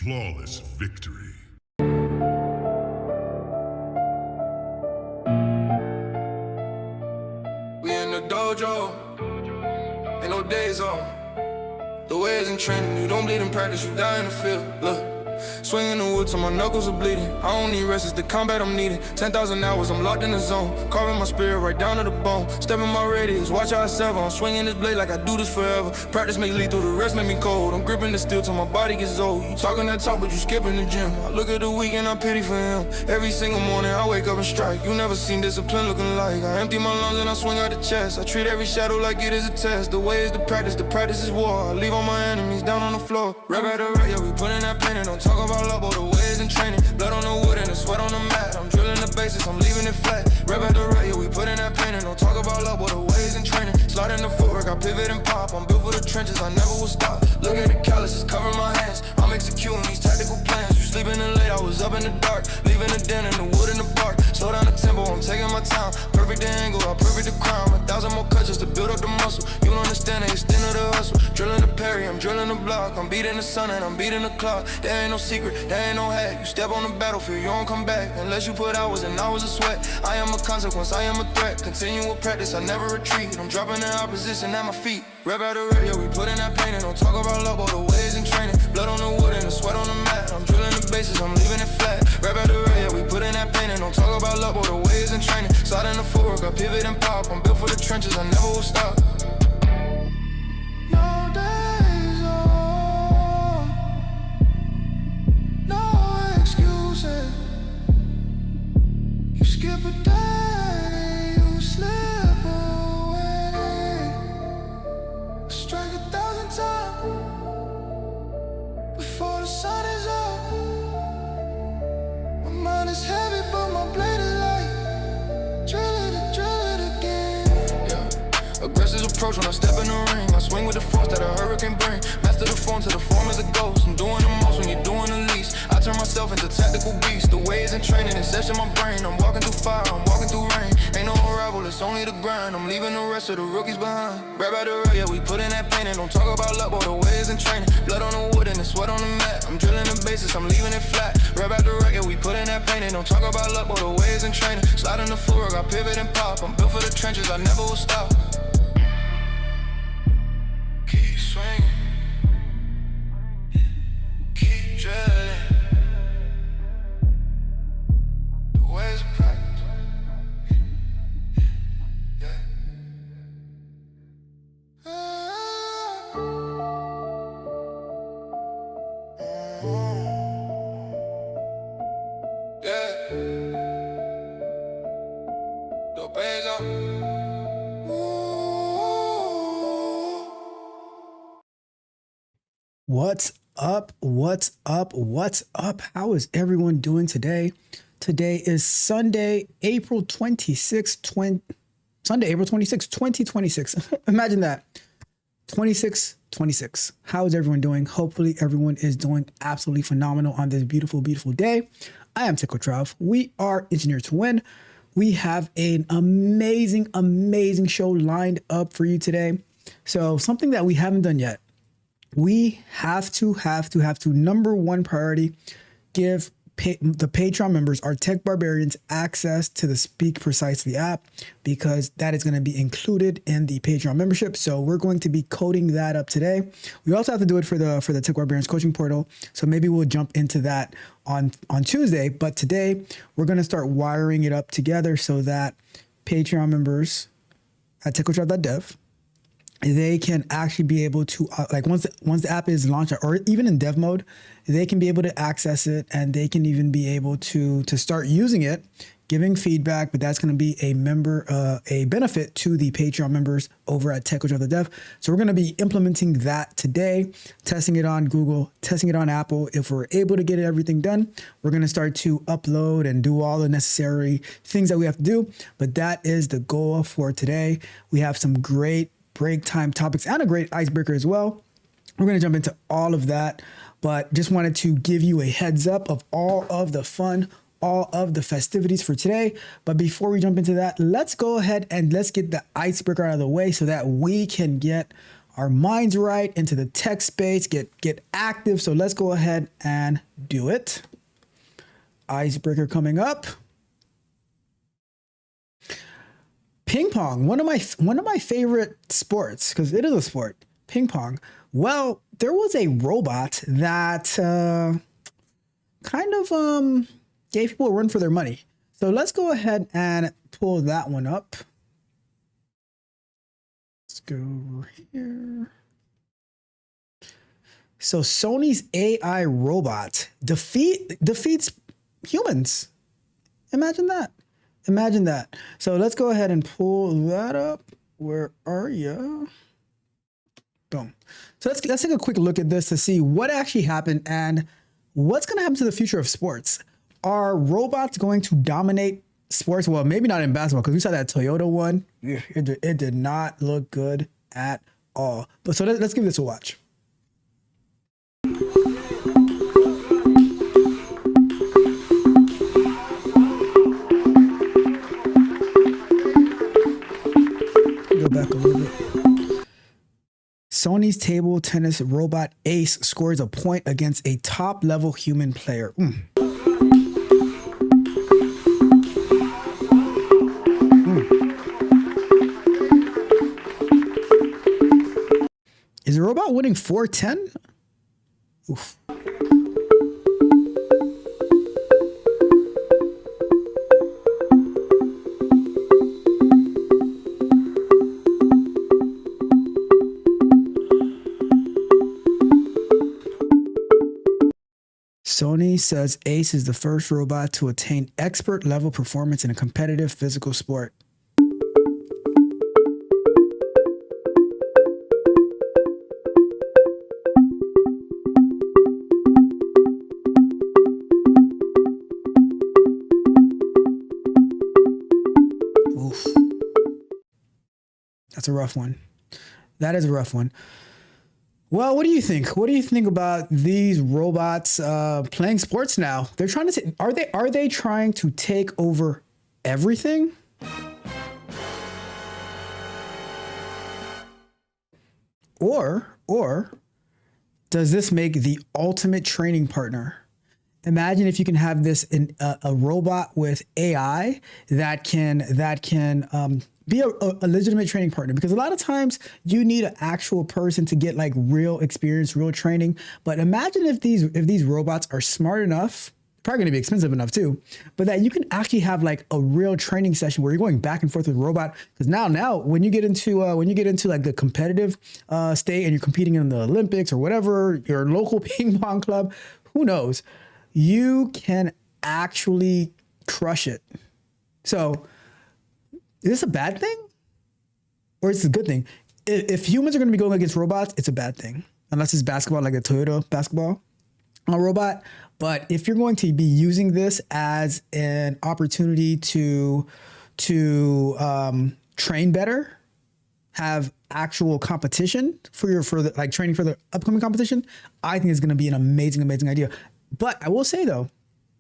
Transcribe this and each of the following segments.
Flawless victory. We in the dojo, ain't no days off. The way isn't training, you don't bleed in practice, you die in the field. Look, swinging the wood till my knuckles are bleeding. I don't need rest, it's the combat I'm needing. 10,000 hours, I'm locked in the zone. Carving my spirit right down to the bone. Stepping my radius, watch how I sever. I'm swinging this blade like I do this forever. Practice make lethal, the rest make me cold. I'm gripping the steel till my body gets old. You talking that talk, but you skipping the gym. I look at the weekend, I pity for him. Every single morning, I wake up and strike. You never seen discipline looking like. I empty my lungs and I swing out the chest. I treat every shadow like it is a test. The way is the practice is war. I leave all my enemies down on the floor. Rep at the right, yeah, we put in that pain and don't talk about love, but the way isn't training. Blood on the wood and the sweat on the mat. I'm drilling the bases, I'm leaving it flat. Rep at the right, yeah, we put in that pain and don't talk about love, but the way isn't training. Slide in the footwork, I pivot and pop. I'm built for the trenches, I never will stop. Look at the calluses cover my hands. I'm executing these tactical plans. You sleeping in late, I was up in the dark. Leaving the den and the wood in the park. Slow down the tempo, I'm taking my time. Perfect the angle, I perfect the crown. 1,000 more cuts just to build up the muscle. You don't understand the extent of the hustle. Drilling the parry, I'm drilling the block. I'm beating the sun and I'm beating the clock. There ain't no secret, there ain't no hack. You step on the battlefield, you don't come back unless you put hours and hours of sweat. I am a consequence, I am a threat. Continue with practice, I never retreat. I'm dropping the opposition at my feet. Rep out the rep, yeah, we put in that pain and don't talk about love, but the ways in training. Blood on the wood and the sweat on the mat. I'm drilling the bases, I'm leaving it flat. Rep out the rep, yeah, we put in that pain and don't talk about love, but the ways in training. Slide in the footwork, I pivot and pop. I'm built for the trenches, I never will stop. No days off, no excuses. You skip a day, you slip away. Strike 1,000 times before the sun is up. My mind is heavy, but my blade is light. Drill it again. Yeah. Aggressive approach when I step in the ring. I swing with the force that a hurricane bring. Master the form till the form is a ghost. I'm doing the most when you're doing the least. I turn myself into tactical beast. The ways in training, it's in my brain. I'm walking through fire, I'm walking through rain. Ain't no arrival, it's only the grind. I'm leaving the rest of the rookies behind. Grab out the right, yeah, we put in that pain and don't talk about luck, but the ways in training. Blood on the wood and the sweat on the mat. I'm drilling the bases, I'm leaving it flat. Grab out the right, yeah, we put in that pain and don't talk about luck, but the ways in training. Slide in the footwork, I pivot and pop. I'm built for the trenches, I never will stop. Keep swinging, keep drilling. The ways of practice, yeah. Yeah. The ways of What's up? What's up? What's up? How is everyone doing today? Today is Sunday, April 26th, 2026. Imagine that. 26. How is everyone doing? Hopefully everyone is doing absolutely phenomenal on this beautiful, beautiful day. I am Tickle Trav. We are Engineer to Win. We have an amazing, amazing show lined up for you today. So something that we haven't done yet. We have to, number one priority, give the Patreon members, our tech barbarians, access to the Speak Precisely app, because that is going to be included in the Patreon membership. So we're going to be coding that up today. We also have to do it for the Tech Barbarians coaching portal. So maybe we'll jump into that on Tuesday. But today we're going to start wiring it up together so that Patreon members at techwithtrav.dev, they can actually be able to, once the app is launched, or even in dev mode, they can be able to access it, and they can even be able to start using it, giving feedback. But that's going to be a benefit to the Patreon members over at techwithtrav.dev. So we're going to be implementing that today, testing it on Google, testing it on Apple. If we're able to get everything done, we're going to start to upload and do all the necessary things that we have to do. But that is the goal for today. We have some great break time topics and a great icebreaker as well. We're going to jump into all of that, but just wanted to give you a heads up of all of the fun, all of the festivities for today. But before we jump into that, let's go ahead and let's get the icebreaker out of the way so that we can get our minds right into the tech space, get active. So let's go ahead and do it. Icebreaker coming up. Ping pong, one of my favorite sports, because it is a sport. Ping pong. Well, there was a robot that kind of gave people a run for their money. So let's go ahead and pull that one up. Let's go over here. So Sony's AI robot defeats humans. Imagine that. Imagine that. So let's go ahead and pull that up. Where are you? Boom. So let's take a quick look at this to see what actually happened and what's going to happen to the future of sports. Are robots going to dominate sports? Well, maybe not in basketball, because we saw that Toyota one. It did not look good at all. But so let's give this a watch. Go back a little bit. Sony's table tennis robot Ace scores a point against a top-level human player. Is the robot winning 410? Oof. Sony says Ace is the first robot to attain expert level performance in a competitive physical sport. Oof. That's a rough one. That is a rough one. Well, what do you think? What do you think about these robots playing sports now? They're trying to are they trying to take over everything? Or does this make the ultimate training partner? Imagine if you can have this in a robot with AI that can be a legitimate training partner, because a lot of times you need an actual person to get like real experience, real training. But imagine if these robots are smart enough, probably going to be expensive enough too, but that you can actually have like a real training session where you're going back and forth with a robot. Because now when you get into like the competitive state and you're competing in the Olympics or whatever, your local ping pong club, who knows, you can actually crush it. So is this a bad thing or is this a good thing? If humans are going to be going against robots, it's a bad thing, unless it's basketball, like a Toyota basketball robot. But if you're going to be using this as an opportunity to train better, have actual competition for the training for the upcoming competition, I think it's going to be an amazing idea. But I will say though,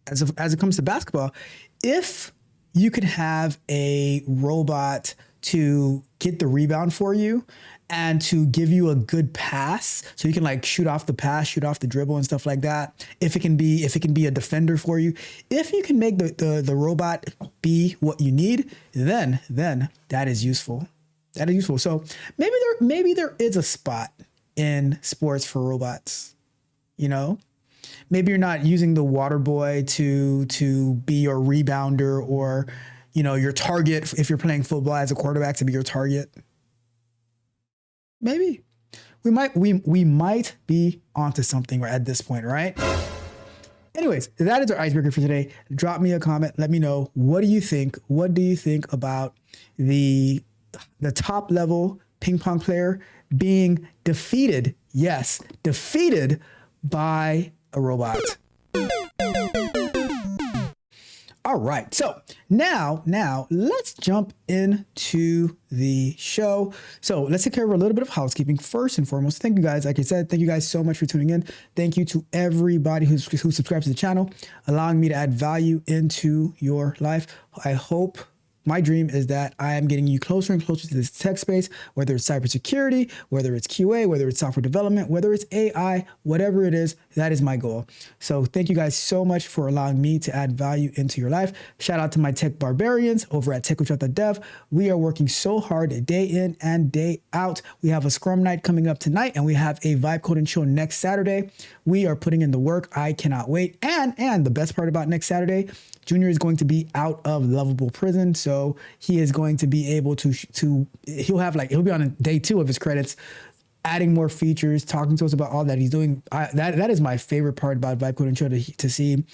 as it comes to basketball, if you could have a robot to get the rebound for you and to give you a good pass, so you can like shoot off the pass, shoot off the dribble and stuff like that. If it can be a defender for you, if you can make the robot be what you need, then that is useful. That is useful. So maybe there is a spot in sports for robots. You know, maybe you're not using the water boy to be your rebounder, or, you know, your target if you're playing football as a quarterback to be your target. Maybe we might be onto something at this point, right? Anyways, that is our icebreaker for today. Drop me a comment. Let me know, what do you think? What do you think about the top level ping pong player being defeated? Yes, defeated by a robot. All right, so now let's jump into the show. So let's take care of a little bit of housekeeping first and foremost. Thank you guys. Like I said, thank you guys so much for tuning in. Thank you to everybody who subscribes to the channel, allowing me to add value into your life. I hope My dream is that I am getting you closer and closer to this tech space, whether it's cybersecurity, whether it's QA, whether it's software development, whether it's AI, whatever it is, that is my goal. So thank you guys so much for allowing me to add value into your life. Shout out to my tech barbarians over at techcoach.dev. We are working so hard day in and day out. We have a Scrum night coming up tonight, and we have a Vibe Code and Chill next Saturday. We are putting in the work. I cannot wait. And the best part about next Saturday, Junior is going to be out of lovable prison. So he is going to be able to he'll be on day 2 of his credits, adding more features, talking to us about all that he's doing. That is my favorite part about Vibe Code and Chill, to see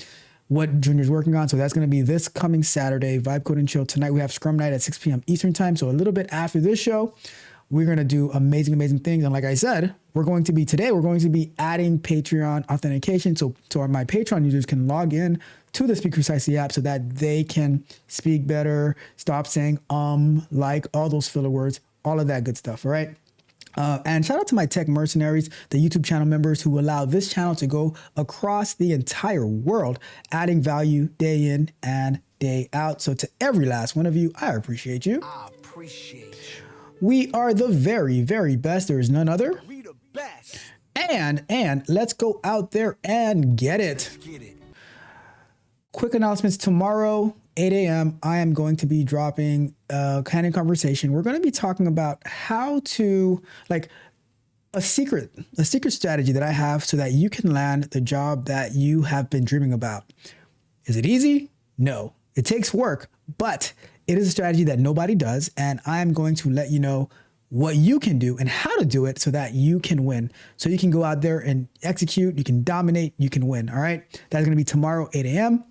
what Junior's working on. So that's going to be this coming Saturday, Vibe Code and Chill. Tonight we have Scrum Night at 6 p.m. Eastern time. So a little bit after this show, we're going to do amazing, amazing things. And like I said, we're going to be adding Patreon authentication. So my Patreon users can log in to the Speak Precisely app so that they can speak better, stop saying like, all those filler words, all of that good stuff. All right. And shout out to my tech mercenaries, the YouTube channel members who allow this channel to go across the entire world, adding value day in and day out. So to every last one of you, I appreciate you. I appreciate you. We are the very, very best. There is none other. We the best. And let's go out there and get it. Get it. Quick announcements. Tomorrow, 8 a.m., I am going to be dropping a candid conversation. We're going to be talking about how to, like, a secret strategy that I have so that you can land the job that you have been dreaming about. Is it easy? No. It takes work, but it is a strategy that nobody does. And I'm going to let you know what you can do and how to do it so that you can win. So you can go out there and execute, you can dominate, you can win. All right. That's going to be tomorrow, 8 a.m.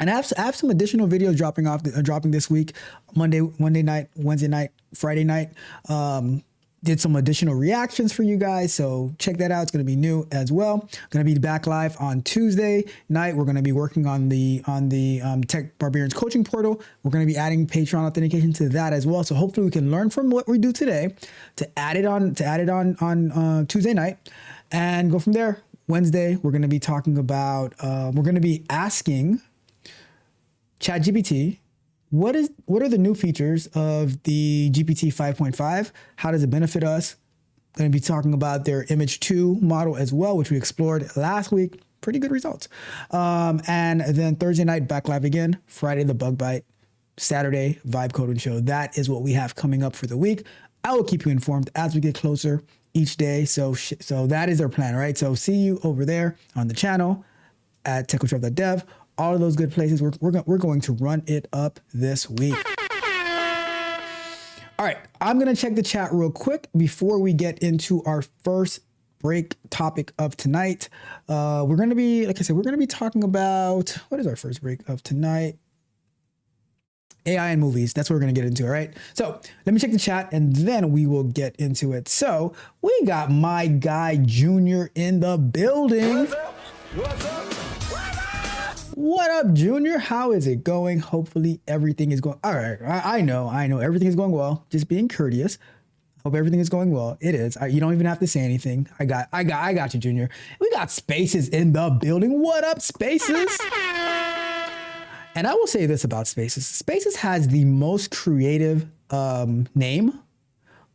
And I have some additional videos dropping this week, Monday night, Wednesday night, Friday night. Did some additional reactions for you guys. So check that out. It's going to be new as well. Going to be back live on Tuesday night. We're going to be working on the Tech Barbarians coaching portal. We're going to be adding Patreon authentication to that as well. So hopefully we can learn from what we do today to add it on Tuesday night and go from there. Wednesday, we're going to be talking about, we're going to be asking ChatGPT, what are the new features of the GPT 5.5? How does it benefit us? Going to be talking about their Image 2 model as well, which we explored last week. Pretty good results. And then Thursday night, back live again. Friday, the Bug Bite. Saturday, Vibe Code and Show. That is what we have coming up for the week. I will keep you informed as we get closer each day. So that is our plan, right? So see you over there on the channel at techcoach.dev. All of those good places. We're going to run it up this week. All right, I'm going to check the chat real quick before we get into our first break topic of tonight. We're going to be, like I said, we're going to be talking about, what is our first break of tonight? AI and movies. That's what we're going to get into. All right. So let me check the chat and then we will get into it. So we got my guy Junior in the building. What's up? What's up? What up, Junior? How is it going? Hopefully everything is going all right. I know everything is going well. Just being courteous. Hope everything is going well. It is. You don't even have to say anything. I got you, Junior. We got Spaces in the building. What up, Spaces? And I will say this about Spaces. Spaces has the most creative name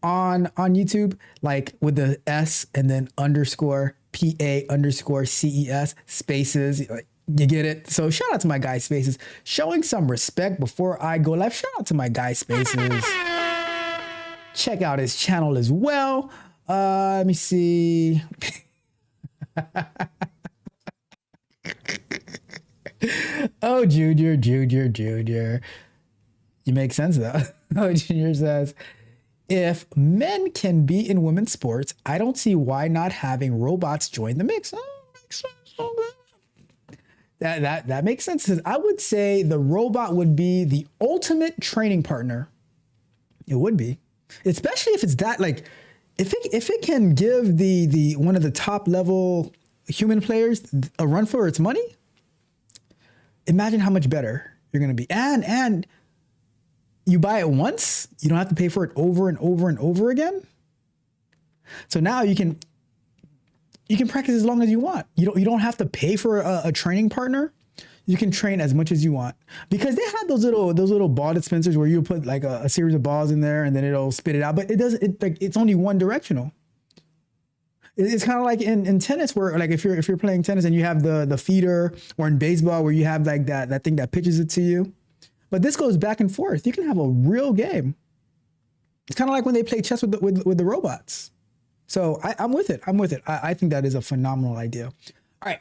on YouTube, like with the S and then underscore PA_CES Spaces. Like, you get it? So shout out to my guy Spaces. Showing some respect before I go live. Shout out to my guy Spaces. Check out his channel as well. Let me see. Oh, Junior. You make sense though. Oh, Junior says, if men can be in women's sports, I don't see why not having robots join the mix. Oh, makes sense. Okay. That makes sense. I would say the robot would be the ultimate training partner. It would be, especially if it's that, like, if it can give the one of the top level human players a run for its money. Imagine how much better you're going to be. And you buy it once, you don't have to pay for it over and over and over again. So now you can practice as long as you want. You don't have to pay for a training partner. You can train as much as you want because they have those little ball dispensers where you put like a series of balls in there and then it'll spit it out. But it doesn't. It's only one directional. It's kind of like in tennis where like if you're playing tennis and you have the feeder, or in baseball where you have like that thing that pitches it to you. But this goes back and forth. You can have a real game. It's kind of like when they play chess with the robots. So I'm with it. I think that is a phenomenal idea. All right,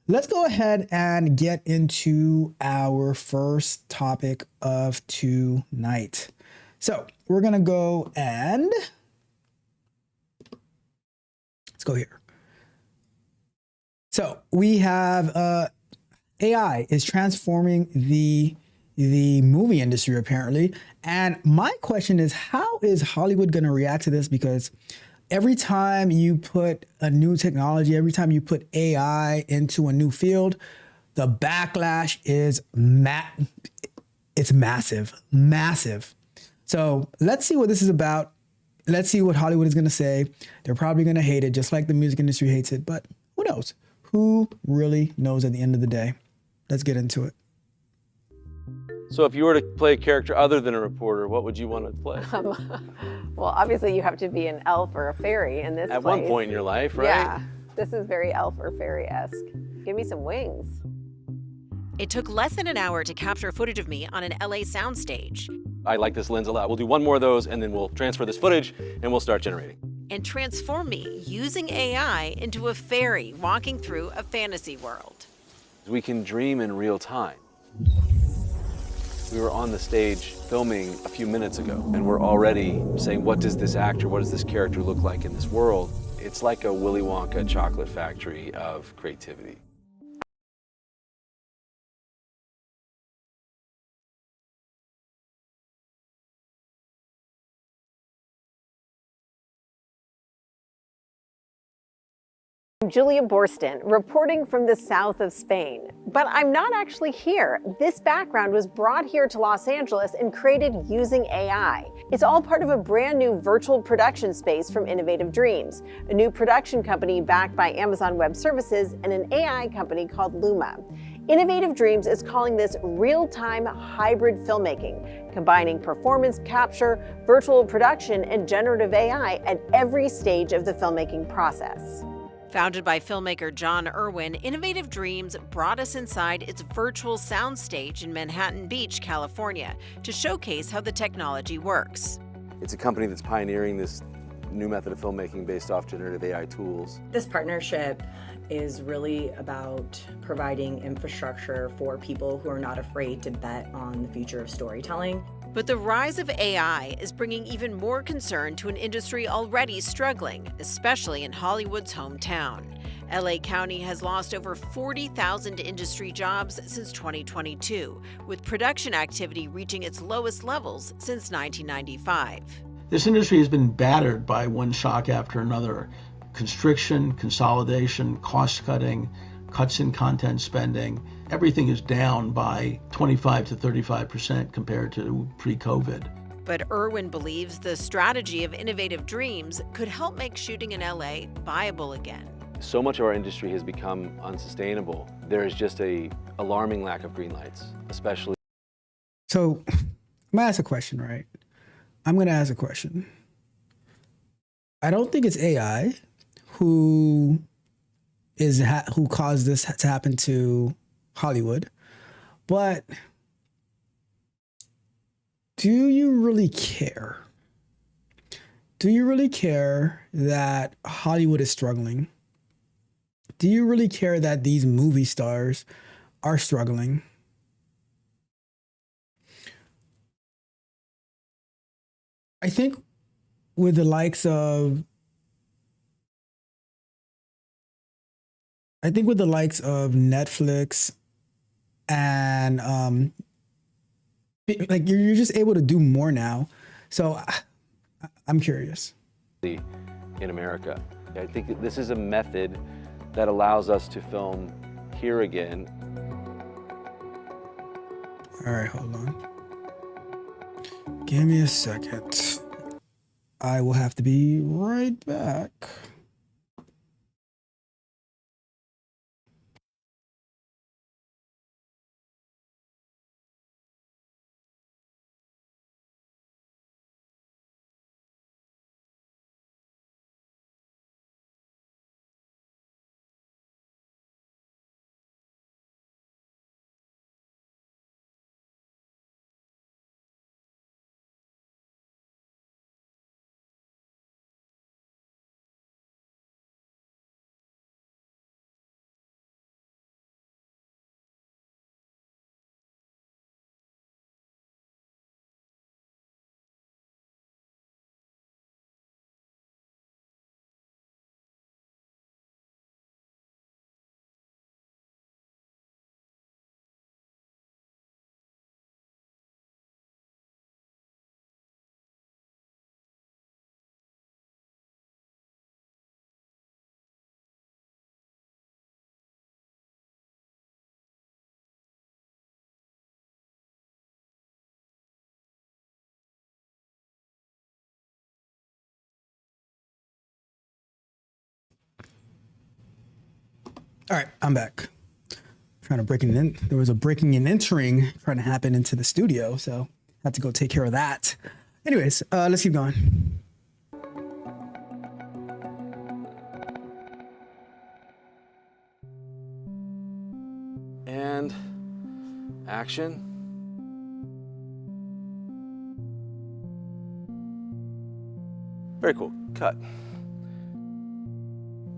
let's go ahead and get into our first topic of tonight. So we're gonna go and let's go here. So we have AI is transforming the movie industry apparently. And my question is, how is Hollywood going to react to this? Because every time you put a new technology, every time you put AI into a new field, the backlash is it's massive. So let's see what this is about. Let's see what Hollywood is going to say. They're probably going to hate it just like the music industry hates it, but who knows? Who really knows at the end of the day? Let's get into it. So if you were to play a character other than a reporter, what would you want to play? Well, obviously you have to be an elf or a fairy in this At place. one point in your life, right? Yeah, this is very elf or fairy-esque. Give me some wings. It took less than an hour to capture footage of me on an LA soundstage I like this lens a lot. We'll do one more of those and then we'll transfer this footage and we'll start generating. and transform me using AI into a fairy walking through a fantasy world. We can dream in real time. We were on the stage filming a few minutes ago, and we're already saying, what does this actor, what does this character look like in this world? It's like a Willy Wonka chocolate factory of creativity. I'm Julia Borston, reporting from the south of Spain. But I'm not actually here. This background was brought here to Los Angeles and created using AI. It's all part of a brand new virtual production space from Innovative Dreams, a new production company backed by Amazon Web Services and an AI company called Luma. Innovative Dreams is calling this real-time hybrid filmmaking, combining performance capture, virtual production, and generative AI at every stage of the filmmaking process. Founded by filmmaker John Irwin, Innovative Dreams brought us inside its virtual soundstage in Manhattan Beach, California, to showcase how the technology works. It's a company that's pioneering this new method of filmmaking based off generative AI tools. This partnership is really about providing infrastructure for people who are not afraid to bet on the future of storytelling. But the rise of AI is bringing even more concern to an industry already struggling, especially in Hollywood's hometown. LA County has lost over 40,000 industry jobs since 2022, with production activity reaching its lowest levels since 1995. This industry has been battered by one shock after another. Constriction, consolidation, cost cutting, cuts in content spending. Everything is down by 25 to 35% compared to pre-COVID. But Irwin believes the strategy of Innovative Dreams could help make shooting in LA viable again. So much of our industry has become unsustainable. There is just an alarming lack of green lights, especially. So I'm gonna ask a question, right? I'm gonna ask a question. I don't think it's AI who caused this to happen to Hollywood, but do you really care? Do you really care that Hollywood is struggling? Do you really care that these movie stars are struggling? I think with the likes of Netflix and like you're just able to do more now. So I'm curious. In America, I think that this is a method that allows us to film here again. All right, hold on. Give me a second. I will have to be right back. All right, I'm back. Trying to break in. There was a breaking and entering trying to happen into the studio, so had to go take care of that. Anyways, let's keep going. And action. Very cool. Cut.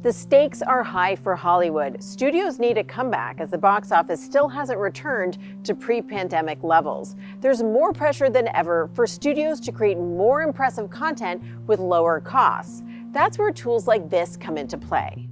The stakes are high for Hollywood. Studios need a comeback as the box office still hasn't returned to pre-pandemic levels. There's more pressure than ever for studios to create more impressive content with lower costs. That's where tools like this come into play.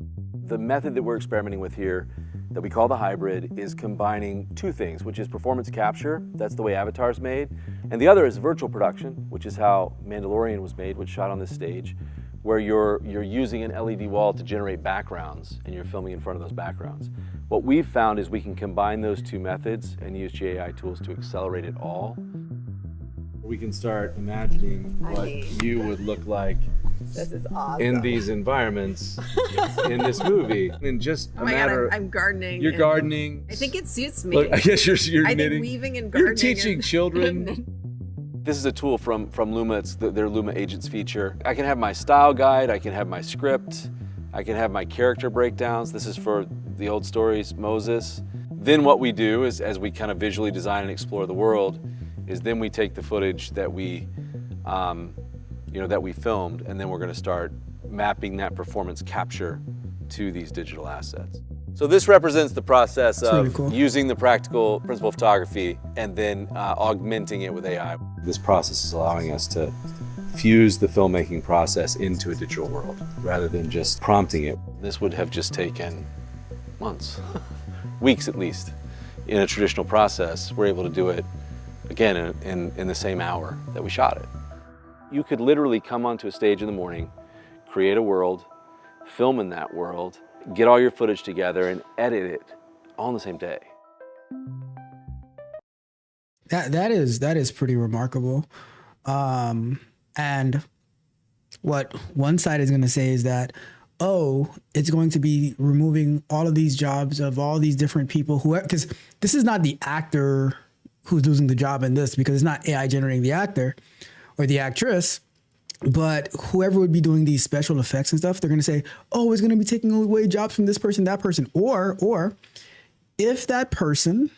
The method that we're experimenting with here that we call the hybrid is combining two things, which is performance capture, that's the way Avatar's made, and the other is virtual production, which is how Mandalorian was made, which shot on this stage, where you're using an LED wall to generate backgrounds and you're filming in front of those backgrounds. What we've found is we can combine those two methods and use GAI tools to accelerate it all. We can start imagining what you would look like This is awesome. in these environments in this movie. In just a matter, I'm gardening. you're gardening. I think it suits me. Look, I guess you're I knitting. think weaving and gardening. You're teaching children. This is a tool from Luma. It's their Luma Agents feature. I can have my style guide, I can have my script, I can have my character breakdowns. This is for the old stories, Moses. Then what we do is, as we kind of visually design and explore the world, is then we take the footage that we, that we filmed, and then we're going to start mapping that performance capture to these digital assets. So this represents the process of really cool. using the practical principle of photography and then augmenting it with AI. This process is allowing us to fuse the filmmaking process into a digital world rather than just prompting it. This would have just taken months, weeks at least. In a traditional process, we're able to do it, again, in the same hour that we shot it. You could literally come onto a stage in the morning, create a world, film in that world, get all your footage together and edit it all in the same day. That is pretty remarkable. And what one side is going to say is that, oh, it's going to be removing all of these jobs of all these different people who, because this is not the actor who's losing the job in this, because it's not AI generating the actor or the actress. But whoever would be doing these special effects and stuff, they're going to say, oh, it's going to be taking away jobs from this person, that person. Or if that person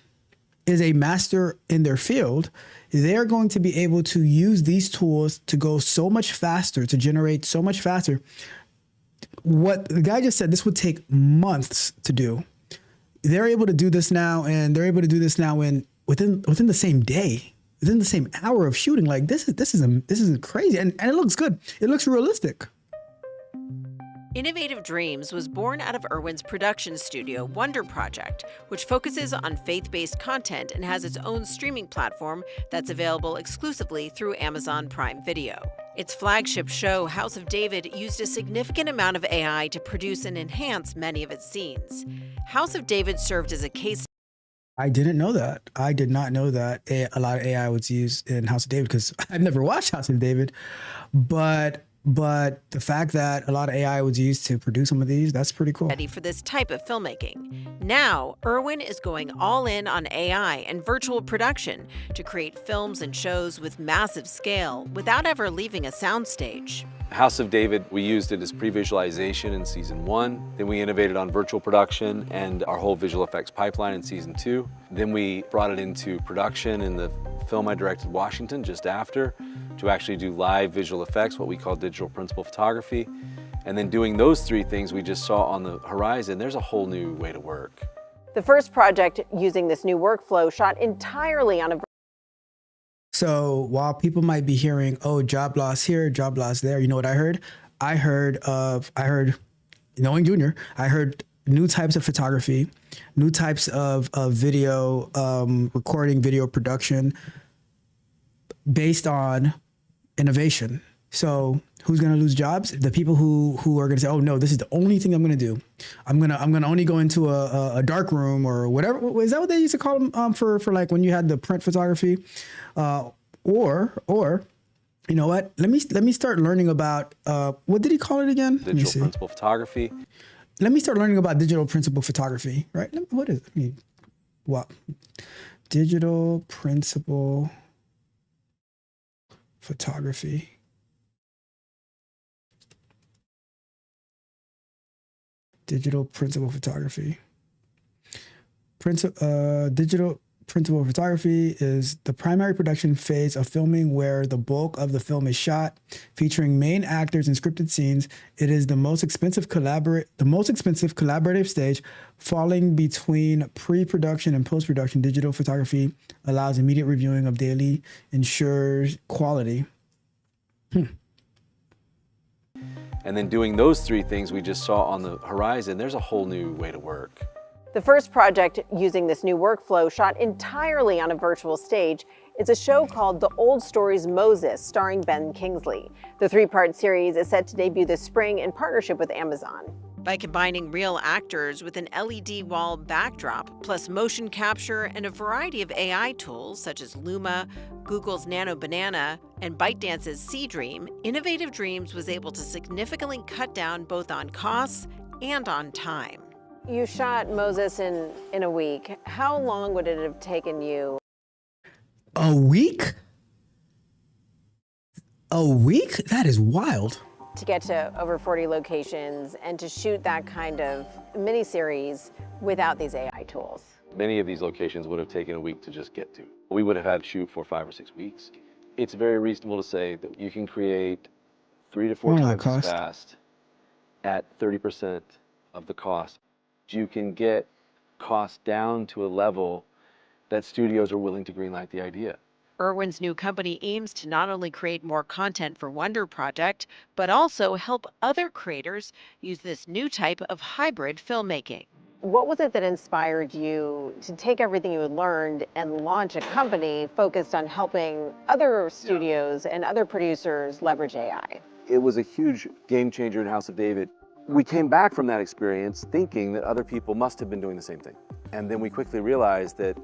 is a master in their field, they're going to be able to use these tools to go so much faster, to generate so much faster. What the guy just said, this would take months to do. They're able to do this now, and they're able to do this now within the same day. Within the same hour of shooting. Like this is crazy, and it looks good. It looks realistic. Innovative Dreams was born out of Irwin's production studio, Wonder Project, which focuses on faith-based content and has its own streaming platform that's available exclusively through Amazon Prime Video. Its flagship show, House of David, used a significant amount of AI to produce and enhance many of its scenes. House of David served as a case. I didn't know that. I did not know that a lot of AI was used in House of David, because I've never watched House of David. But the fact that a lot of AI was used to produce some of these, that's pretty cool. Ready for this type of filmmaking. Now, Irwin is going all in on AI and virtual production to create films and shows with massive scale without ever leaving a soundstage. House of David, we used it as pre-visualization in season 1. Then we innovated on virtual production and our whole visual effects pipeline in season 2. Then we brought it into production in the film I directed, Washington, just after, to actually do live visual effects, what we call digital principle photography. And then doing those three things we just saw on the horizon, there's a whole new way to work. The first project using this new workflow shot entirely on a. So while people might be hearing, oh, job loss here, job loss there, you know what I heard? I heard, knowing Junior, I heard new types of photography, new types of video recording, video production based on innovation. So who's going to lose jobs? The people who are going to say, oh no, this is the only thing I'm going to do. I'm going to only go into a dark room or whatever. Is that what they used to call them for like when you had the print photography? Or you know what? Let me start learning about what did he call it again? Digital principle photography. let me start learning about digital principal photography, right? What is it? Digital principal photography. Digital principal photography. Digital principal photography is the primary production phase of filming where the bulk of the film is shot, featuring main actors and scripted scenes. It is the most expensive collaborative stage, falling between pre-production and post-production. Digital photography allows immediate reviewing of daily, ensures quality. And then doing those three things we just saw on the horizon, there's a whole new way to work. The first project using this new workflow, shot entirely on a virtual stage, is a show called The Old Stories Moses, starring Ben Kingsley. The three-part series is set to debut this spring in partnership with Amazon. By combining real actors with an LED wall backdrop, plus motion capture and a variety of AI tools such as Luma, Google's Nano Banana, and ByteDance's Seedream, Innovative Dreams was able to significantly cut down both on costs and on time. You shot Moses in a week. How long would it have taken you? A week? A week? That is wild. To get to over 40 locations and to shoot that kind of miniseries without these AI tools? Many of these locations would have taken a week to just get to. We would have had to shoot for 5 or 6 weeks. It's very reasonable to say that you can create 3 to 4 times as fast at 30% of the cost. You can get costs down to a level that studios are willing to greenlight the idea. Irwin's new company aims to not only create more content for Wonder Project, but also help other creators use this new type of hybrid filmmaking. What was it that inspired you to take everything you had learned and launch a company focused on helping other studios and other producers leverage AI? It was a huge game changer in House of David. We came back from that experience thinking that other people must have been doing the same thing. And then we quickly realized that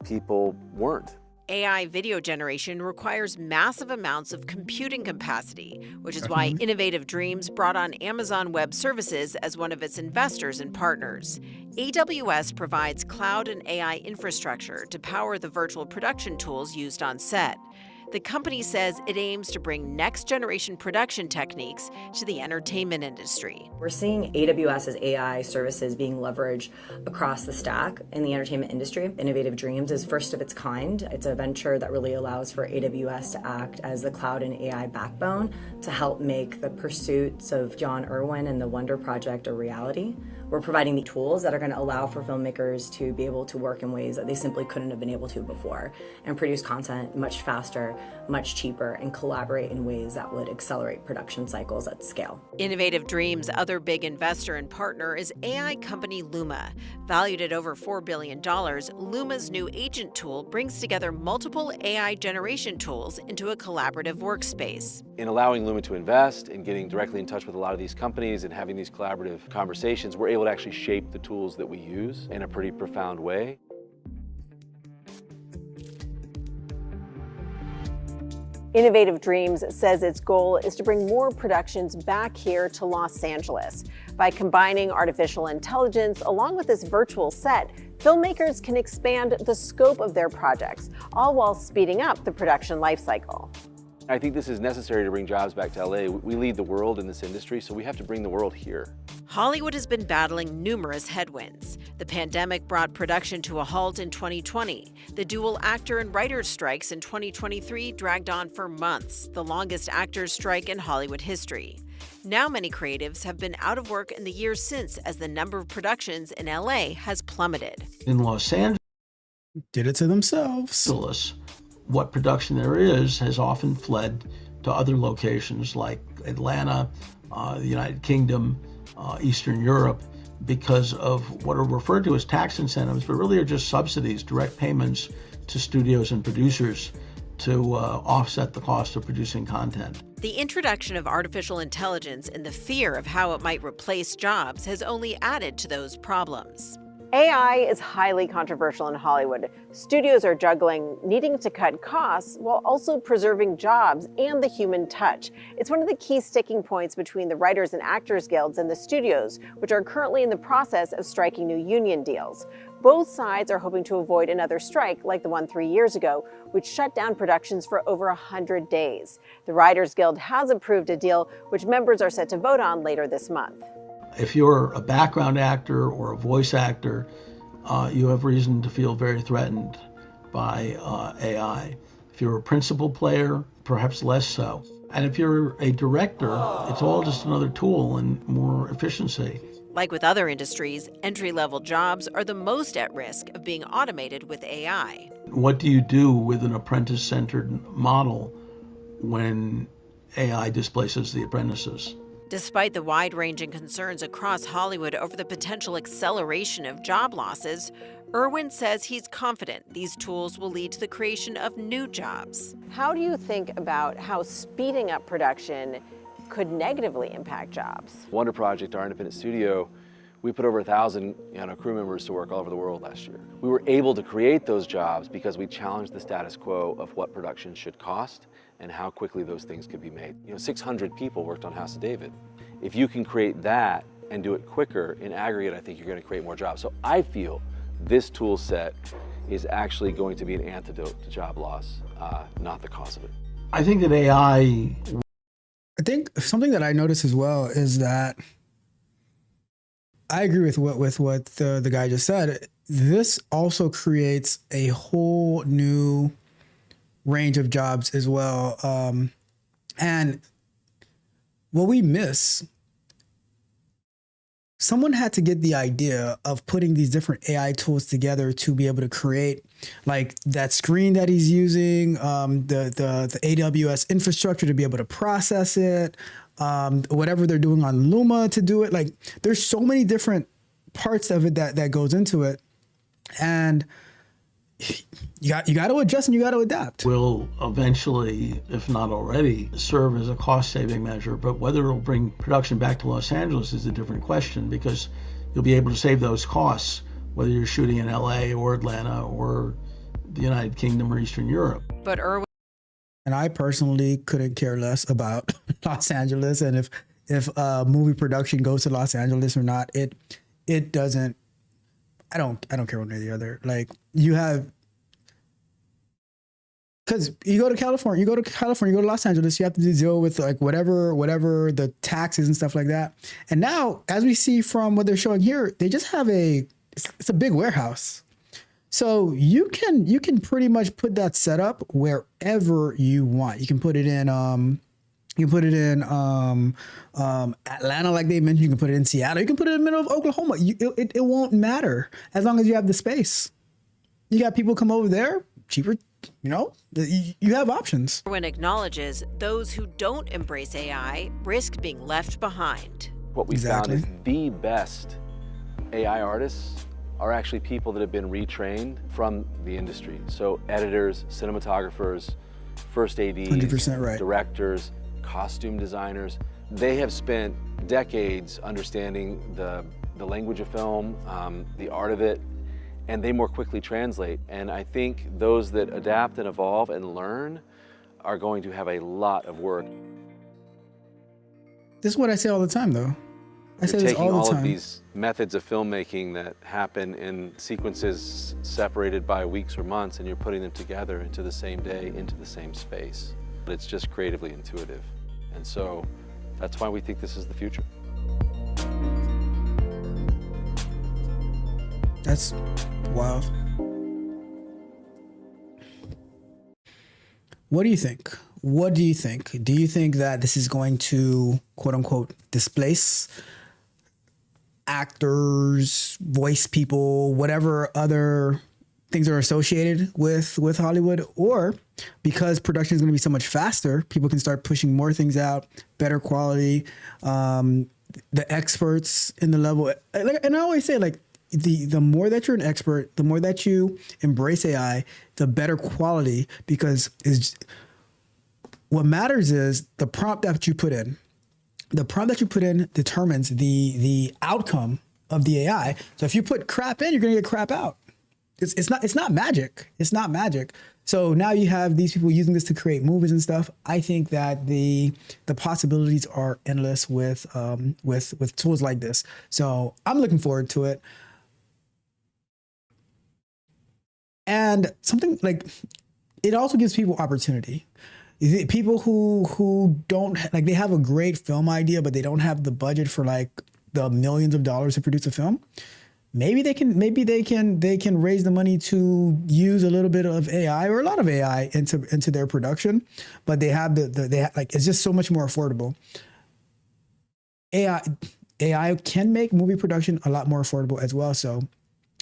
people weren't. AI video generation requires massive amounts of computing capacity, which is why Innovative Dreams brought on Amazon Web Services as one of its investors and partners. AWS provides cloud and AI infrastructure to power the virtual production tools used on set. The company says it aims to bring next-generation production techniques to the entertainment industry. We're seeing AWS's AI services being leveraged across the stack in the entertainment industry. Innovative Dreams is first of its kind. It's a venture that really allows for AWS to act as the cloud and AI backbone to help make the pursuits of John Irwin and the Wonder Project a reality. We're providing the tools that are going to allow for filmmakers to be able to work in ways that they simply couldn't have been able to before and produce content much faster, much cheaper, and collaborate in ways that would accelerate production cycles at scale. Innovative Dreams' other big investor and partner is AI company Luma. Valued at over $4 billion, Luma's new agent tool brings together multiple AI generation tools into a collaborative workspace. In allowing Luma to invest and getting directly in touch with a lot of these companies and having these collaborative conversations, we're able to actually shape the tools that we use in a pretty profound way. Innovative Dreams says its goal is to bring more productions back here to Los Angeles. By combining artificial intelligence along with this virtual set, filmmakers can expand the scope of their projects, all while speeding up the production lifecycle. I think this is necessary to bring jobs back to LA. We lead the world in this industry, so we have to bring the world here. Hollywood has been battling numerous headwinds. The pandemic brought production to a halt in 2020. The dual actor and writers' strikes in 2023 dragged on for months, the longest actors' strike in Hollywood history. Now many creatives have been out of work in the years since, as the number of productions in LA has plummeted. In Los Angeles, Did it to themselves. what production there is has often fled to other locations like Atlanta, the United Kingdom, Eastern Europe, because of what are referred to as tax incentives, but really are just subsidies, direct payments to studios and producers to offset the cost of producing content. The introduction of artificial intelligence and the fear of how it might replace jobs has only added to those problems. AI is highly controversial in Hollywood. Studios are juggling needing to cut costs while also preserving jobs and the human touch. It's one of the key sticking points between the Writers and Actors Guilds and the studios, which are currently in the process of striking new union deals. Both sides are hoping to avoid another strike like the one 3 years ago, which shut down productions for over 100 days. The Writers Guild has approved a deal which members are set to vote on later this month. If you're a background actor or a voice actor, you have reason to feel very threatened by AI. If you're a principal player, perhaps less so. And if you're a director, it's all just another tool and more efficiency. Like with other industries, entry-level jobs are the most at risk of being automated with AI. What do you do with an apprentice-centered model when AI displaces the apprentices? Despite the wide-ranging concerns across Hollywood over the potential acceleration of job losses, Irwin says he's confident these tools will lead to the creation of new jobs. How do you think about how speeding up production could negatively impact jobs? Wonder Project, our independent studio, we put over 1,000 crew members to work all over the world last year. We were able to create those jobs because we challenged the status quo of what production should cost and how quickly those things could be made. 600 people worked on House of David. If you can create that and do it quicker, in aggregate, I think you're going to create more jobs. So I feel this tool set is actually going to be an antidote to job loss, not the cause of it. I think that AI... I think something that I noticed as well is that I agree with what the guy just said. This also creates a whole new range of jobs as well. And what we miss, someone had to get the idea of putting these different AI tools together to be able to create like that screen that he's using, the AWS infrastructure to be able to process it, whatever they're doing on Luma to do it. Like there's so many different parts of it that goes into it. And you got to adjust and you got to adapt. Will eventually, if not already, serve as a cost-saving measure. But whether it'll bring production back to Los Angeles is a different question, because you'll be able to save those costs whether you're shooting in LA or Atlanta or the United Kingdom or Eastern Europe. But Irwin... And I personally couldn't care less about Los Angeles, and if movie production goes to Los Angeles or not, it doesn't. I don't care one way or the other. Like you have, because you go to California, you go to Los Angeles, you have to deal with like whatever the taxes and stuff like that. And now, as we see from what they're showing here, they just have it's a big warehouse. So you can pretty much put that setup wherever you want. You can put it in Atlanta, like they mentioned. You can put it in Seattle. You can put it in the middle of Oklahoma. It won't matter as long as you have the space. You got people come over there, cheaper. You have options. Irwin acknowledges those who don't embrace AI risk being left behind. What we found is the best AI artists are actually people that have been retrained from the industry. So editors, cinematographers, first ADs, 100% right. directors, costume designers. They have spent decades understanding the language of film, the art of it, and they more quickly translate. And I think those that adapt and evolve and learn are going to have a lot of work. This is what I say all the time, though. I say this taking all the all time. of these methods of filmmaking that happen in sequences separated by weeks or months, and you're putting them together into the same day, into the same space. But it's just creatively intuitive. And so that's why we think this is the future. That's wild. What do you think? What do you think? Do you think that this is going to, quote unquote, displace actors, voice people, whatever other things are associated with Hollywood? Or because production is going to be so much faster, people can start pushing more things out, better quality, the experts in the level. And I always say, like, the more that you're an expert, the more that you embrace AI, the better quality, because what matters is the prompt that you put in. The prompt that you put in determines the outcome of the AI. So if you put crap in, you're gonna get crap out. It's not magic. It's not magic. So now you have these people using this to create movies and stuff. I think that the possibilities are endless with tools like this. So I'm looking forward to it. And something like, it also gives people opportunity. People who don't, like, they have a great film idea, but they don't have the budget for like the millions of dollars to produce a film. Maybe they can raise the money to use a little bit of AI or a lot of AI into their production, but they have like, it's just so much more affordable. AI can make movie production a lot more affordable as well. So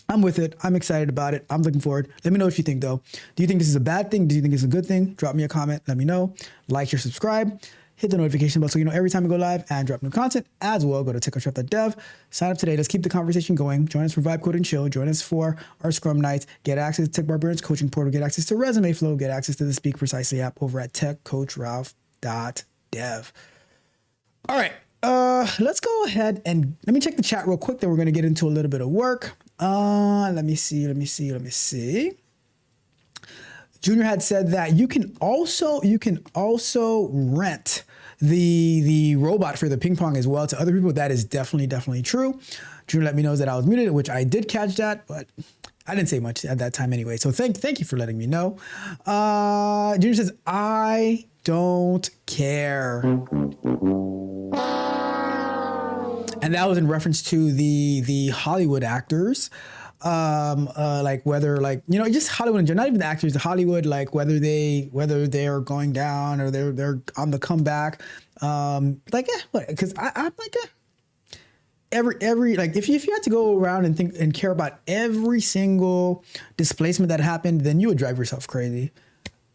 I'm with it. I'm excited about it. I'm looking forward. Let me know what you think though. Do you think this is a bad thing? Do you think it's a good thing? Drop me a comment. Let me know. Like, share, subscribe. Hit the notification bell so you know every time we go live and drop new content. As well, go to techcoachruff.dev. Sign up today. Let's keep the conversation going. Join us for Vibe Code and Chill. Join us for our Scrum Nights. Get access to Tech Barbarians coaching portal. Get access to Resume Flow. Get access to the Speak Precisely app over at techcoachralph.dev. All right. Let's go ahead and let me check the chat real quick. Then we're going to get into a little bit of work. Let me see. Junior had said that you can also rent the robot for the ping pong as well to other people. That is definitely true. Junior let me know that I was muted, which I did catch that, but I didn't say much at that time anyway. So thank you for letting me know. Junior says, I don't care. And that was in reference to the Hollywood actors. Like whether, like, you know, just Hollywood in general, not even the actors, the Hollywood, like whether they're going down or they're on the comeback. Like, because I'm like, every like, if you had to go around and think and care about every single displacement that happened, then you would drive yourself crazy.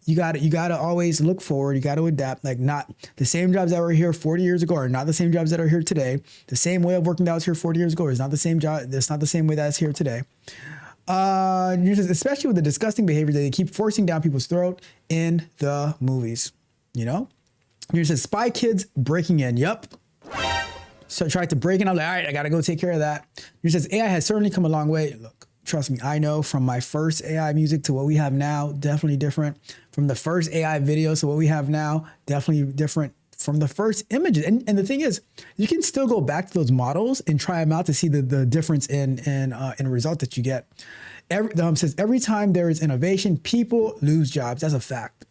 You gotta always look forward. You gotta adapt. Like, not the same jobs that were here 40 years ago are not the same jobs that are here today. The same way of working that was here 40 years ago is not the same job. It's not the same way that's here today. Especially with the disgusting behavior that they keep forcing down people's throat in the movies. You know, you says Spy Kids breaking in. Yep. So I tried to break in. I'm like, all right, I gotta go take care of that. You says AI has certainly come a long way. Look, trust me, I know, from my first AI music to what we have now, definitely different. From the first AI videos to what we have now, definitely different. From the first images. And the thing is, you can still go back to those models and try them out to see the difference in result that you get. Says every time there is innovation, people lose jobs. That's a fact.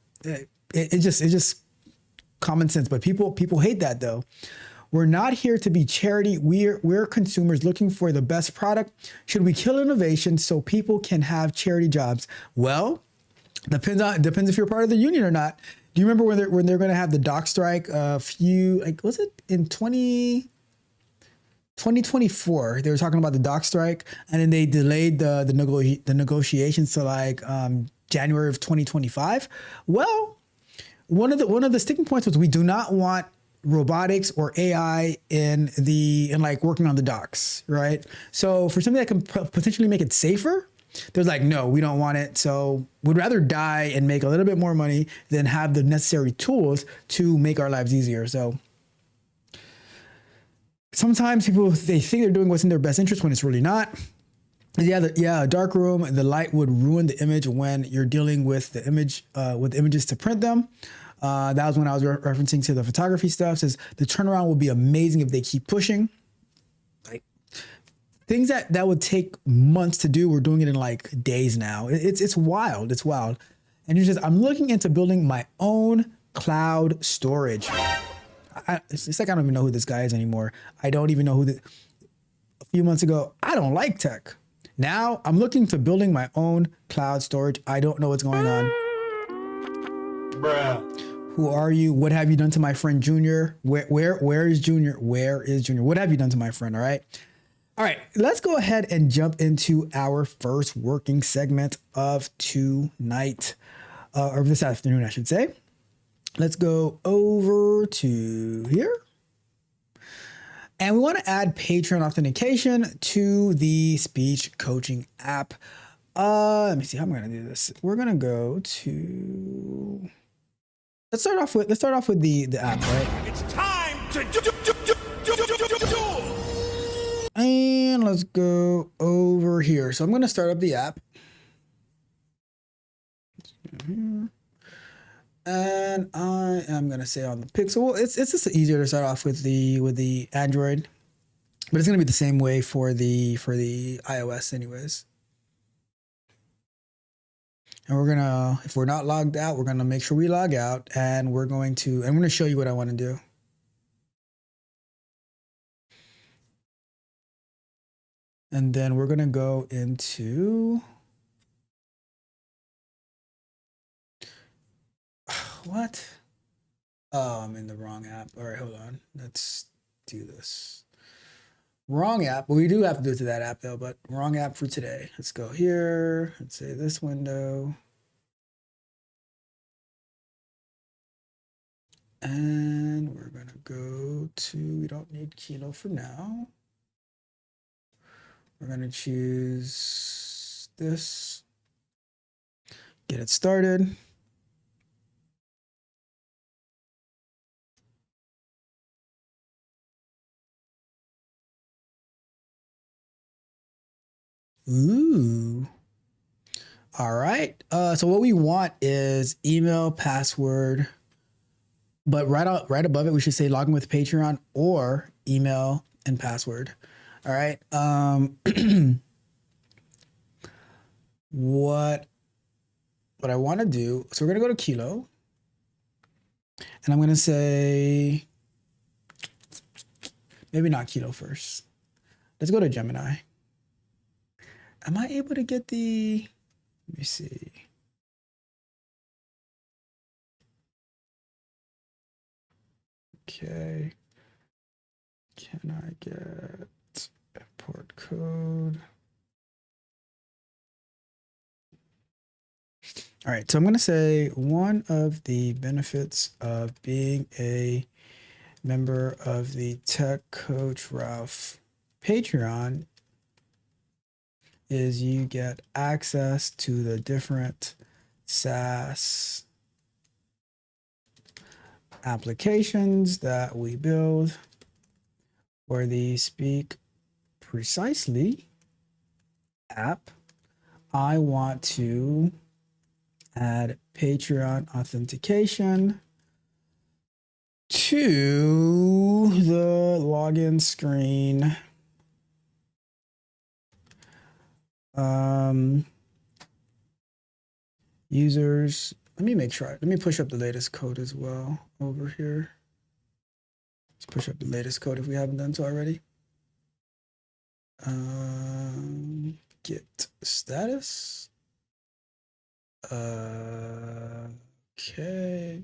It's just common sense. But people hate that though. We're not here to be charity. We're consumers looking for the best product. Should we kill innovation so people can have charity jobs? Well, depends if you're part of the union or not. Do you remember when they're going to have the dock strike a few, like, was it in 2024? They were talking about the dock strike, and then they delayed the negotiations to like January of 2025. Well, one of the sticking points was we do not want robotics or AI in like working on the docks, right? So for something that can potentially make it safer, they're like, no, we don't want it. So we'd rather die and make a little bit more money than have the necessary tools to make our lives easier. So sometimes people, they think they're doing what's in their best interest when it's really not. Yeah, a dark room, the light would ruin the image when you're dealing with the image, with images to print them. That was when I was referencing to the photography stuff. Says the turnaround will be amazing if they keep pushing. Like, things that would take months to do, we're doing it in like days now. It's wild. It's wild. And he says, I'm looking into building my own cloud storage. It's like I don't even know who this guy is anymore. I don't even know who a few months ago, I don't like tech. Now I'm looking to building my own cloud storage. I don't know what's going on. Bruh. Who are you? What have you done to my friend Junior? Where is Junior? Where is Junior? What have you done to my friend? All right. All right, let's go ahead and jump into our first working segment of tonight, or this afternoon, I should say. Let's go over to here. And we want to add Patreon authentication to the speech coaching app. Let me see how I'm going to do this. We're going to go to, let's start off with the app, right? It's time to do. And let's go over here. So I'm going to start up the app. And I am going to say on the Pixel, it's just easier to start off with the Android, but it's going to be the same way for the iOS anyways. And we're going to, if we're not logged out, we're going to make sure we log out, and I'm going to show you what I want to do. And then we're going to go into, what? Oh, I'm in the wrong app. All right, hold on. Let's do this. Wrong app. Well, we do have to do it to that app though, but wrong app for today. Let's go here. Let's say this window. And we're going to go to, we don't need Kilo for now. We're going to choose this. Get it started. Ooh. All right. So what we want is email, password, but right above it, we should say login with Patreon or email and password. All right. What I want to do, so we're going to go to Kilo, and I'm going to say, maybe not Kilo first. Let's go to Gemini. Am I able to get the, let me see. Okay. Can I get import code? All right, so I'm going to say one of the benefits of being a member of the Tech Coach Ralph Patreon is you get access to the different SaaS applications that we build for the Speak Precisely app. I want to add Patreon authentication to the login screen. Users, let me make sure, let me push up the latest code as well over here. Let's push up the latest code if we haven't done so already. Get status. Okay.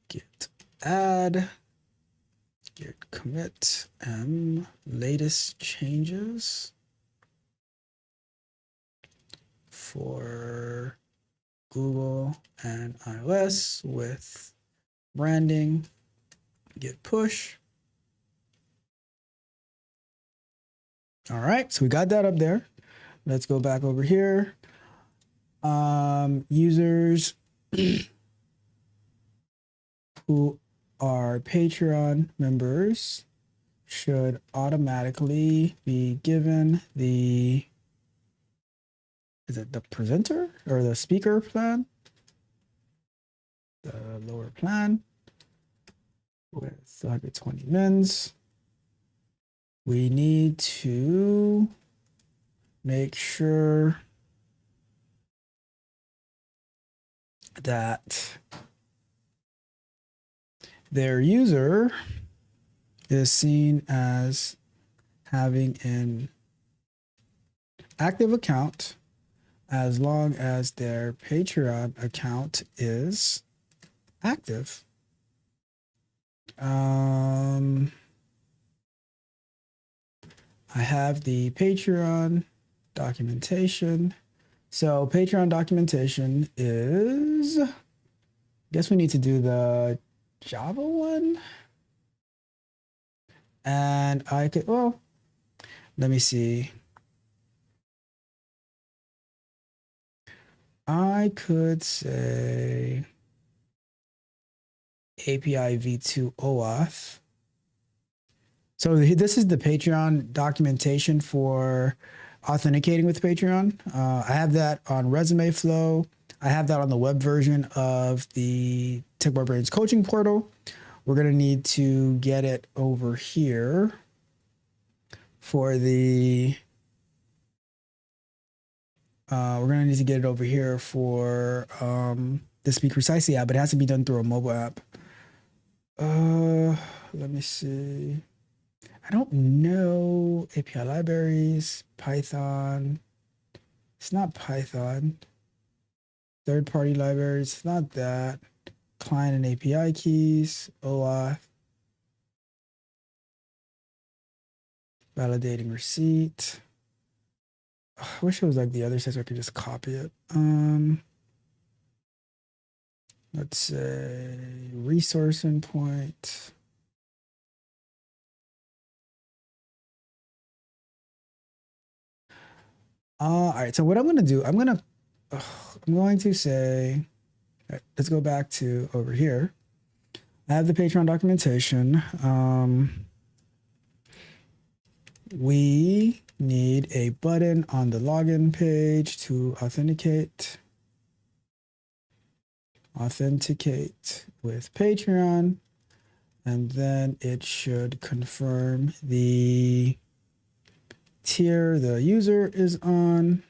Get add. Get commit latest changes for Google and iOS with branding. Get push. All right, so we got that up there. Let's go back over here. Users who are Patreon members should automatically be given the, is it the presenter or the speaker plan? The lower plan with 120 mins. We need to make sure that their user is seen as having an active account as long as their Patreon account is active. I have the Patreon documentation. So Patreon documentation is, I guess we need to do the Java one. And I could, well, let me see. I could say API v2 OAuth. So this is the Patreon documentation for authenticating with Patreon. I have that on Resume Flow. I have that on the web version of the Tech Barbarians coaching portal. We're going to need to get it over here for the, we're going to need to get it over here for the Speak Precisely app, but it has to be done through a mobile app. Let me see. I don't know API libraries, Python. It's not Python. Third-party libraries, it's not that. Client and API keys, Auth. Validating receipt. I wish it was like the other side so I could just copy it. Let's say resource endpoint. All right, so what I'm gonna do, I'm going to say, let's go back to over here. I have the Patreon documentation. We need a button on the login page to authenticate. Authenticate with Patreon. And then it should confirm the tier the user is on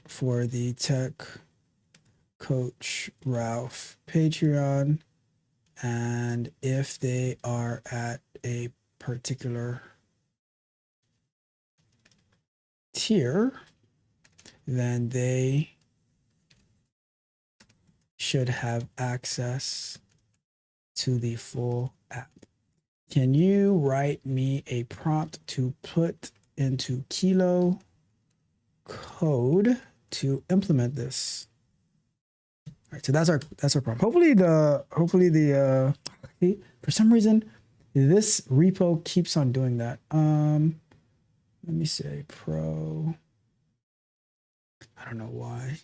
for the Tech Coach Ralph Patreon. And if they are at a particular tier, then they should have access to the full app. Can you write me a prompt to put into Kilo code to implement this? All right, so that's our prompt. Hopefully the for some reason this repo keeps on doing that. Let me say pro. I don't know why.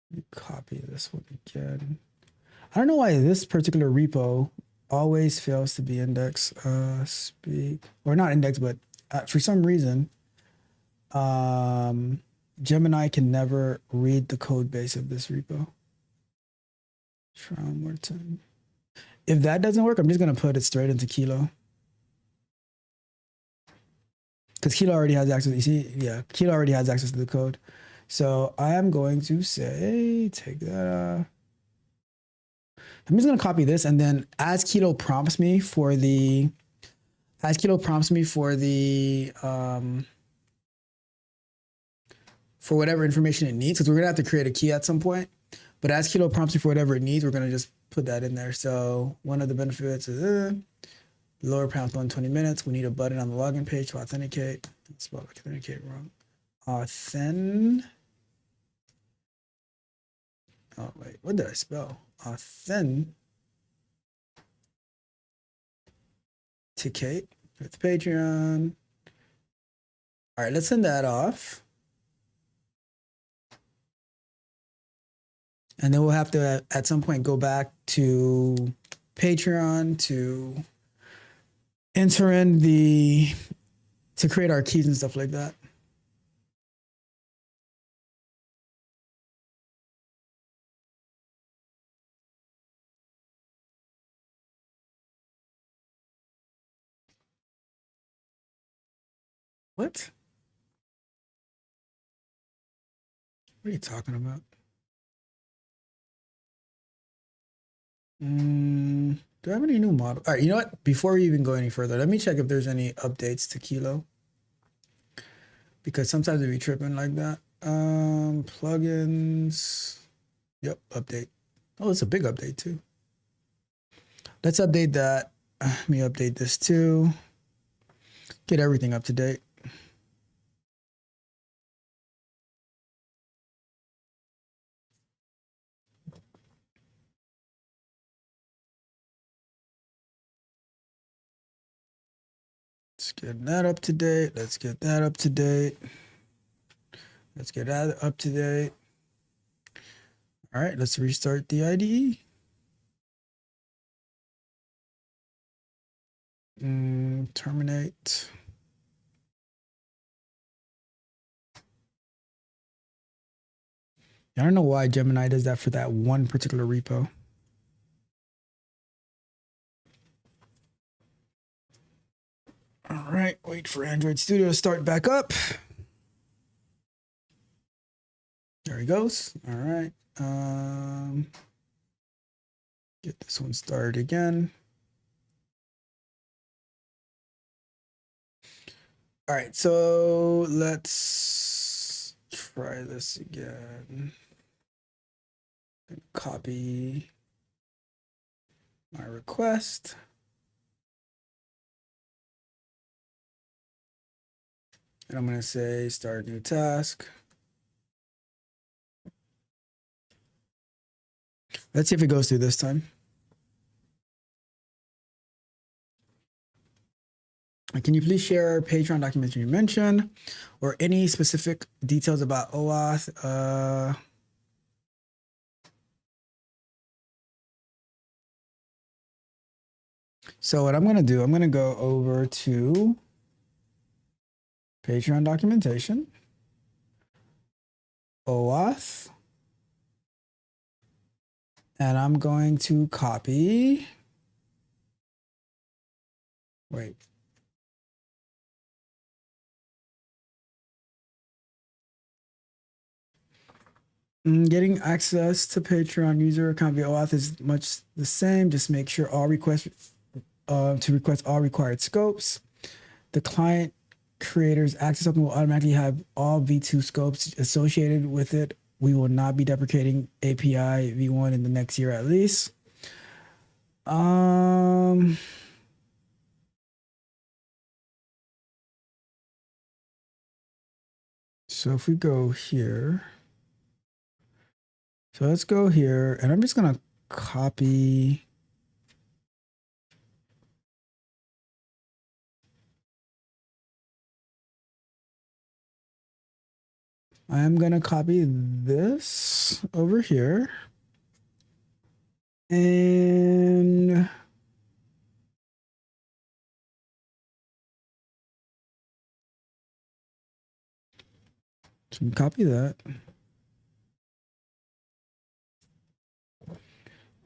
Let me copy this one again. I don't know why this particular repo always fails to be indexed. Speak or not indexed, but for some reason, Gemini can never read the code base of this repo. Try one more time. If that doesn't work, I'm just gonna put it straight into Kilo. Because Kilo already has access. You see, yeah, Kilo already has access to the code. So I am going to say, take that. I'm just gonna copy this, and then as Kilo prompts me for the, for whatever information it needs, because we're gonna have to create a key at some point. But as Kilo prompts me for whatever it needs, we're gonna just put that in there. So one of the benefits is lower prompts 120 minutes. We need a button on the login page to authenticate. I spelled authenticate wrong. Oh wait, what did I spell? Authenticate with Patreon. All right, let's send that off. And then we'll have to, at some point, go back to Patreon to enter in to create our keys and stuff like that. What? What are you talking about? Do I have any new model? All right, you know what? Before we even go any further, let me check if there's any updates to Kilo. Because sometimes it be tripping like that. Plugins. Yep, update. Oh, it's a big update too. Let's update that. Let me update this too. Get everything up to date. Let's get that up to date. Let's get that up to date. Let's get that up to date. All right, let's restart the IDE. Terminate. I don't know why Gemini does that for that one particular repo. All right, wait for Android Studio to start back up. There he goes. All right. Get this one started again. All right, so let's try this again. Copy my request. And I'm going to say start new task. Let's see if it goes through this time. Can you please share Patreon documentary you mentioned or any specific details about OAuth? So what I'm going to do, I'm going to go over to Patreon documentation, OAuth, and I'm going to copy. Wait. Getting access to Patreon user account via OAuth is much the same. Just make sure all requests to request all required scopes. The client creator's access token will automatically have all V2 scopes associated with it. We will not be deprecating API V1 in the next year at least. So if we go here, so let's go here, and I'm just gonna copy. I'm gonna copy this over here, and so copy that.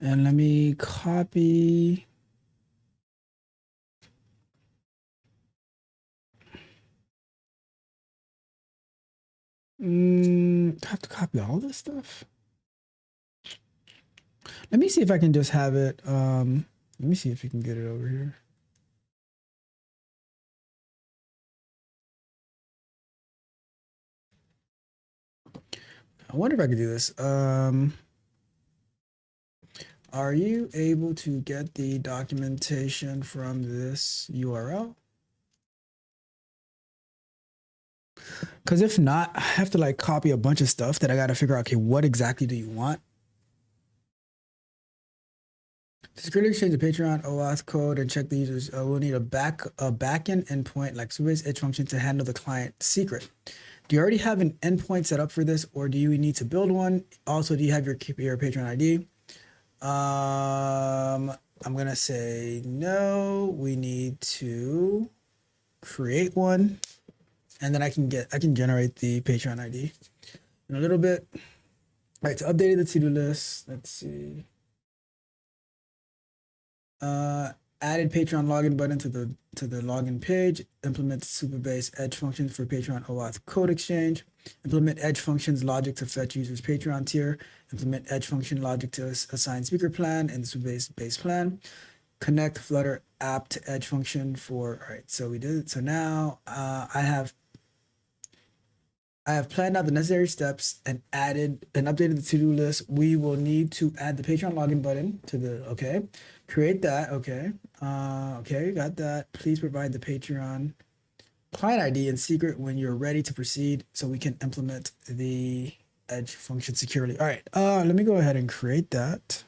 And let me copy. I have to copy all this stuff. Let me see if I can just have it. Let me see if you can get it over here. I wonder if I could do this. Are you able to get the documentation from this URL? Because if not, I have to like copy a bunch of stuff that I got to figure out, okay, what exactly do you want? To securely exchange the Patreon OAuth code and check the users, we'll need a backend endpoint like Subase edge function to handle the client secret. Do you already have an endpoint set up for this, or do you need to build one? Also, do you have your Patreon ID? I'm gonna say no. We need to create one, and then I can generate the Patreon ID in a little bit. All right, to update the to-do list. Let's see. Added Patreon login button to the login page. Implement Superbase edge functions for Patreon OAuth code exchange. Implement edge functions logic to fetch users Patreon tier. Implement edge function logic to assign speaker plan and Superbase base plan. Connect Flutter app to edge function for. All right, so we did it. So now I have planned out the necessary steps and added and updated the to-do list. We will need to add the Patreon login button to the, okay. Create that, okay. Okay, got that. Please provide the Patreon client ID and secret when you're ready to proceed so we can implement the edge function securely. All right, let me go ahead and create that.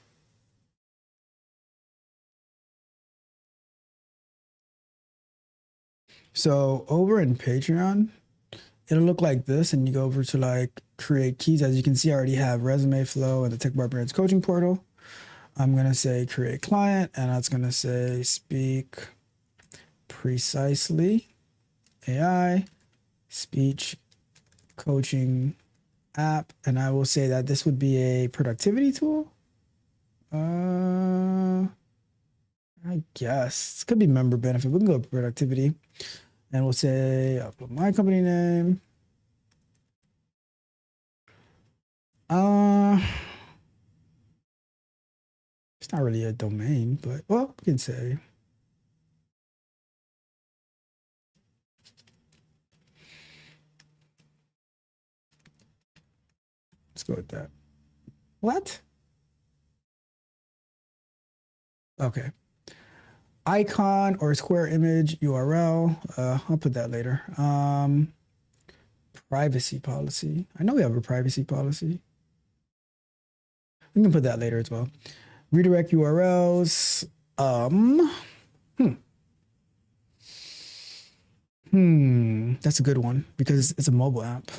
So over in Patreon, it'll look like this, and you go over to like create keys. As you can see, I already have resume flow and the Tech Bar Brands coaching portal. I'm going to say create client, and that's going to say speak precisely AI speech coaching app. And I will say that this would be a productivity tool. I guess this could be member benefit. We can go productivity, and we'll say I'll put my company name. It's not really a domain, but well, we can say. Let's go with that. What? Okay. Icon or square image URL. I'll put that later. Privacy policy. I know we have a privacy policy. We can put that later as well. Redirect URLs. That's a good one because it's a mobile app.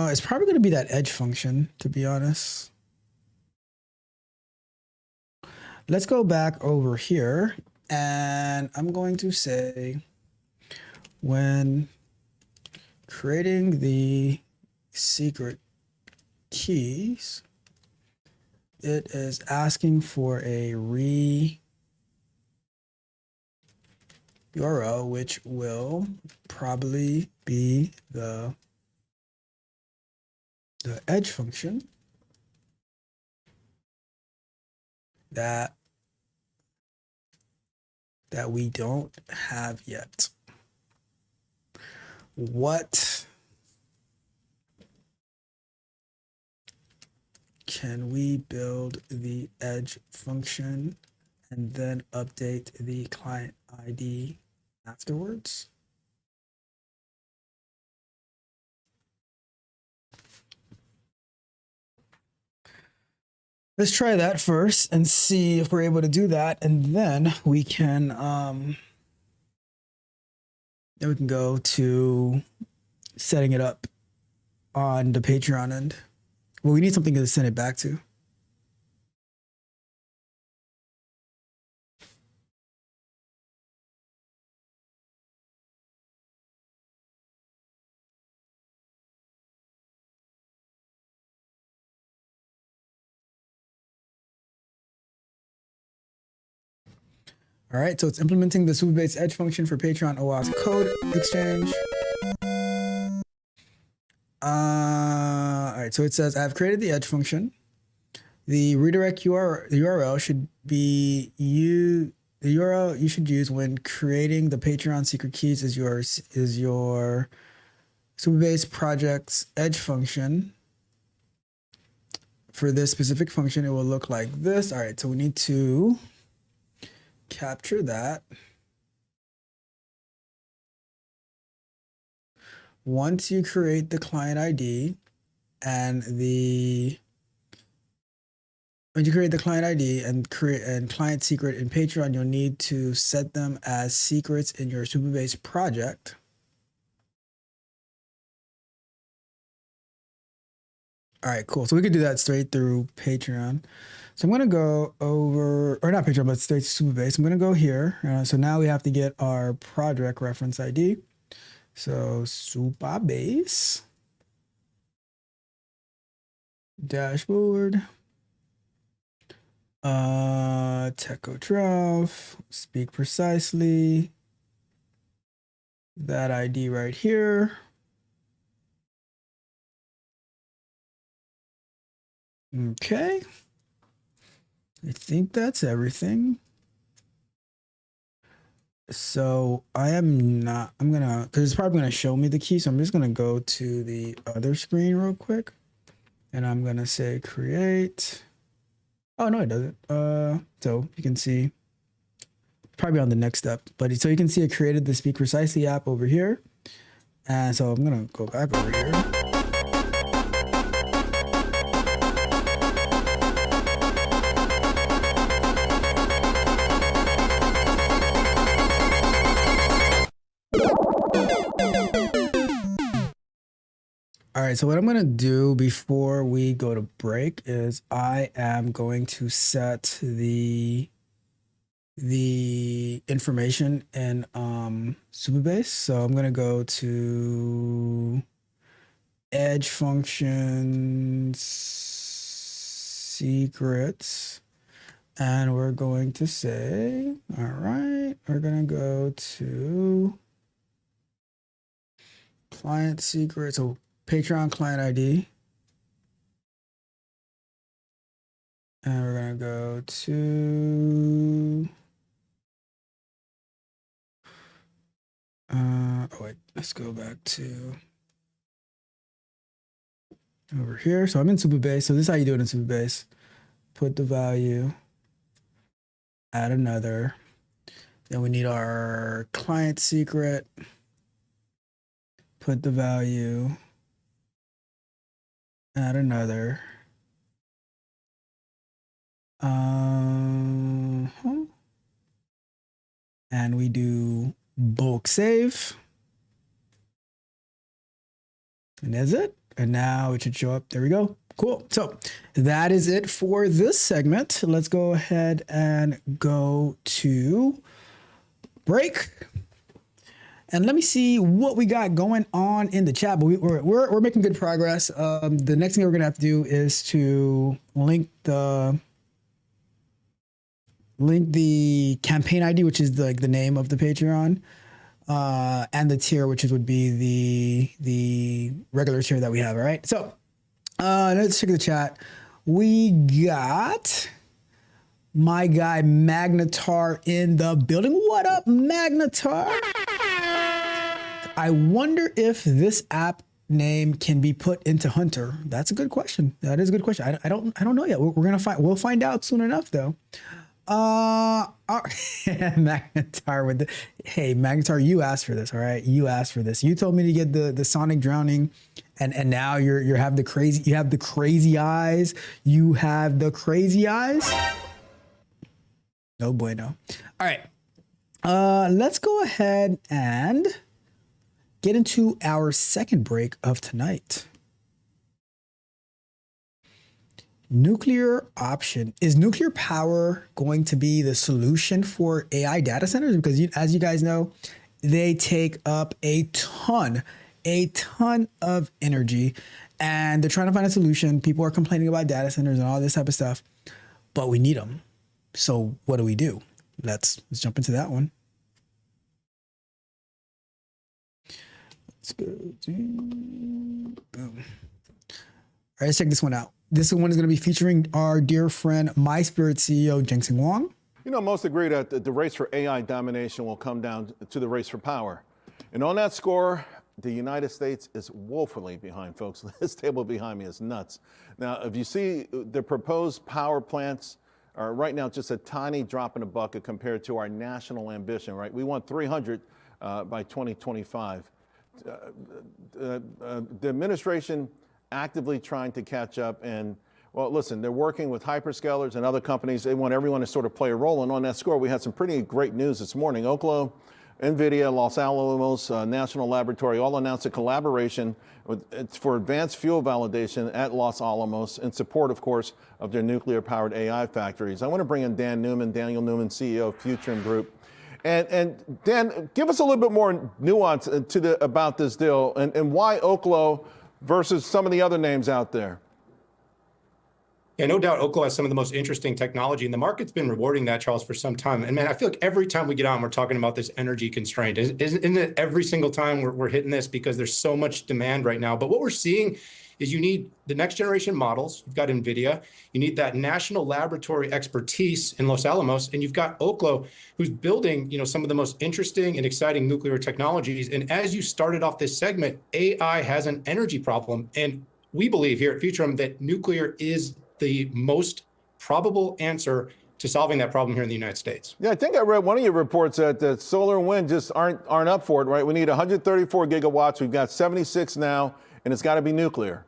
It's probably going to be that edge function, to be honest. Let's go back over here, and I'm going to say when creating the secret keys, it is asking for a URL, which will probably be the edge function that we don't have yet. What can we build the edge function and then update the client ID afterwards? Let's try that first and see if we're able to do that, and then we can go to setting it up on the Patreon end. Well, we need something to send it back to. All right, so it's implementing the Superbase Edge function for Patreon OAuth code exchange. All right, so it says I've created the Edge function. The redirect URL should be the URL you should use when creating the Patreon secret keys is your Superbase project's Edge function. For this specific function, it will look like this. All right, so we need to capture that. Once you create the client ID and client secret in Patreon, you'll need to set them as secrets in your Superbase project. All right, cool. So we could do that straight through Patreon. So I'm going to go over, or not Patreon, but straight to Superbase. I'm going to go here. So now we have to get our project reference ID. So Superbase dashboard, TechOtraf, speak precisely, that ID right here. Okay. I think that's everything. So because it's probably gonna show me the key. So I'm just gonna go to the other screen real quick, and I'm gonna say create. Oh no, it doesn't. So you can see probably on the next step, but so you can see it created the Speak Precisely app over here. And so I'm gonna go back over here. All right, so what I'm going to do before we go to break is I am going to set the information in Supabase. So I'm going to go to edge functions secrets, and we're going to say, all right, we're going to go to client secret. So Patreon client ID. And we're going to go to, oh wait, let's go back to over here. So I'm in Supabase. So this is how you do it in Supabase. Put the value, add another. Then we need our client secret. Put the value, add another. And we do bulk save. And that's it. And now it should show up. There we go. Cool. So that is it for this segment. Let's go ahead and go to break. And let me see what we got going on in the chat. But we're making good progress. The next thing we're going to have to do is to link the campaign ID, which is the name of the Patreon, and the tier, which would be the regular tier that we have. All right. So let's check the chat. We got my guy Magnetar in the building. What up, Magnetar? I wonder if this app name can be put into Hunter. That's a good question. That is a good question. I don't know yet. We'll find out soon enough though. Magnetar with the, hey Magnetar, you asked for this, all right? You asked for this. You told me to get the sonic drowning, and now you have the crazy eyes. You have the crazy eyes. No bueno. All right. Let's go ahead and get into our second break of tonight. Nuclear option. Is nuclear power going to be the solution for AI data centers? Because as you guys know, they take up a ton of energy, and they're trying to find a solution. People are complaining about data centers and all this type of stuff, but we need them. So what do? Let's jump into that one. Let's go to, boom. All right, let's check this one out. This one is going to be featuring our dear friend, MySpirit CEO, Jensen Huang. You know, most agree that the race for AI domination will come down to the race for power. And on that score, the United States is woefully behind, folks. This table behind me is nuts. Now, if you see the proposed power plants are right now just a tiny drop in the bucket compared to our national ambition, right? We want 300 by 2025. The administration actively trying to catch up, and well, listen, they're working with hyperscalers and other companies. They want everyone to sort of play a role, and on that score, we had some pretty great news this morning. Oklo, NVIDIA, Los Alamos National Laboratory all announced a collaboration for advanced fuel validation at Los Alamos in support, of course, of their nuclear-powered AI factories. I want to bring in Daniel Newman, CEO of Futurum Group. And Dan, give us a little bit more nuance about this deal and why Oklo versus some of the other names out there. Yeah, no doubt Oklo has some of the most interesting technology, and the market's been rewarding that, Charles, for some time. And man, I feel like every time we get on, we're talking about this energy constraint. Isn't it every single time we're hitting this because there's so much demand right now? But what we're seeing is you need the next generation models. You've got NVIDIA. You need that national laboratory expertise in Los Alamos. And you've got Oklo, who's building, some of the most interesting and exciting nuclear technologies. And as you started off this segment, AI has an energy problem. And we believe here at Futurum that nuclear is the most probable answer to solving that problem here in the United States. Yeah, I think I read one of your reports that solar and wind just aren't up for it, right? We need 134 gigawatts. We've got 76 now, and it's got to be nuclear.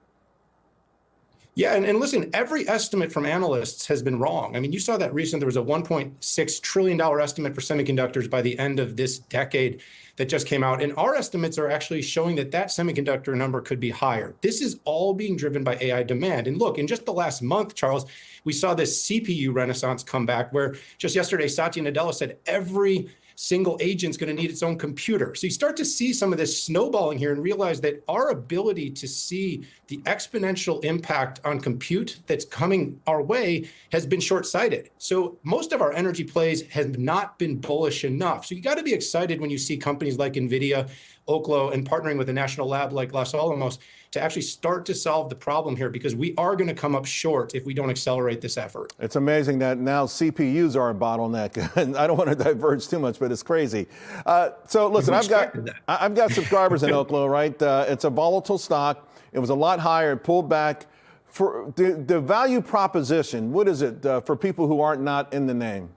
Yeah, and listen, every estimate from analysts has been wrong. I mean, you saw that recently. There was a $1.6 trillion estimate for semiconductors by the end of this decade that just came out. And our estimates are actually showing that that semiconductor number could be higher. This is all being driven by AI demand. And look, in just the last month, Charles, we saw this CPU renaissance come back, where just yesterday, Satya Nadella said every single agent's going to need its own computer. So you start to see some of this snowballing here and realize that our ability to see the exponential impact on compute that's coming our way has been short-sighted. So most of our energy plays have not been bullish enough. So you got to be excited when you see companies like NVIDIA, Oklo, and partnering with a national lab like Los Alamos to actually start to solve the problem here, because we are going to come up short if we don't accelerate this effort. It's amazing that now CPUs are a bottleneck. And I don't want to diverge too much, but it's crazy. So listen, I've got subscribers in Oklo, right? It's a volatile stock. It was a lot higher. It pulled back. For the value proposition, what is it for people who aren't not in the name?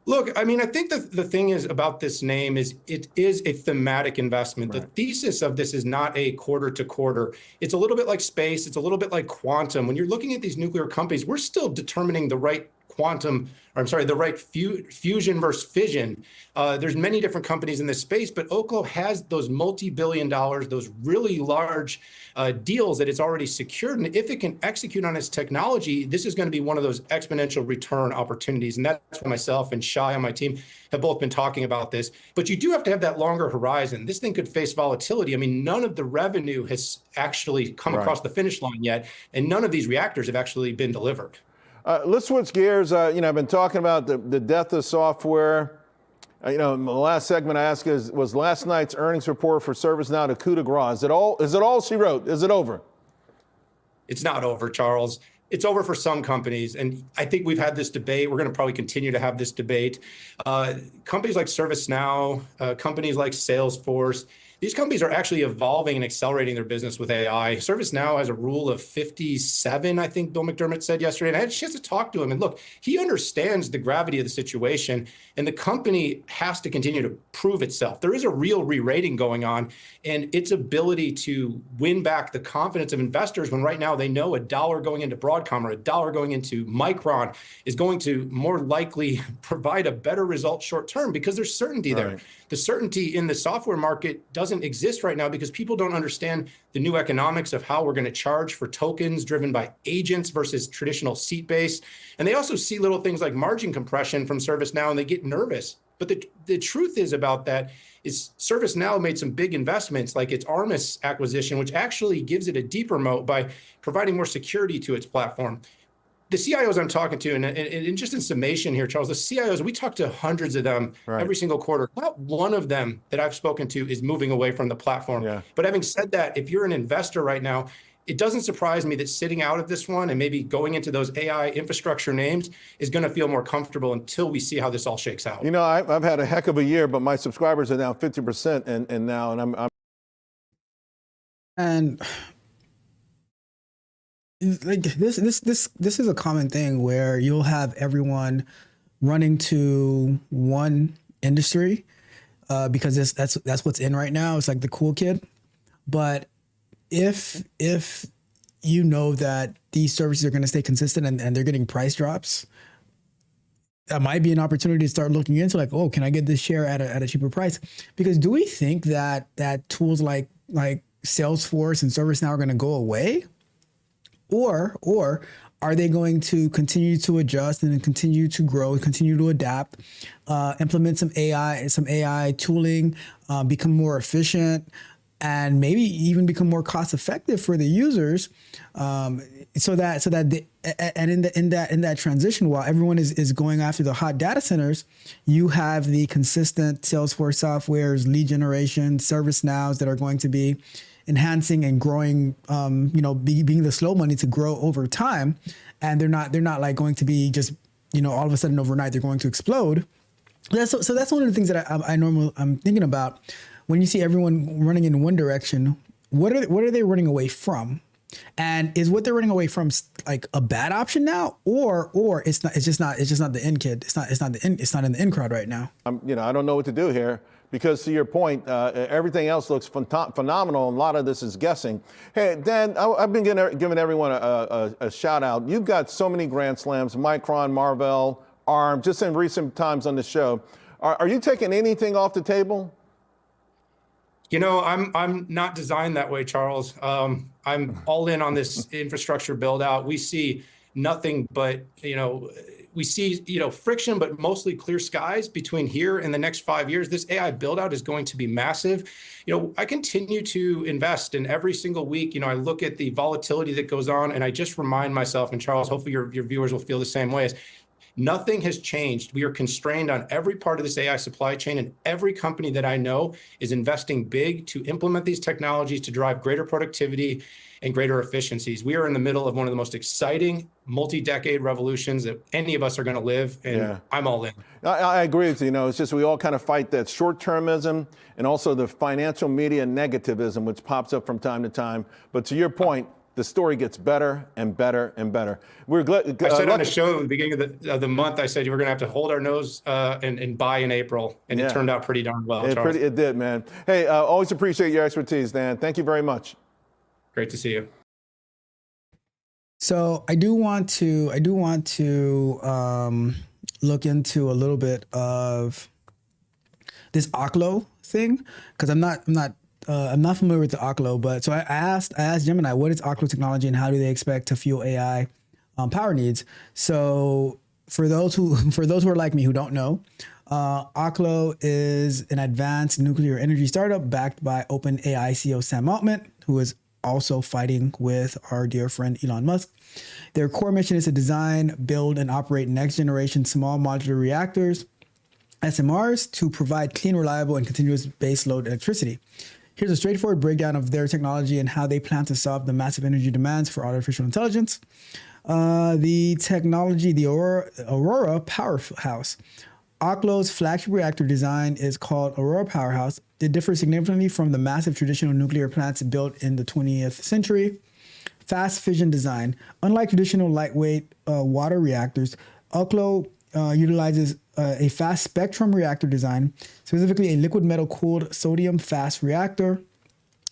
Look, I mean, I think that the thing is about this name is it is a thematic investment. Right. The thesis of this is not a quarter to quarter. It's a little bit like space. It's a little bit like quantum. When you're looking at these nuclear companies, we're still determining the right the right fusion versus fission. There's many different companies in this space, but Oklo has those multi-billion dollars, those really large deals that it's already secured. And if it can execute on its technology, this is going to be one of those exponential return opportunities. And that's why myself and Shai on my team have both been talking about this. But you do have to have that longer horizon. This thing could face volatility. I mean, none of the revenue has actually come across the finish line yet, and none of these reactors have actually been delivered. Let's switch gears. I've been talking about the death of software. In the last segment I asked was last night's earnings report for ServiceNow the coup de grace. Is it all she wrote? Is it over? It's not over, Charles. It's over for some companies. And I think we've had this debate. We're going to probably continue to have this debate. Companies like ServiceNow, companies like Salesforce, these companies are actually evolving and accelerating their business with AI. ServiceNow has a rule of 57, I think Bill McDermott said yesterday. And I had a chance to talk to him. And look, he understands the gravity of the situation. And the company has to continue to prove itself. There is a real re-rating going on. And its ability to win back the confidence of investors when right now they know $1 going into Broadcom or $1 going into Micron is going to more likely provide a better result short term, because there's certainty there. Right. The certainty in the software market doesn't exist right now because people don't understand the new economics of how we're going to charge for tokens driven by agents versus traditional seat-based. And they also see little things like margin compression from ServiceNow and they get nervous. But the truth is about that is ServiceNow made some big investments like its Armis acquisition, which actually gives it a deeper moat by providing more security to its platform. The CIOs I'm talking to, and just in summation here, Charles, the CIOs, we talk to hundreds of them every single quarter. Not one of them that I've spoken to is moving away from the platform. Yeah. But having said that, if you're an investor right now, it doesn't surprise me that sitting out of this one and maybe going into those AI infrastructure names is going to feel more comfortable until we see how this all shakes out. I've had a heck of a year, but my subscribers are now 50% and now, and I'm like this is a common thing where you'll have everyone running to one industry because that's what's in right now. It's like the cool kid. But if you know that these services are going to stay consistent and they're getting price drops, that might be an opportunity to start looking into like, oh, can I get this share at a cheaper price? Because do we think that tools like Salesforce and ServiceNow are going to go away? Or are they going to continue to adjust and continue to grow, continue to adapt, implement some AI tooling, become more efficient, and maybe even become more cost effective for the users, so that in that transition, while everyone is going after the hot data centers, you have the consistent Salesforce softwares, lead generation, ServiceNows that are going to be enhancing and growing, being the slow money to grow over time. And they're not like going to be just, all of a sudden overnight, they're going to explode. So that's one of the things that I'm thinking about when you see everyone running in one direction. What are they running away from? And is what they're running away from like a bad option now, or it's just not the in kid. It's not in the in crowd right now. I don't know what to do here. because to your point, everything else looks phenomenal. And a lot of this is guessing. Hey, Dan, I've been giving everyone a shout out. You've got so many Grand Slams, Micron, Marvell, ARM, just in recent times on the show. Are you taking anything off the table? You know, I'm not designed that way, Charles. I'm all in on this infrastructure build out. We see nothing but, we see, friction, but mostly clear skies between here and the next 5 years. This AI build out is going to be massive. I continue to invest, and every single week, I look at the volatility that goes on, and I just remind myself, and Charles, hopefully your viewers will feel the same way, is nothing has changed. We are constrained on every part of this AI supply chain, and every company that I know is investing big to implement these technologies to drive greater productivity and greater efficiencies. We are in the middle of one of the most exciting multi-decade revolutions that any of us are going to live, and I'm all in. I agree with you. It's just we all kind of fight that short-termism and also the financial media negativism, which pops up from time to time. But to your point, the story gets better and better and better. We're glad. I said on the show at the beginning of the month, I said you were going to have to hold our nose and buy in April, and it turned out pretty darn well. It did, man. Hey, always appreciate your expertise, Dan. Thank you very much. Great to see you. So I do want to look into a little bit of this Oklo thing, because I'm not familiar with the Oklo, but so I asked Gemini, what is Oklo technology and how do they expect to fuel AI power needs? So for those who are like me who don't know, Oklo is an advanced nuclear energy startup backed by OpenAI CEO Sam Altman, who is also fighting with our dear friend Elon Musk. Their core mission is to design, build, and operate next generation small modular reactors, SMRs, to provide clean, reliable, and continuous baseload electricity. Here's a straightforward breakdown of their technology and how they plan to solve the massive energy demands for artificial intelligence. The technology, the Aurora Powerhouse. Oklo's flagship reactor design is called Aurora Powerhouse. It differs significantly from the massive traditional nuclear plants built in the 20th century. Fast fission design. Unlike traditional lightweight water reactors, Oklo utilizes a fast spectrum reactor design, specifically a liquid metal cooled sodium fast reactor.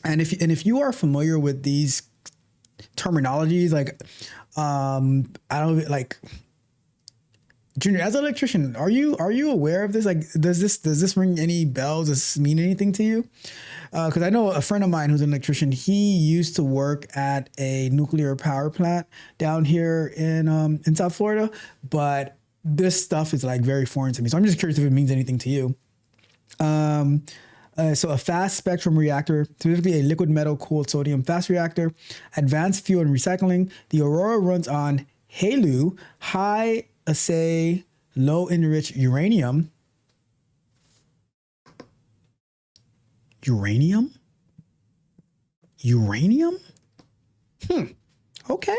And if you are familiar with these terminologies, Junior, as an electrician, are you aware of this? Does this ring any bells? Does this mean anything to you? Because I know a friend of mine who's an electrician. He used to work at a nuclear power plant down here in South Florida, but this stuff is very foreign to me. So I'm just curious if it means anything to you. So a fast spectrum reactor, specifically a liquid metal cooled sodium fast reactor, advanced fuel and recycling. The Aurora runs on HALEU, high assay, low enriched uranium. Uranium? Okay.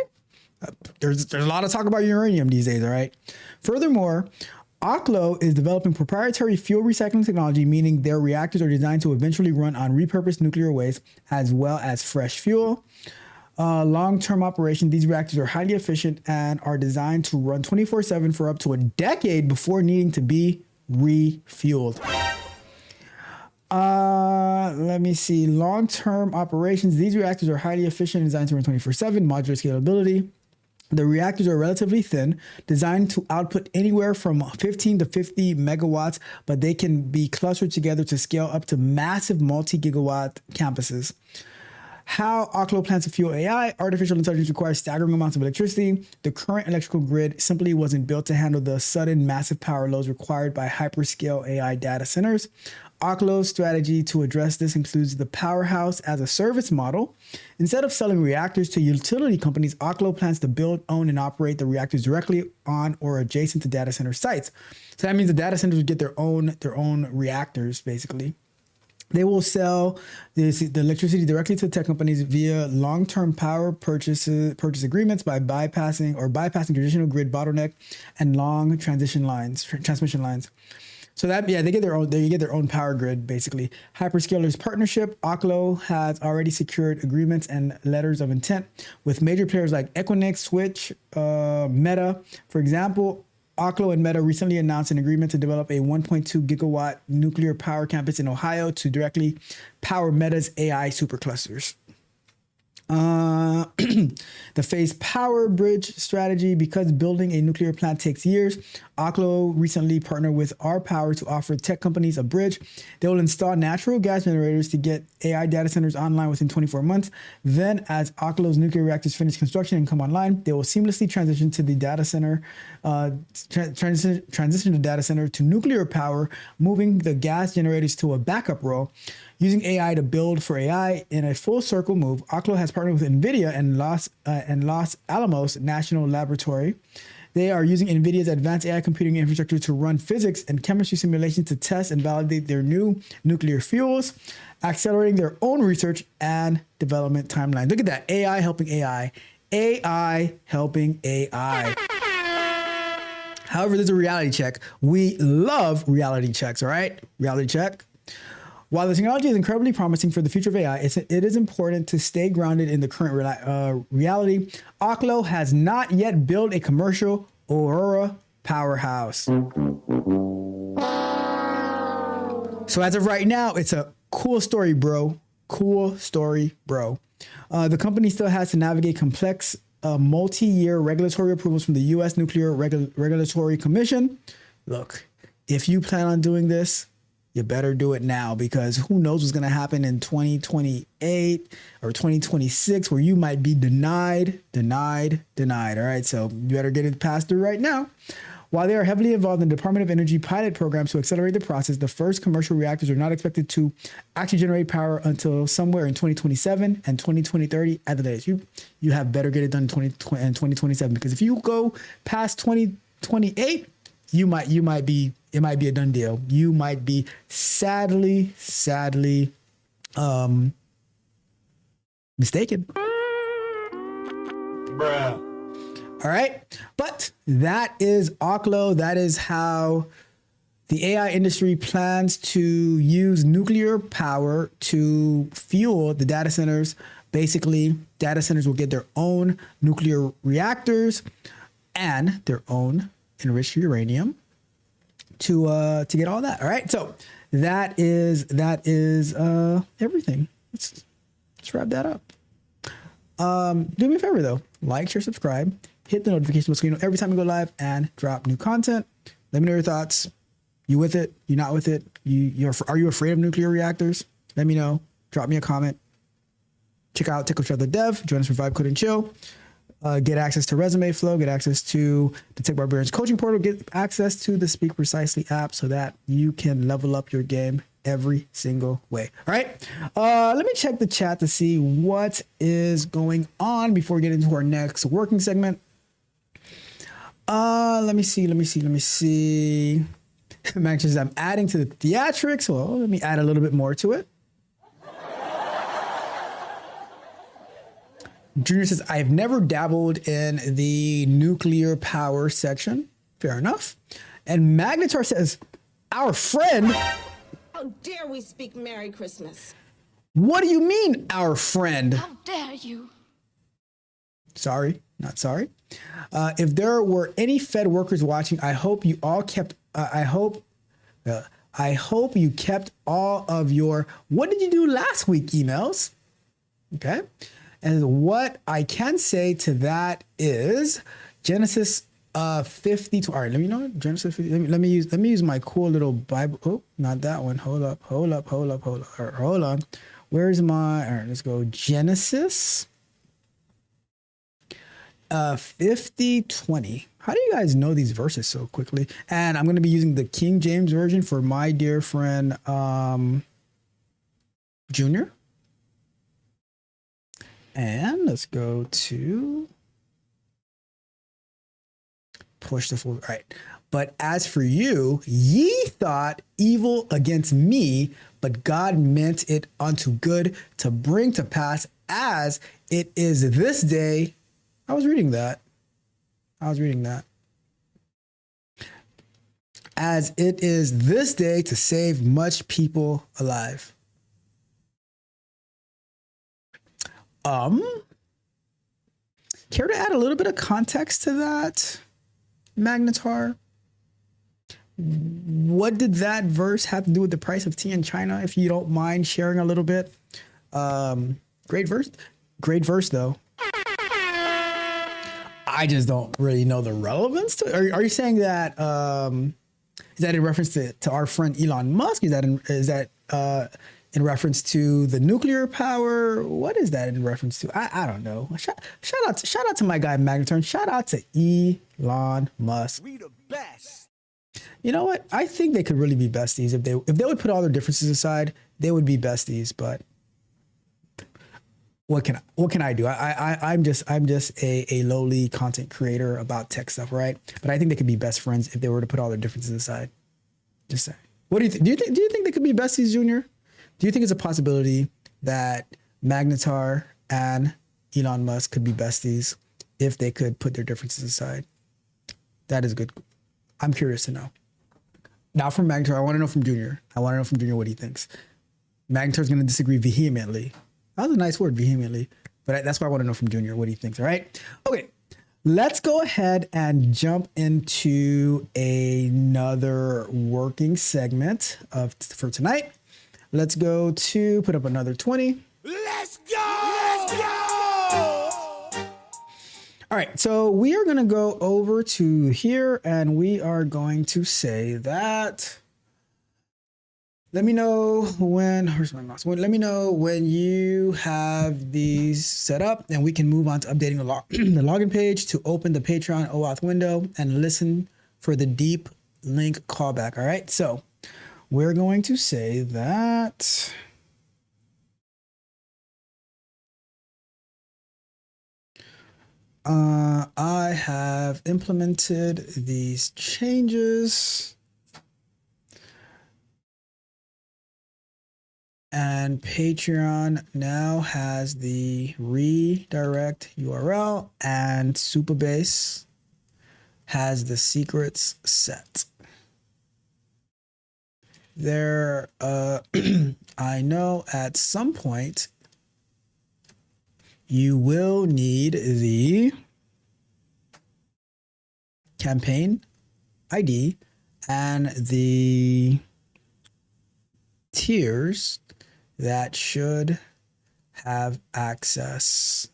There's a lot of talk about uranium these days, all right? Furthermore, Oklo is developing proprietary fuel recycling technology, meaning their reactors are designed to eventually run on repurposed nuclear waste as well as fresh fuel. Long-term operation, these reactors are highly efficient and are designed to run 24/7 for up to a decade before needing to be refueled. Let me see. Long-term operations, these reactors are highly efficient and designed to run 24/7, modular scalability. The reactors are relatively thin, designed to output anywhere from 15 to 50 megawatts, but they can be clustered together to scale up to massive multi-gigawatt campuses. How Oklo plans to fuel AI. Artificial intelligence requires staggering amounts of electricity. The current electrical grid simply wasn't built to handle the sudden massive power loads required by hyperscale AI data centers. Oklo's strategy to address this includes the powerhouse as a service model. Instead of selling reactors to utility companies, Oklo plans to build, own, and operate the reactors directly on or adjacent to data center sites. So that means the data centers would get their own reactors, basically. They will sell the electricity directly to tech companies via long-term power purchase agreements by bypassing traditional grid bottleneck and long transmission lines. So that they get their own power grid, basically. Hyperscalers partnership. Oklo has already secured agreements and letters of intent with major players like Equinix, Switch, Meta. For example, Oklo and Meta recently announced an agreement to develop a 1.2 gigawatt nuclear power campus in Ohio to directly power Meta's AI superclusters. The phased power bridge strategy. Because building a nuclear plant takes years, Oklo recently partnered with R Power to offer tech companies a bridge. They will install natural gas generators to get AI data centers online within 24 months. Then, as Oklo's nuclear reactors finish construction and come online, they will seamlessly transition to the data center, transition the data center to nuclear power, moving the gas generators to a backup role. Using AI to build for AI in a full circle move, Oklo has partnered with NVIDIA and Los Alamos National Laboratory. They are using NVIDIA's advanced AI computing infrastructure to run physics and chemistry simulations to test and validate their new nuclear fuels, accelerating their own research and development timelines. Look at that, AI helping AI. AI helping AI. However, there's a reality check. We love reality checks, all right? Reality check. While the technology is incredibly promising for the future of AI, it is important to stay grounded in the current reality. Oklo has not yet built a commercial Aurora powerhouse. So as of right now, it's a cool story, bro. Cool story, bro. The company still has to navigate complex multi-year regulatory approvals from the U.S. Nuclear Regulatory Commission. Look, if you plan on doing this, you better do it now, because who knows what's going to happen in 2028 or 2026 where you might be denied. All right, so you better get it passed through right now. While they are heavily involved in the Department of Energy pilot programs to accelerate the process, the first commercial reactors are not expected to actually generate power until somewhere in 2027 and 2030 at the latest. You have better get it done in 2027, because if you go past 2028, it might be a done deal. You might be sadly mistaken. Bruh. All right. But that is Oklo. That is how the AI industry plans to use nuclear power to fuel the data centers. Basically, data centers will get their own nuclear reactors and their own enriched uranium to get all that. All right. So that is everything. Let's wrap that up. Do me a favor though. Like, share, subscribe, hit the notification bell so you know every time we go live and drop new content. Let me know your thoughts. You with it? You not with it? Are you afraid of nuclear reactors? Let me know. Drop me a comment. Check out Tickle Trevor Dev. Join us for Vibe Code and Chill. Get access to Resume Flow, get access to the Tech Barbarians coaching portal, get access to the Speak Precisely app so that you can level up your game every single way. All right. Let me check the chat to see what is going on before we get into our next working segment. Let me see. Max says I'm adding to the theatrics. Well, let me add a little bit more to it. Junior says, I've never dabbled in the nuclear power section. Fair enough. And Magnetar says, our friend. How dare we speak Merry Christmas? What do you mean, our friend? How dare you? Sorry, not sorry. If there were any Fed workers watching, I hope you all kept, I hope you kept all of your, what did you do last week emails? Okay. And what I can say to that is Genesis 50. All right, let me know Genesis 50. Let me use my cool little Bible. Oh, not that one. Hold up. All right, hold on. Where's my? All right, let's go. Genesis 50:20. How do you guys know these verses so quickly? And I'm going to be using the King James version for my dear friend Junior. And let's go to push the full. All right. But as for you, ye thought evil against me, but God meant it unto good to bring to pass as it is this day. I was reading that. As it is this day to save much people alive. Care to add a little bit of context to that, Magnetar? what did that verse have to do with the price of tea in China? If you don't mind sharing a little bit. Great verse. Great verse, though. I just don't really know the relevance to it. Are you saying that is that in reference to our friend Elon Musk? Is that in reference to the nuclear power? What is that in reference to? I don't know. Shout out to my guy Magneton. Shout out to Elon Musk. We the best. You know what? I think they could really be besties if they would put all their differences aside. They would be besties. But what can I do? I'm just a lowly content creator about tech stuff, right? But I think they could be best friends if they were to put all their differences aside. Just saying. What do you think? Do you think they could be besties, Junior? Do you think it's a possibility that Magnetar and Elon Musk could be besties if they could put their differences aside? That is good. I'm curious to know. Not from Magnetar. I want to know from Junior. I want to know from Junior what he thinks. Magnetar's going to disagree vehemently. That was a nice word, vehemently. But that's why I want to know from Junior what he thinks, all right? Okay, let's go ahead and jump into another working segment for tonight. Let's go to put up another 20. Let's go! Let's go! All right, so we are going to go over to here and we are going to say that. Let me know when, where's my mouse? Let me know when you have these set up and we can move on to updating the login page to open the Patreon OAuth window and listen for the deep link callback. All right, so we're going to say that I have implemented these changes and Patreon now has the redirect URL and Supabase has the secrets set. There, I know at some point you will need the campaign ID and the tiers that should have access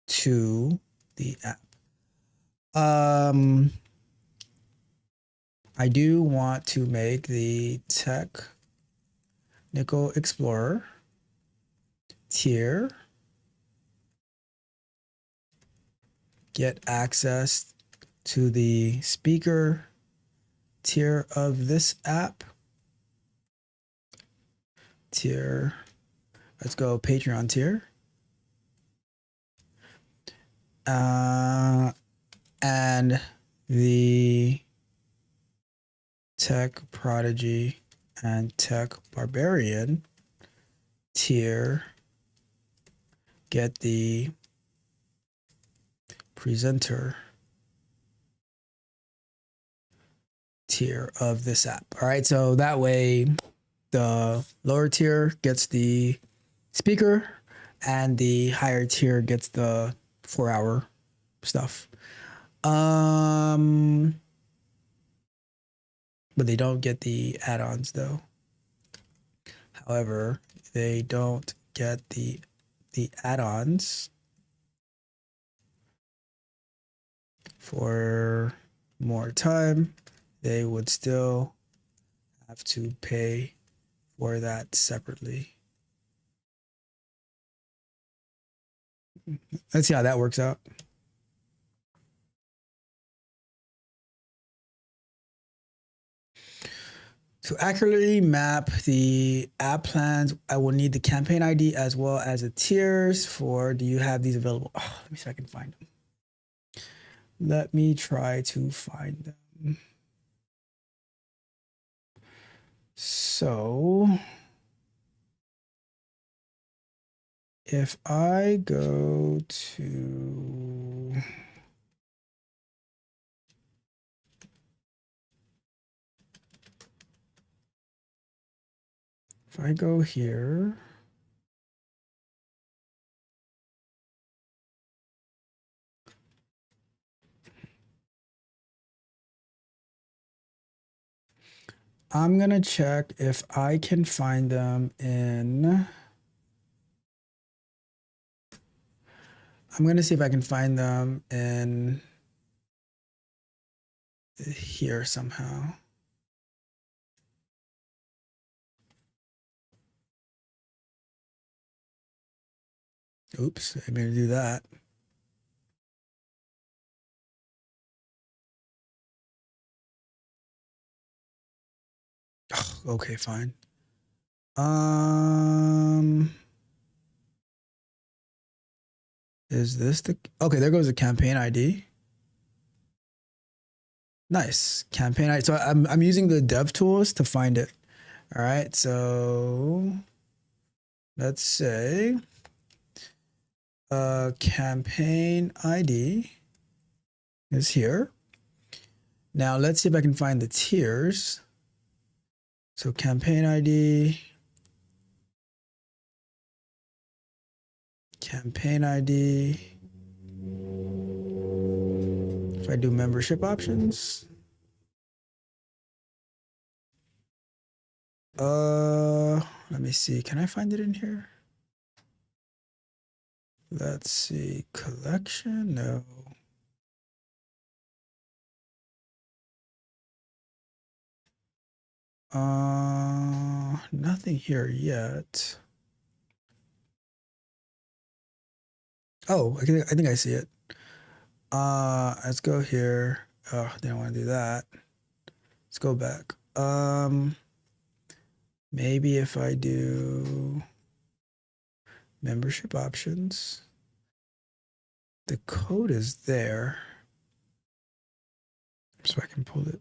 to the app. I do want to make the Technical Explorer tier get access to the speaker tier of this app. Tier, let's go Patreon tier. And the Tech Prodigy and Tech Barbarian tier get the presenter tier of this app. All right, so that way the lower tier gets the speaker and the higher tier gets the 4-hour stuff. But they don't get the add-ons though. However, they don't get the add-ons for more time. They would still have to pay for that separately. Let's see how that works out. To accurately map the app plans, I will need the campaign ID as well as the tiers for, do you have these available? Oh, let me see if I can find them. Let me try to find them. So if I go to if I go here, I'm gonna check if I can find them in. I'm gonna see if I can find them in here somehow. Oops, I meant to do that. Oh, okay, fine. Is this the okay? There goes the campaign ID. Nice campaign ID. So I'm using the dev tools to find it. All right, so let's say campaign ID is here. Now let's see if I can find the tiers. So campaign ID, campaign ID. If I do membership options, let me see. Can I find it in here? Let's see. Collection? No. Nothing here yet. Oh, I think I see it. Let's go here. Oh, didn't want to do that. Let's go back. Maybe if I do membership options, the code is there, so I can pull it.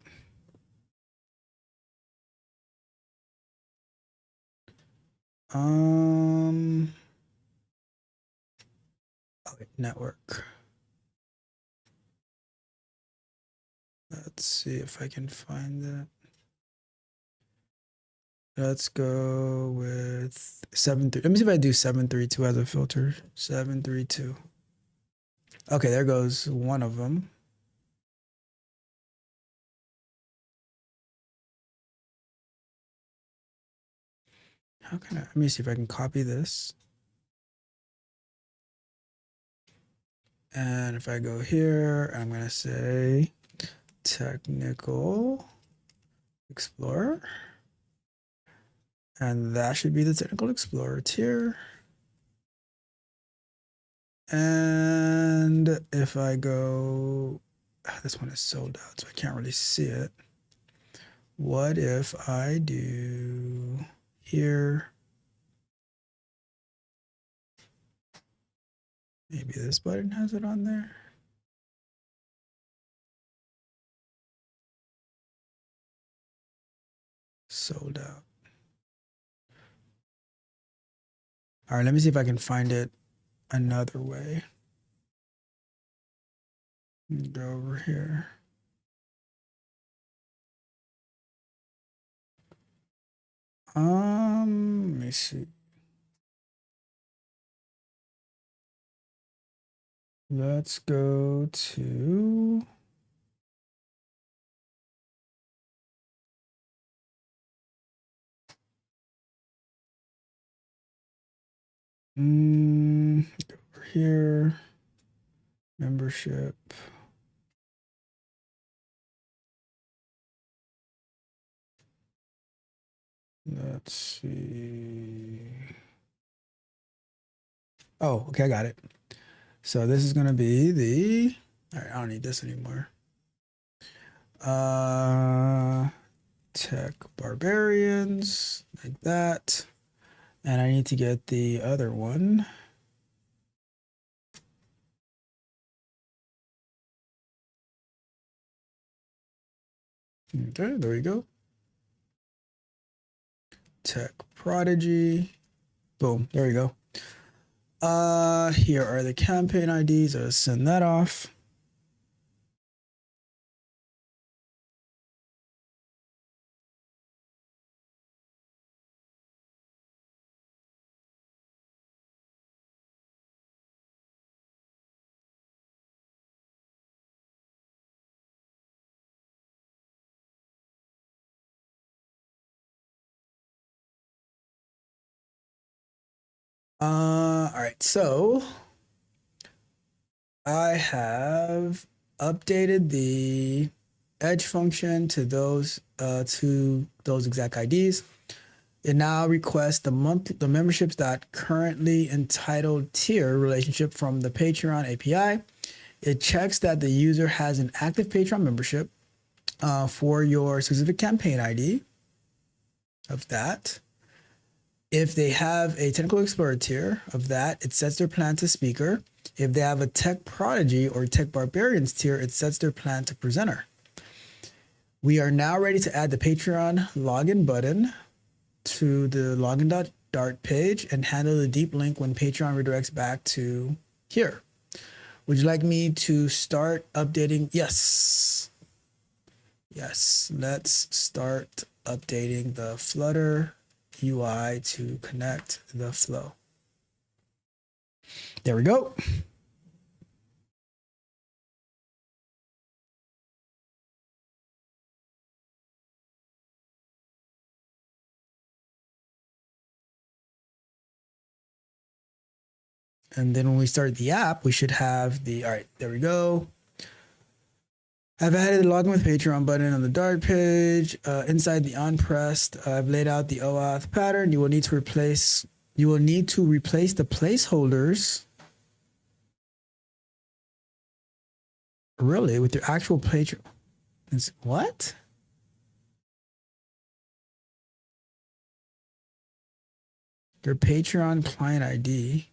Oh, wait, network. Let's see if I can find that. Let's go with 7.3. Let me see if I do 732 as a filter. 732. Okay, there goes one of them. How can I? Let me see if I can copy this. And if I go here, I'm going to say Technical Explorer. And that should be the Technical Explorer tier. And if I go, this one is sold out, so I can't really see it. What if I do here? Maybe this button has it on there. Sold out. All right, let me see if I can find it another way. Go over here. Let me see. Let's go to over here. Membership. Let's see. Oh, okay, I got it. So this is gonna be the. All right, I don't need this anymore. Tech Barbarians, like that. And I need to get the other one. Okay, there we go. Tech Prodigy. Boom, there we go. Here are the campaign IDs. I'll send that off. All right, so I have updated the edge function to those exact IDs. It now requests the memberships.currently entitled tier relationship from the Patreon API. It checks that the user has an active Patreon membership for your specific campaign ID of that. If they have a technical explorer tier of that, it sets their plan to speaker. If they have a tech prodigy or tech barbarians tier, it sets their plan to presenter. We are now ready to add the Patreon login button to the login.dart page and handle the deep link when Patreon redirects back to here. Would you like me to start updating? Yes. Yes, let's start updating the Flutter UI to connect the flow. There we go. And then when we start the app, we should have the, all right, there we go. I've added the login with Patreon button on the Dart page. Inside the onPressed, I've laid out the OAuth pattern. You will need to replace the placeholders really with your actual Patreon. What? Your Patreon client ID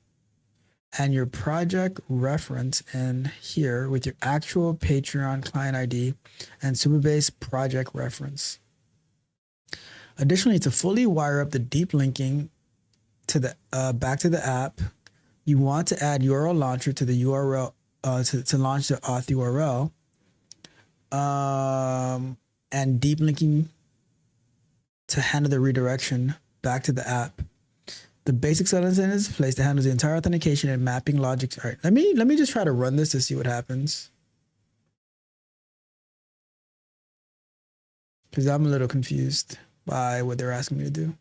and your project reference in here with your actual Patreon client ID and Superbase project reference. Additionally, to fully wire up the deep linking to the back to the app, you want to add URL launcher to the URL to launch the auth URL and deep linking to handle the redirection back to the app. The basic settings in its place to handle the entire authentication and mapping logic. All right, let me just try to run this to see what happens, because I'm a little confused by what they're asking me to do.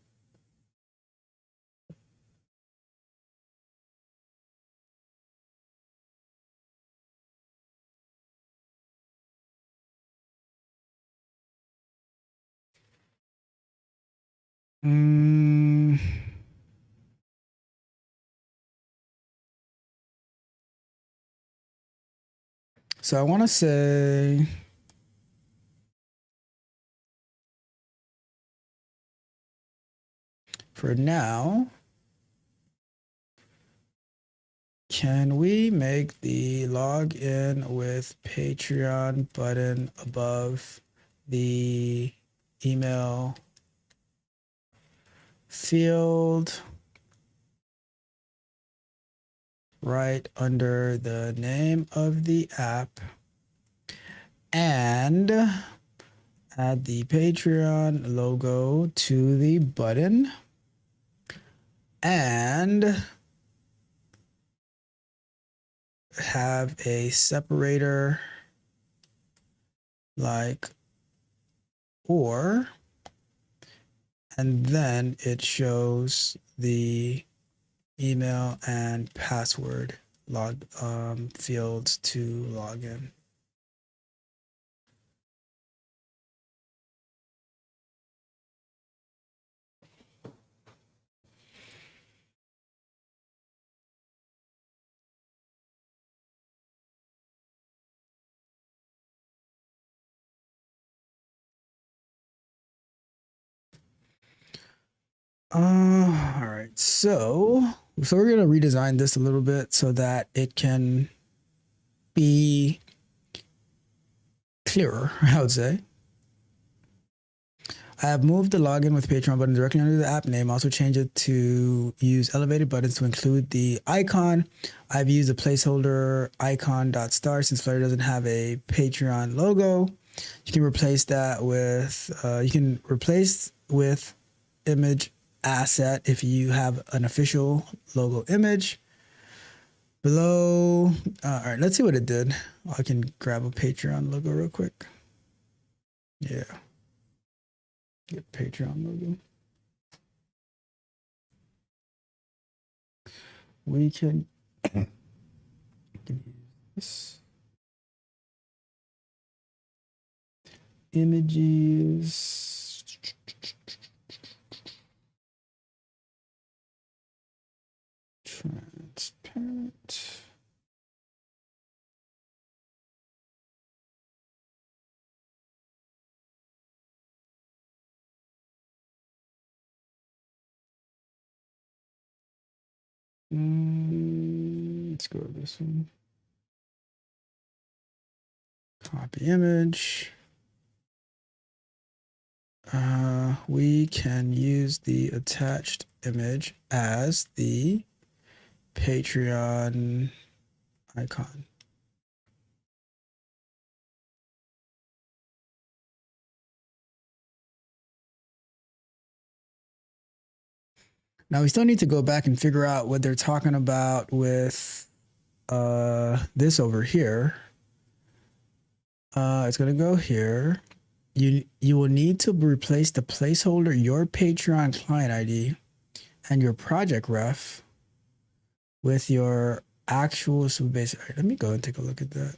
So I want to say for now, can we make the login with Patreon button above the email field right under the name of the app and add the Patreon logo to the button and have a separator like or, and then it shows the email and password fields to log in. All right, so we're gonna redesign this a little bit so that it can be clearer, I would say. I have moved the login with Patreon button directly under the app name. Also changed it to use elevated buttons to include the icon. I've used a placeholder icon.star since Flutter doesn't have a Patreon logo. You can replace that with image asset if you have an official logo image. Below, all right, let's see what it did. I can grab a Patreon logo real quick. Yeah. Get Patreon logo. we can use this. Images. Transparent. Let's go with this one. Copy image. We can use the attached image as the Patreon icon. Now we still need to go back and figure out what they're talking about with this over here. It's gonna go here. You will need to replace the placeholder, your Patreon client ID, and your project ref with your actual base. All right, let me go and take a look at that.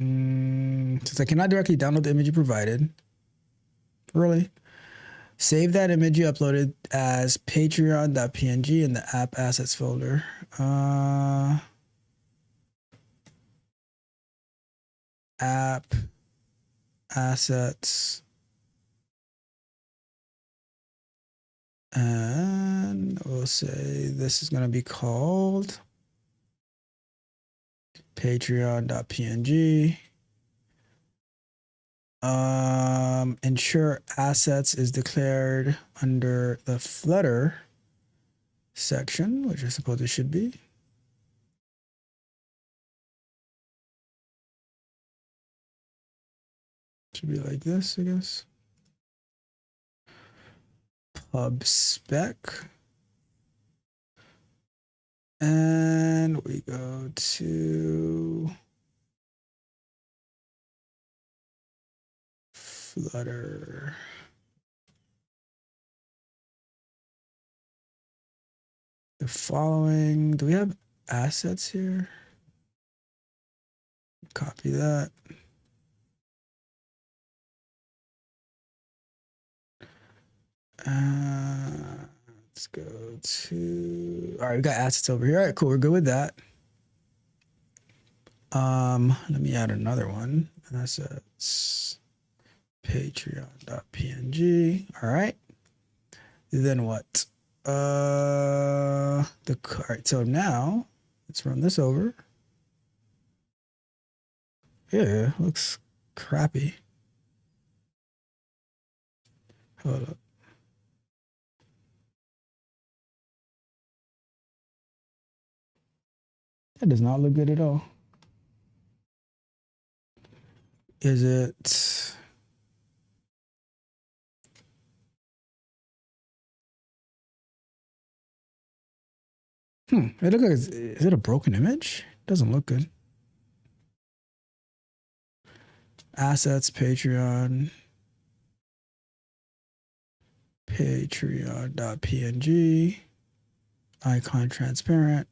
Since I cannot directly download the image you provided, really, save that image you uploaded as patreon.png in the app assets folder. App assets, and we'll say this is going to be called patreon.png. Ensure assets is declared under the Flutter section, which I suppose it should be. Should be like this, I guess. Pub spec. And we go to Flutter. The following, do we have assets here? Copy that. Let's go to, all right, we got assets over here. All right, cool, we're good with that. Let me add another one. Assets, patreon.png. All right. Then what? All right, so now let's run this over. Yeah, looks crappy. Hold up. That does not look good at all. Is it? It looks like is it a broken image? Doesn't look good. Assets, Patreon. Patreon.png. Icon transparent.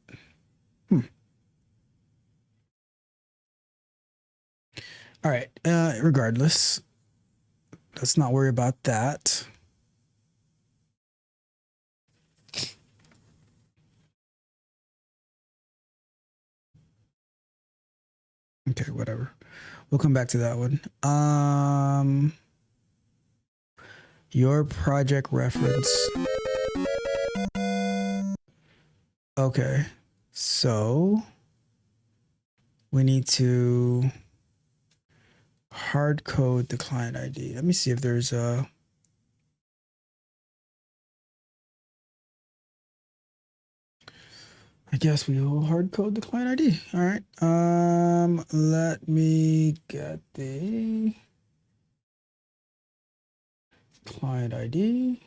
All right. Regardless, let's not worry about that. Okay, whatever. We'll come back to that one. Your project reference. Okay. So we need to hard code the client ID. Let me see if there's a I guess we will hard code the client ID. All right. Let me get the client ID.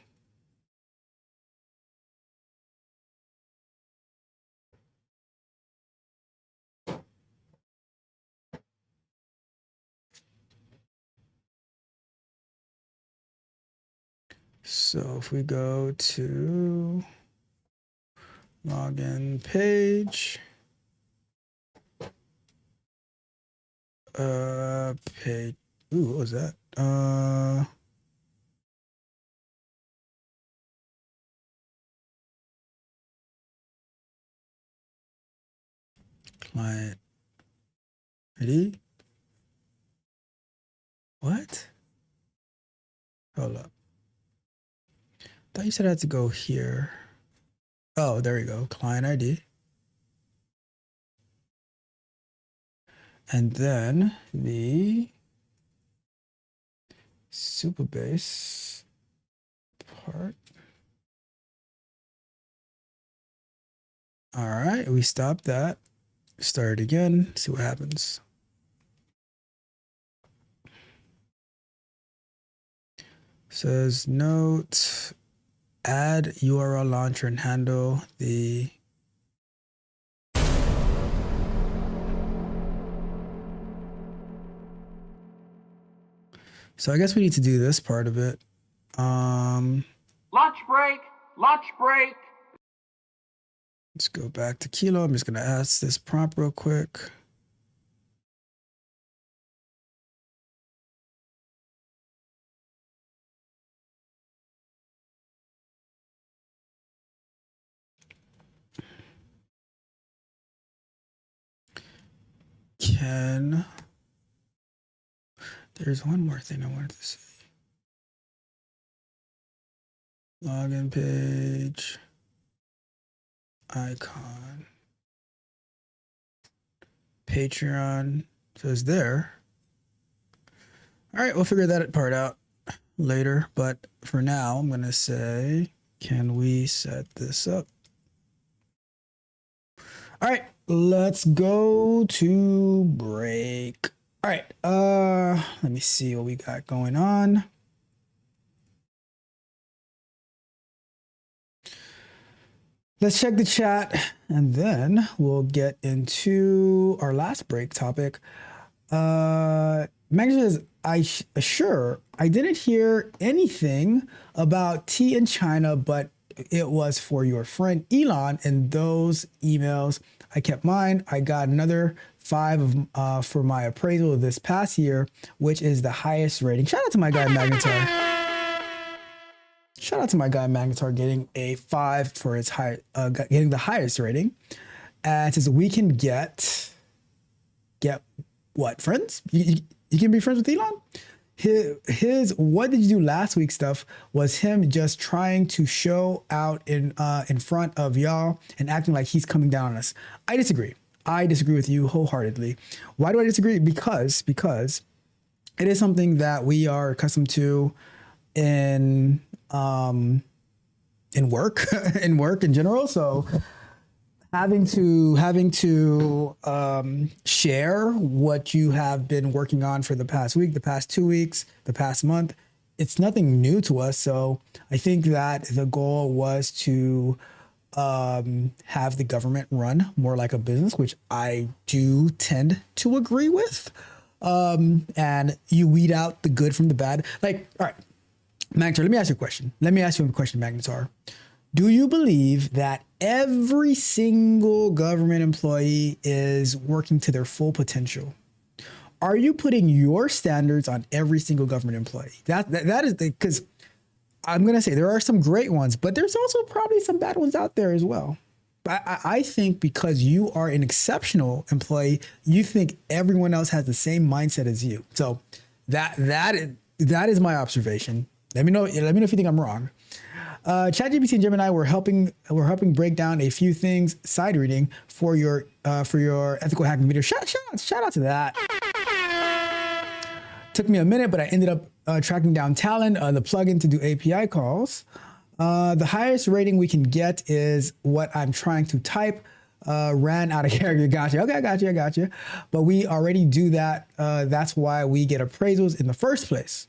So if we go to login page, page, ooh, what was that? Client ID. What? Hold up. Thought you said I had to go here. Oh, there you go. Client ID. And then the Supabase part. All right, we stopped that. Start again, see what happens. Says note, add URL launcher and handle the so I guess we need to do this part of it. Lunch break, lunch break. Let's go back to Kilo. I'm just gonna ask this prompt real quick. There's one more thing I wanted to say. Login page, icon, Patreon. So it's there. All right, we'll figure that part out later. But for now, I'm gonna say, can we set this up? All right, let's go to break. All right, let me see what we got going on. Let's check the chat and then we'll get into our last break topic. Maggie says, I didn't hear anything about tea in China, but it was for your friend Elon, and those emails, I kept mine. I got another 5 for my appraisal this past year, which is the highest rating. Shout out to my guy Magnetar. Shout out to my guy Magnetar getting a 5 for his getting the highest rating. And it says we can get what, friends? You can be friends with Elon? His what did you do last week stuff was him just trying to show out in front of y'all and acting like he's coming down on us. I disagree. I disagree with you wholeheartedly. Why do I disagree? Because it is something that we are accustomed to in work in general. So having to share what you have been working on for the past week, the past 2 weeks, the past month, it's nothing new to us. So I think that the goal was to have the government run more like a business, which I do tend to agree with. And you weed out the good from the bad. Like, all right, Magnetar, let me ask you a question. Magnetar. Do you believe that every single government employee is working to their full potential? Are you putting your standards on every single government employee? That is because I'm going to say there are some great ones, but there's also probably some bad ones out there as well. But I think because you are an exceptional employee, you think everyone else has the same mindset as you. So that is my observation. Let me know if you think I'm wrong. ChatGPT and Gemini were helping break down a few things. Side reading for your ethical hacking video. Shout out to that. Took me a minute, but I ended up tracking down Talon, the plugin to do API calls. The highest rating we can get is what I'm trying to type. Ran out of character. Gotcha. Okay, I got you. But we already do that. That's why we get appraisals in the first place.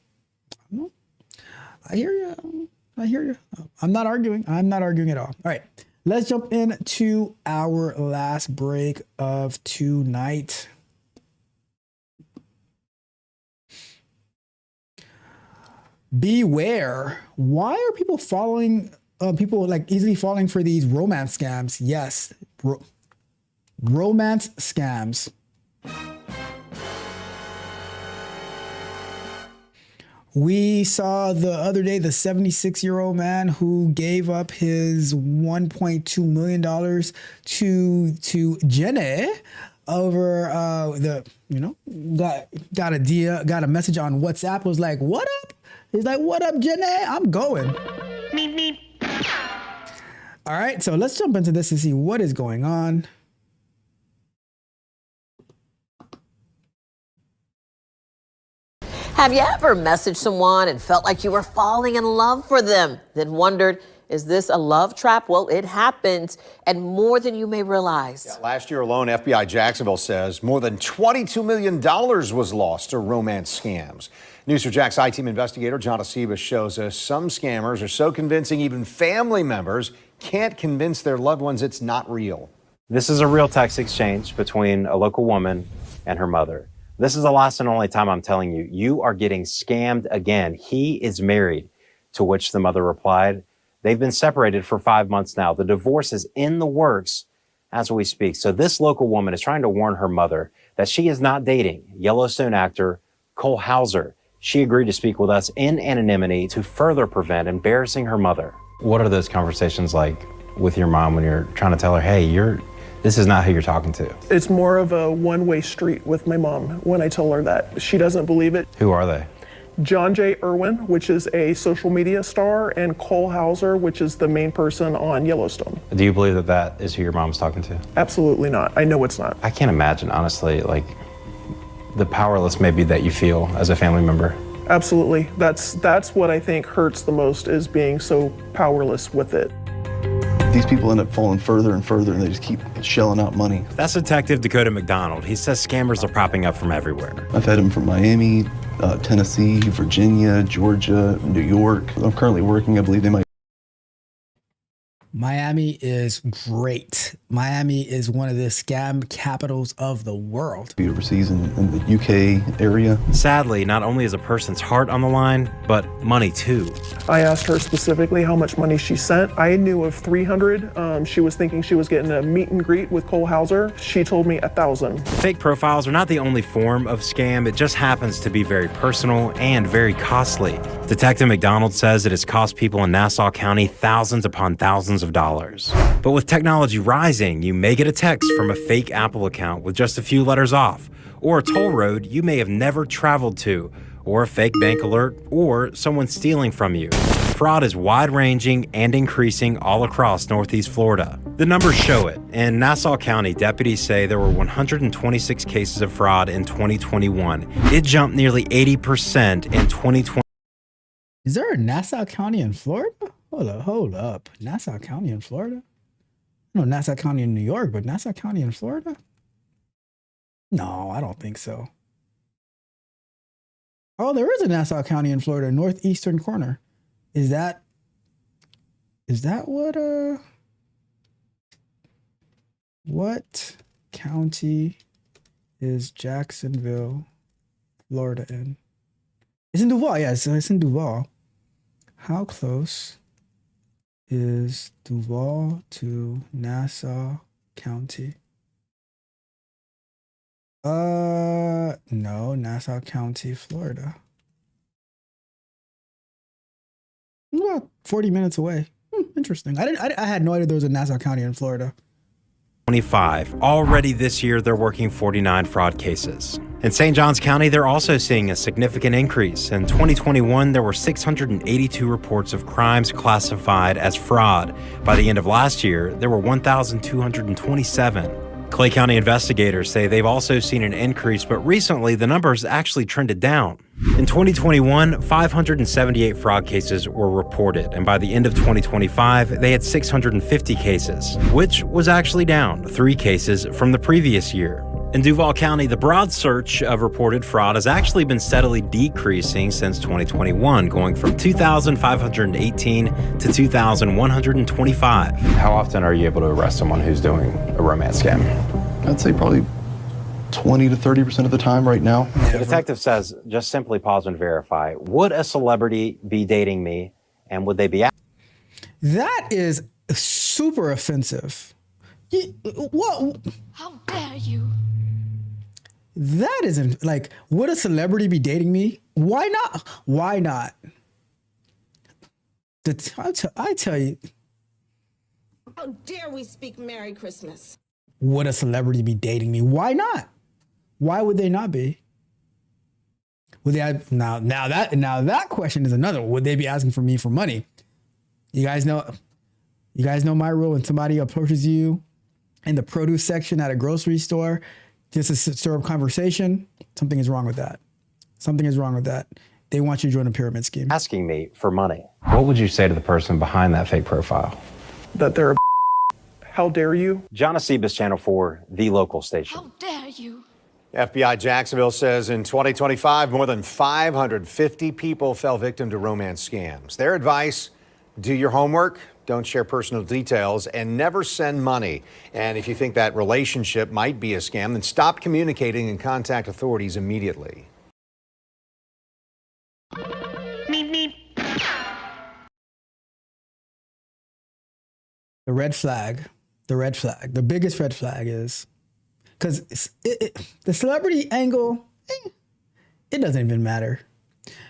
I hear you. I'm not arguing at all. All right, let's jump into our last break of tonight. beware. Why are people falling? People like easily falling for these romance scams? Yes, romance scams. We saw the other day the 76-year-old man who gave up his $1.2 million to Jenny over got a message on WhatsApp, was like, "What up?" He's like, "What up, Jenny? I'm going." Meep, meep. All right, so let's jump into this and see what is going on. Have you ever messaged someone and felt like you were falling in love for them, then wondered, is this a love trap? Well, it happens, and more than you may realize. Yeah, last year alone, FBI Jacksonville says more than $22 million was lost to romance scams. News4 Jack's I-Team investigator John ICEBREAKER shows us some scammers are so convincing even family members can't convince their loved ones it's not real. This is a real text exchange between a local woman and her mother. This is the last and only time I'm telling you, you are getting scammed again. He is married, to which the mother replied. They've been separated for 5 months now. The divorce is in the works as we speak. So this local woman is trying to warn her mother that she is not dating Yellowstone actor Cole Hauser. She agreed to speak with us in anonymity to further prevent embarrassing her mother. What are those conversations like with your mom when you're trying to tell her, hey, this is not who you're talking to? It's more of a one-way street with my mom when I tell her that. She doesn't believe it. Who are they? John J. Irwin, which is a social media star, and Cole Hauser, which is the main person on Yellowstone. Do you believe that that is who your mom's talking to? Absolutely not. I know it's not. I can't imagine, honestly, like the powerless maybe that you feel as a family member. Absolutely. That's what I think hurts the most, is being so powerless with it. These people end up falling further and further, and they just keep shelling out money. That's Detective Dakota McDonald. He says scammers are popping up from everywhere. I've had them from Miami, Tennessee, Virginia, Georgia, New York. I'm currently working, I believe they might. Miami is great. Miami is one of the scam capitals of the world. Be overseas in the UK area. Sadly, not only is a person's heart on the line, but money too. I asked her specifically how much money she sent. I knew of $300. She was thinking she was getting a meet and greet with Cole Hauser. She told me $1,000. Fake profiles are not the only form of scam. It just happens to be very personal and very costly. Detective McDonald says it has cost people in Nassau County thousands upon thousands of dollars. But with technology rising, you may get a text from a fake Apple account with just a few letters off, or a toll road you may have never traveled to, or a fake bank alert, or someone stealing from you. Fraud is wide-ranging and increasing all across Northeast Florida. The numbers show it. In Nassau County, deputies say there were 126 cases of fraud in 2021. It jumped nearly 80% in 2020. Is there a Nassau County in Florida? Hold up. Nassau County in Florida? No, Nassau County in New York, but Nassau County in Florida? No, I don't think so. Oh, there is a Nassau County in Florida, northeastern corner. Is that what county is Jacksonville, Florida in? It's in Duval, yeah, it's in Duval. How close is Duval to Nassau County? No, Nassau County, Florida. About 40 minutes away. Interesting. I had no idea there was a Nassau County in Florida. 25. Already this year, they're working 49 fraud cases. In St. Johns County, they're also seeing a significant increase. In 2021, there were 682 reports of crimes classified as fraud. By the end of last year, there were 1,227. Clay County investigators say they've also seen an increase, but recently the numbers actually trended down. In 2021, 578 fraud cases were reported, and by the end of 2025, they had 650 cases, which was actually down 3 cases from the previous year. In Duval County, the broad search of reported fraud has actually been steadily decreasing since 2021, going from 2,518 to 2,125. How often are you able to arrest someone who's doing a romance scam? I'd say probably 20 to 30% of the time right now. The detective says, just simply pause and verify. Would a celebrity be dating me, and would they be? That is super offensive. What? How dare you? That isn't like, would a celebrity be dating me? Why not? Why not? I tell you. How dare we speak Merry Christmas? Would a celebrity be dating me? Why not? Why would they not be? Would they now that question is another one. Would they be asking for me for money? You guys know my rule. When somebody approaches you in the produce section at a grocery store, just to stir up conversation, something is wrong with that. Something is wrong with that. They want you to join a pyramid scheme. Asking me for money. What would you say to the person behind that fake profile? That they're a how dare you? John Acebus, Channel 4, the local station. How dare you? FBI Jacksonville says in 2025, more than 550 people fell victim to romance scams. Their advice, do your homework, don't share personal details, and never send money. And if you think that relationship might be a scam, then stop communicating and contact authorities immediately. The red flag, the biggest red flag is, because the celebrity angle, it doesn't even matter.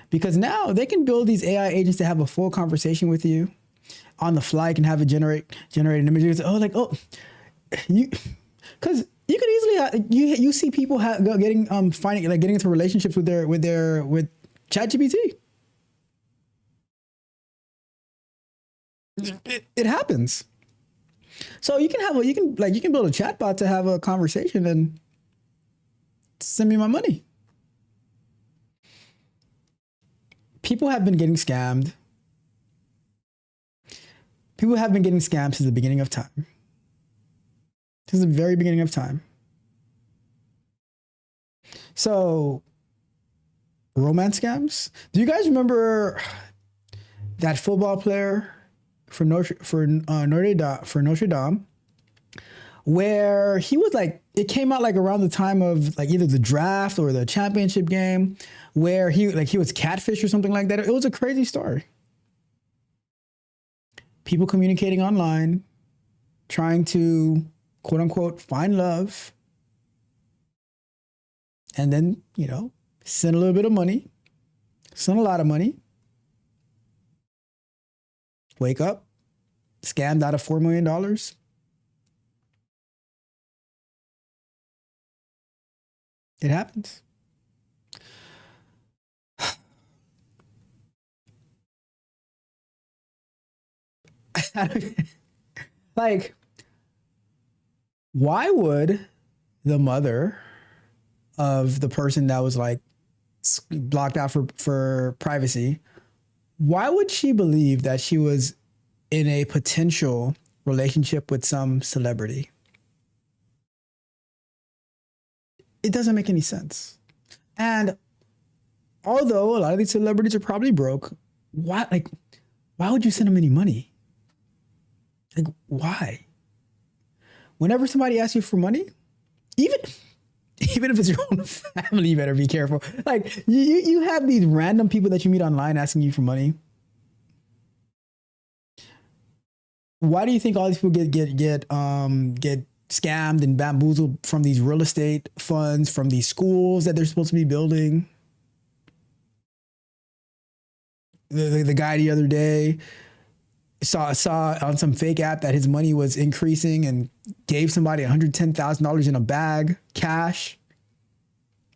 Because now they can build these AI agents to have a full conversation with you on the fly, can have it generate images. Because you could easily you see people getting into relationships with ChatGPT. It happens. So you can build a chatbot to have a conversation and send me my money. People have been getting scammed. People have been getting scammed since the beginning of time. Since the very beginning of time. So, romance scams. Do you guys remember that football player for Notre Dame, where he was like, it came out like around the time of like either the draft or the championship game, where he was catfish or something like that. It was a crazy story. People communicating online, trying to quote unquote find love, and then, send a little bit of money, send a lot of money, wake up, scammed out of $4 million. It happens. Like, why would the mother of the person that was like blocked out for privacy, why would she believe that she was in a potential relationship with some celebrity? It doesn't make any sense. And although a lot of these celebrities are probably broke, why would you send them any money? Like, why? Whenever somebody asks you for money, even if it's your own family, you better be careful. Like, you have these random people that you meet online asking you for money. Why do you think all these people get scammed and bamboozled from these real estate funds, from these schools that they're supposed to be building? The guy the other day saw on some fake app that his money was increasing and gave somebody $110,000 in a bag, cash,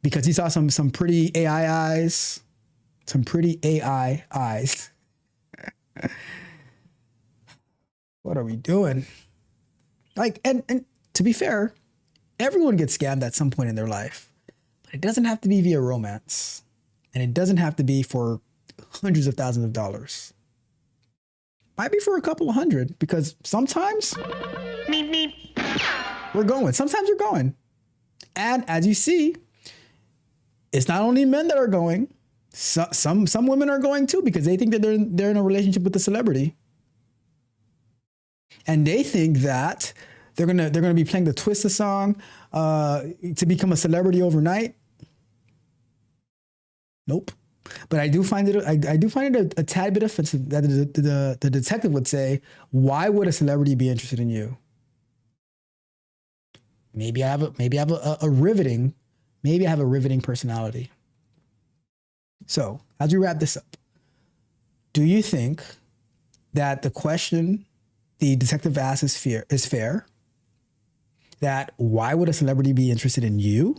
because he saw some pretty AI eyes. Some pretty AI eyes. What are we doing? Like, and to be fair, everyone gets scammed at some point in their life, but it doesn't have to be via romance, and it doesn't have to be for hundreds of thousands of dollars. Might be for a couple of hundred, because sometimes we're going. Sometimes we're going. And as you see, it's not only men that are going. Some women are going too, because they think that they're in a relationship with the celebrity. And they think that They're gonna be playing the Twista song to become a celebrity overnight. Nope. But I do find it a tad bit offensive that the detective would say, "Why would a celebrity be interested in you?" Maybe I have a riveting personality. So as we wrap this up, do you think that the question the detective asks is fair? That why would a celebrity be interested in you?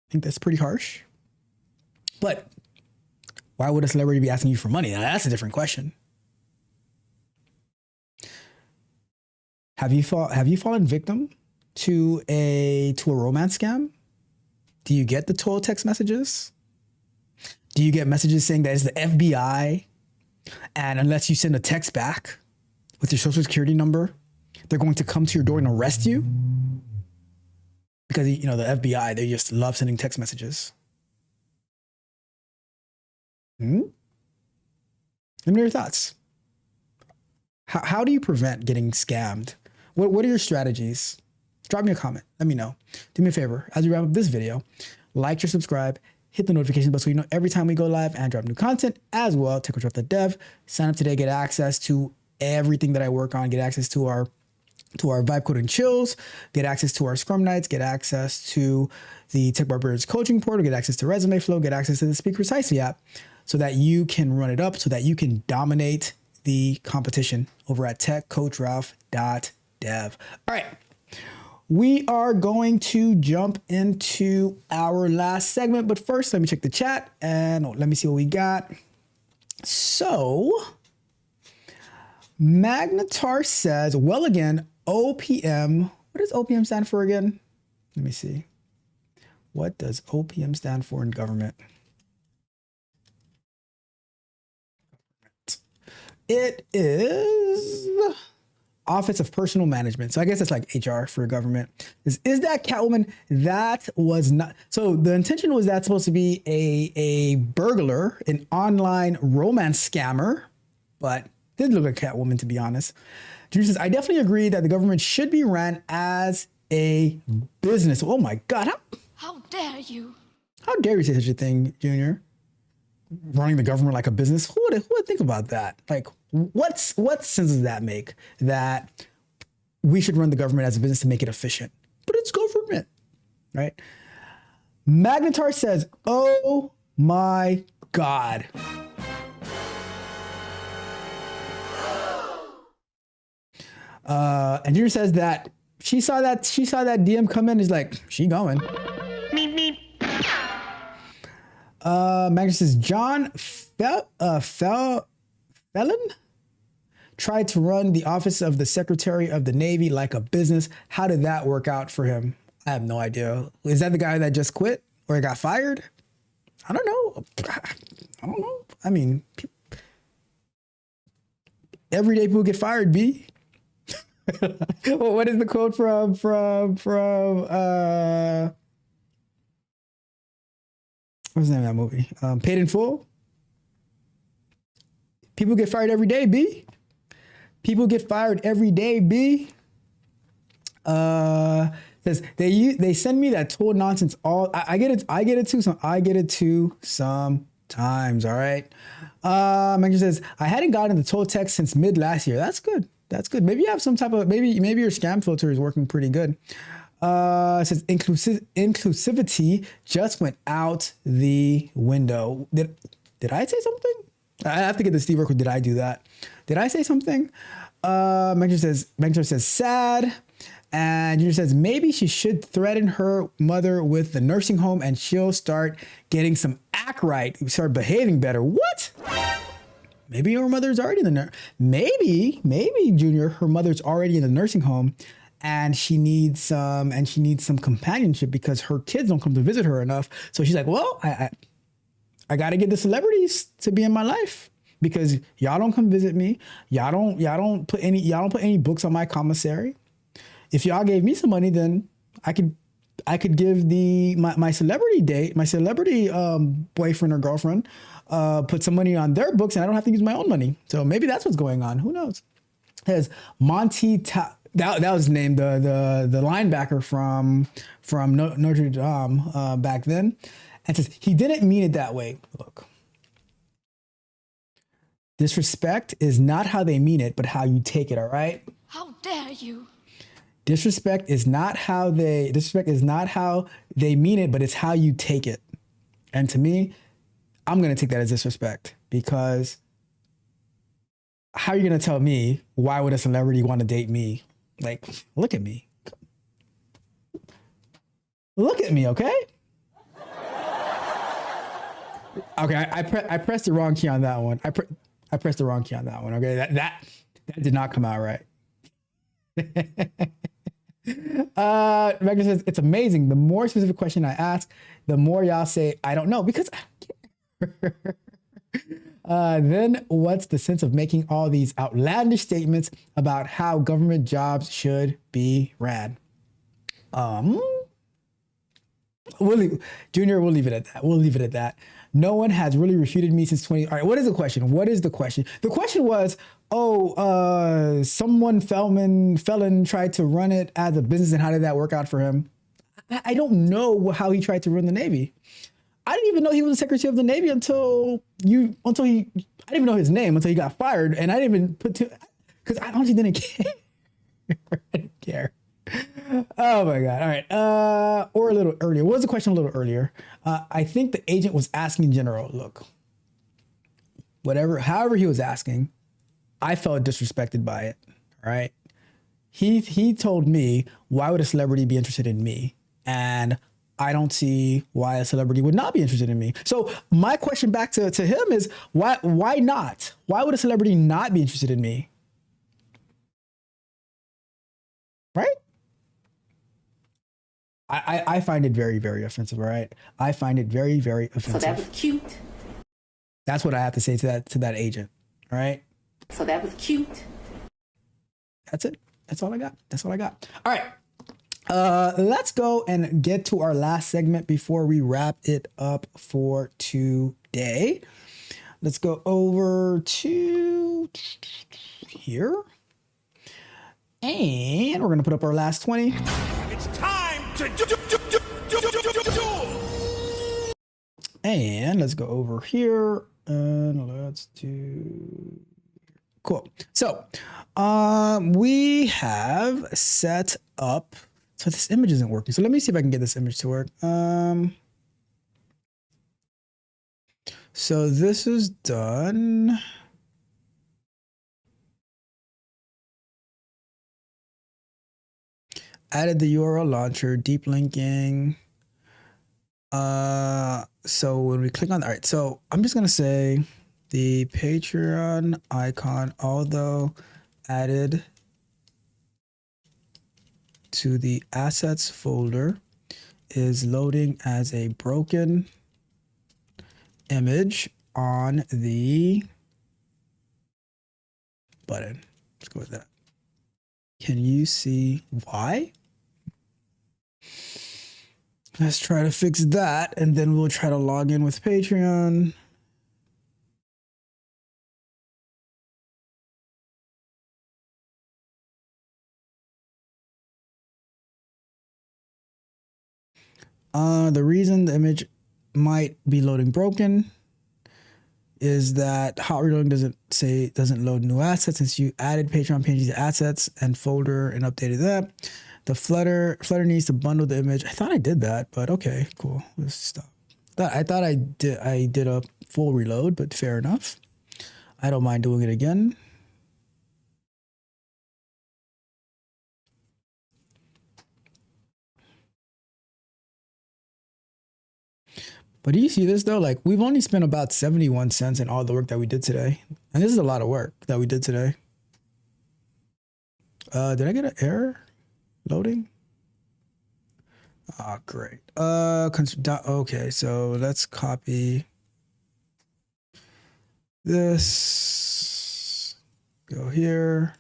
I think that's pretty harsh. But why would a celebrity be asking you for money? Now that's a different question. Have you fallen victim to a romance scam? Do you get the total text messages? Do you get messages saying that it's the FBI, and unless you send a text back with your social security number, they're going to come to your door and arrest you? Because, you know, the FBI, they just love sending text messages. Let me know your thoughts. How do you prevent getting scammed? What are your strategies? Drop me a comment. Let me know. Do me a favor. As we wrap up this video, like or subscribe, hit the notification bell so you know every time we go live and drop new content as well. TechCrunch.dev. Sign up today, get access to everything that I work on, get access to our vibe code and chills, get access to our Scrum Nights, get access to the Tech Barbarians coaching portal, get access to Resume Flow, get access to the Speak Precisely app so that you can run it up, so that you can dominate the competition over at techcoachralph.dev. All right. We are going to jump into our last segment, but first let me check the chat and let me see what we got. So Magnetar says, well, again, OPM. What does OPM stand for again? Let me see. What does OPM stand for in government? It is Office of Personal Management. So I guess that's like HR for government. Is that Catwoman? That was not. So the intention was that supposed to be a burglar, an online romance scammer, but did look like Catwoman, to be honest. Junior says, I definitely agree that the government should be ran as a business. Oh my God. How dare you? How dare you say such a thing, Junior? Running the government like a business? Who would think about that? Like, what sense does that make? That we should run the government as a business to make it efficient? But it's government, right? Magnetar says, oh my God. And Junior says that she saw that DM come in. Is like, she going. Meep, meep. Magnus says John Felon tried to run the office of the Secretary of the Navy like a business. How did that work out for him? I have no idea. Is that the guy that just quit or got fired? I don't know. I mean, every day people get fired, B. Well, what is the quote from what's the name of that movie? Paid in Full. People get fired every day, B. People get fired every day, B. Says they send me that total nonsense all. I get it. I get it too. I get it too sometimes. All right. Maggie says I hadn't gotten the total text since mid last year. That's good. That's good. Maybe you have some type of maybe your scam filter is working pretty good. It says inclusivity just went out the window. Did I say something? I have to get the Steve Urkel. Did I do that? Did I say something? Mentor says sad. And Junior says maybe she should threaten her mother with the nursing home and she'll start getting some act right, start behaving better. What? Maybe her mother's already in the maybe Junior, her mother's already in the nursing home and she needs some companionship because her kids don't come to visit her enough. So she's like, well, I got to get the celebrities to be in my life because y'all don't come visit me. Y'all don't put any books on my commissary. If y'all gave me some money, then I could I could give my celebrity date, my celebrity boyfriend or girlfriend, put some money on their books, and I don't have to use my own money. So maybe that's what's going on. Who knows? Has that was named the linebacker from Notre Dame back then, and says he didn't mean it that way. Look, disrespect is not how they mean it, but how you take it. All right. How dare you? Disrespect is not how they mean it, but it's how you take it. And to me, I'm gonna take that as disrespect, because how are you gonna tell me why would a celebrity want to date me? Like, look at me. Look at me, okay? Okay, I pressed the wrong key on that one. I pressed the wrong key on that one. Okay, that did not come out right. Megna says it's amazing. The more specific question I ask, the more y'all say I don't know, because I don't care. Then what's the sense of making all these outlandish statements about how government jobs should be ran? Junior, we'll leave it at that. We'll leave it at that. No one has really refuted me since 20. All right, what is the question? What is the question? The question was, someone felon tried to run it as a business, and how did that work out for him? I don't know how he tried to run the Navy. I didn't even know he was the Secretary of the Navy I didn't even know his name until he got fired, and I didn't even because I honestly didn't care. I didn't care. Oh my God. All right. Or a little earlier. What was the question a little earlier? I think the agent was asking in general, look, however he was asking, I felt disrespected by it. All right. He told me, why would a celebrity be interested in me? And I don't see why a celebrity would not be interested in me. So my question back to him is, why not? Why would a celebrity not be interested in me? Right? I find it very, very offensive, all right? I find it very, very offensive. So that was cute. That's what I have to say to that agent, all right? So that was cute. That's it. That's all I got. That's all I got. All right. Let's go and get to our last segment before we wrap it up for today. Let's go over to here. And we're going to put up our last 20. It's time to do. And let's go over here and let's do. Cool. So we have set up. So this image isn't working. So let me see if I can get this image to work. So this is done. Added the URL launcher, deep linking. So when we click on, all right, so I'm just going to say the Patreon icon, although added to the assets folder, is loading as a broken image on the button. Let's go with that. Can you see why? Let's try to fix that, and then we'll try to log in with Patreon. The reason the image might be loading broken is that hot reloading doesn't load new assets since you added Patreon pages to assets and folder and updated that. The Flutter needs to bundle the image. I thought I did that, but okay, cool. Let's stop. I thought I did a full reload, but fair enough. I don't mind doing it again. But do you see this though? Like, we've only spent about 71 cents in all the work that we did today. And this is a lot of work that we did today. Did I get an error? Loading? Oh, great. Okay, so let's copy this. Go here.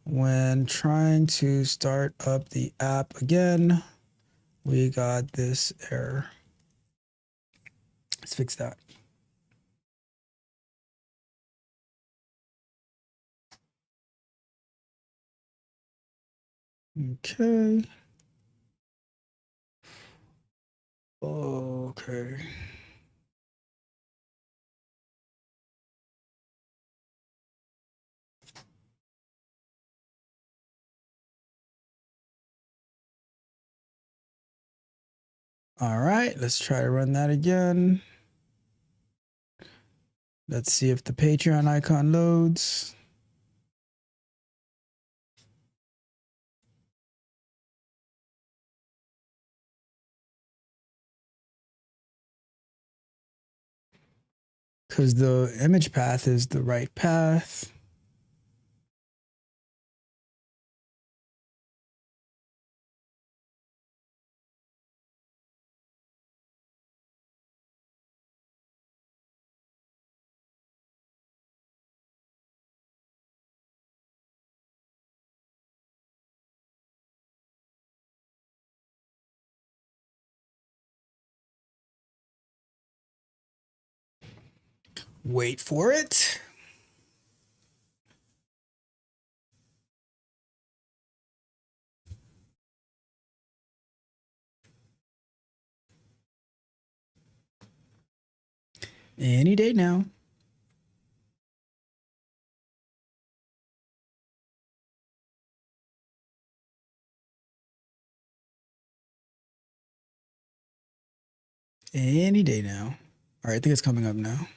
when trying to start up the app again, we got this error. Let's fix that. Okay. Okay. All right, let's try to run that again. Let's see if the Patreon icon loads. Because the image path is the right path. Wait for it. Any day now. Any day now. All right, I think it's coming up now.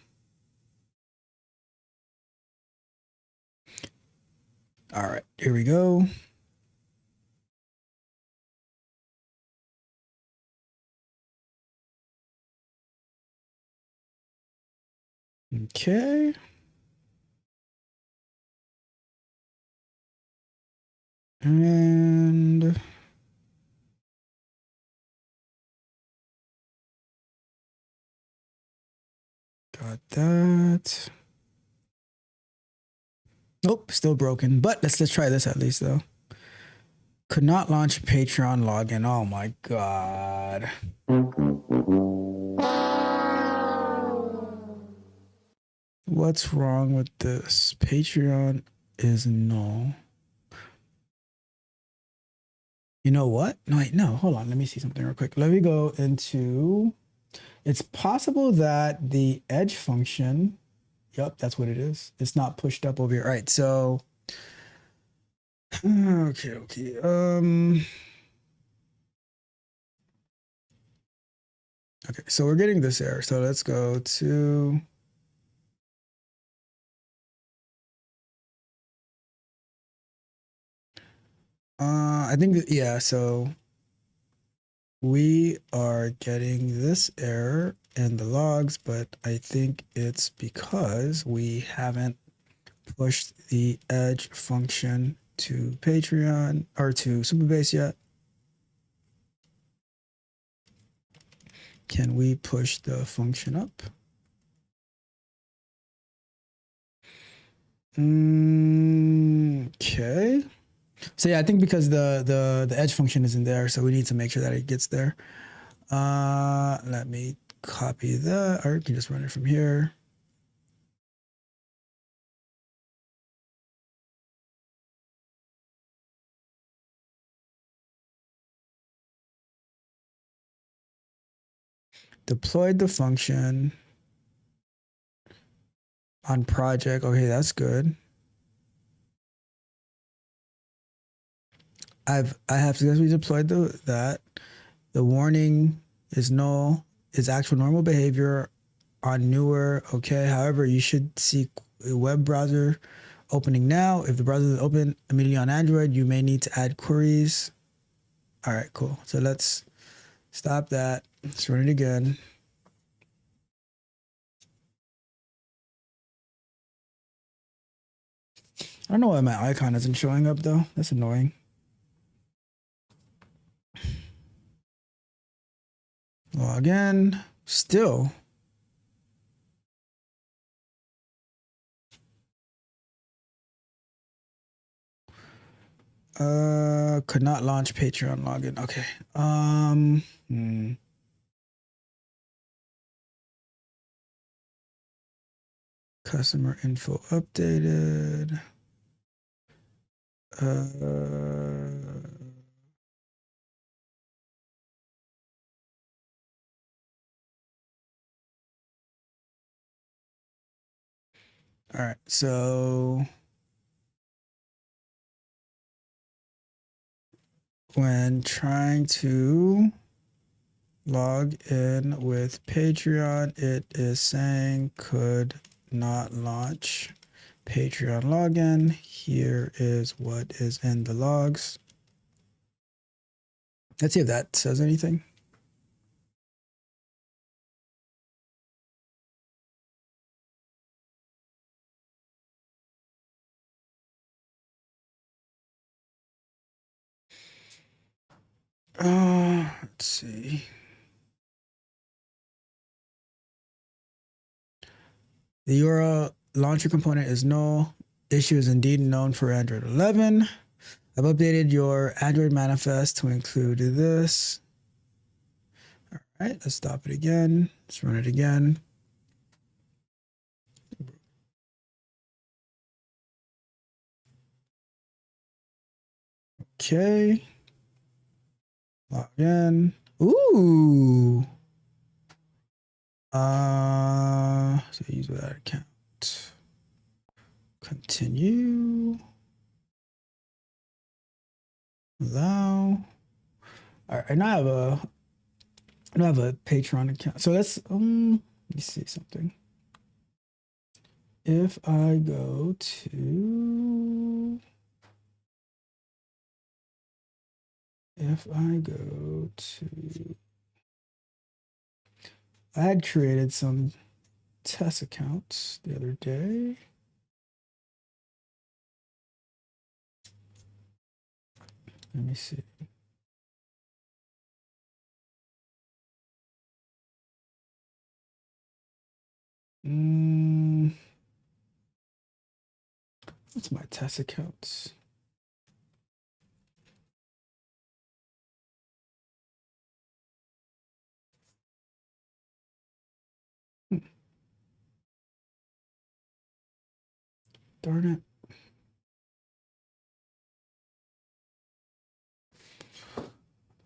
All right, here we go. Okay. And got that. Nope, still broken. But let's try this at least though. Could not launch Patreon login. Oh my God. What's wrong with this? Patreon is null. You know what? No, wait, no, hold on. Let me see something real quick. Let me go into, it's possible that the edge function, yep, that's what it is. It's not pushed up over here. All right, so, okay. Okay, so we're getting this error. So let's go to, I think that, yeah, so we are getting this error in the logs, but I think it's because we haven't pushed the edge function to Patreon or to Superbase yet. Can we push the function up? Okay. So yeah, I think because the edge function isn't there, so we need to make sure that it gets there. Let me copy that, or you can just run it from here. Deployed the function on project. Okay, that's good. I have successfully deployed that. The warning is null. Is actual normal behavior on newer. Okay. However, you should see a web browser opening now. If the browser is open immediately on Android, you may need to add queries. All right, cool. So let's stop that. Let's run it again. I don't know why my icon isn't showing up though. That's annoying. Log in. Still. Could not launch Patreon login. Okay. Customer info updated. All right, so when trying to log in with Patreon, it is saying could not launch Patreon login. Here is what is in the logs. Let's see if that says anything. Let's see. The URL launcher component is null. Issue is indeed known for Android 11. I've updated your Android manifest to include this. All right, let's stop it again. Let's run it again. Okay. Log in. Ooh. So use that account. Continue. Allow. All right, and I have a Patreon account. So let's let me see something. If I go to I had created some test accounts the other day. Let me see. What's my test accounts? Darn it.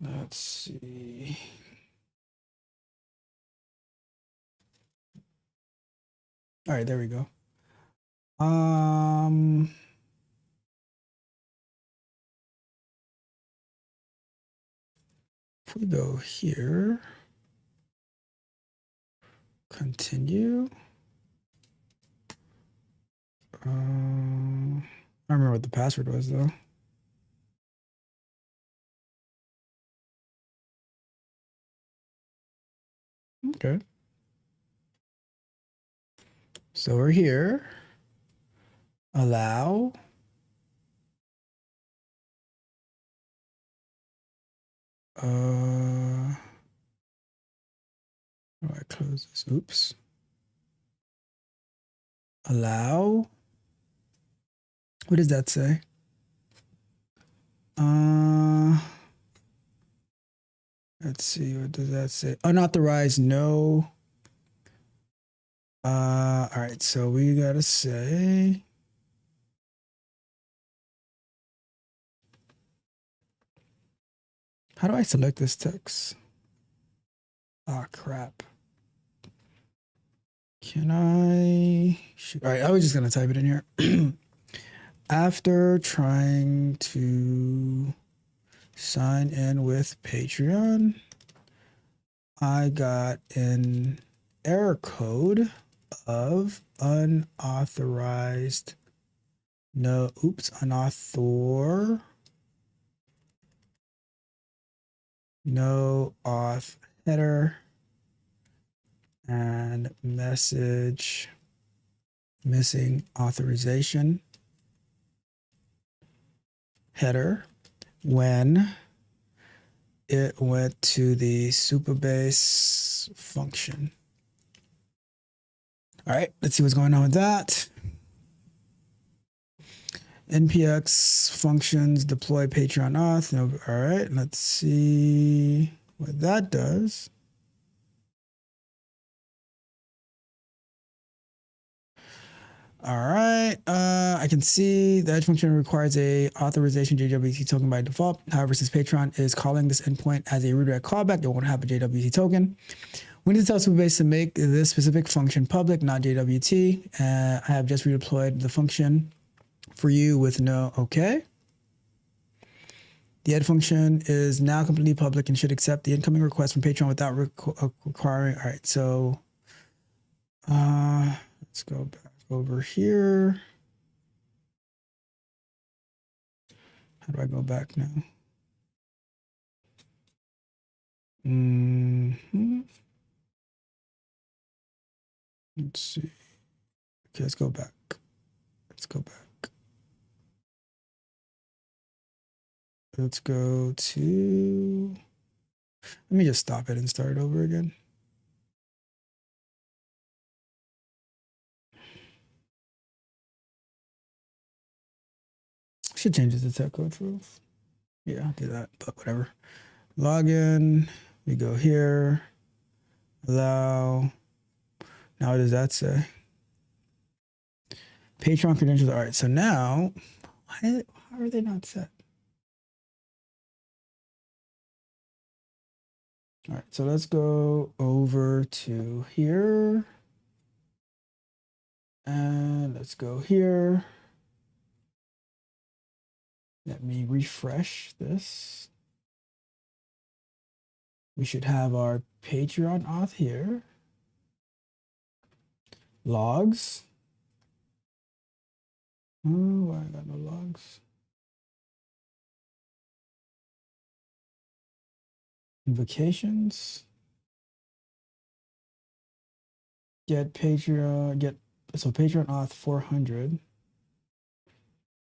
Let's see. All right, there we go. If we go here, continue. I don't remember what the password was though. Okay. So we're here. Allow. How do I close this? Oops. Allow. What does that say? Let's see. What does that say? Unauthorized, no. All right. So we gotta say. How do I select this text? Ah, crap. Can I? Shoot. All right. I was just gonna type it in here. After trying to sign in with Patreon, I got an error code of unauthorized. No, oops, unauthor. No auth header and message missing authorization header when it went to the Supabase function. All right, let's see what's going on with that. npx functions deploy Patreon auth. No, all right, let's see what that does. All right, I can see the edge function requires a authorization JWT token by default. However, since Patreon is calling this endpoint as a redirect callback, it won't have a JWT token. We need to tell Superbase to make this specific function public, not JWT. I have just redeployed the function for you with no okay. The ed function is now completely public and should accept the incoming request from Patreon without requiring. All right, so let's go back over here. How do I go back now? Let's see. Okay, let's go back. Let's go back. Let's go to, let me just stop it and start over again. Should change it to tech code truth. Yeah, I'll do that, but whatever. Login, we go here, allow. Now what does that say? Patreon credentials. All right, so now, how are they not set? All right, so let's go over to here. And let's go here. Let me refresh this. We should have our Patreon auth here. Logs. Oh, I got no logs. Invocations. Get Patreon, so Patreon auth 400.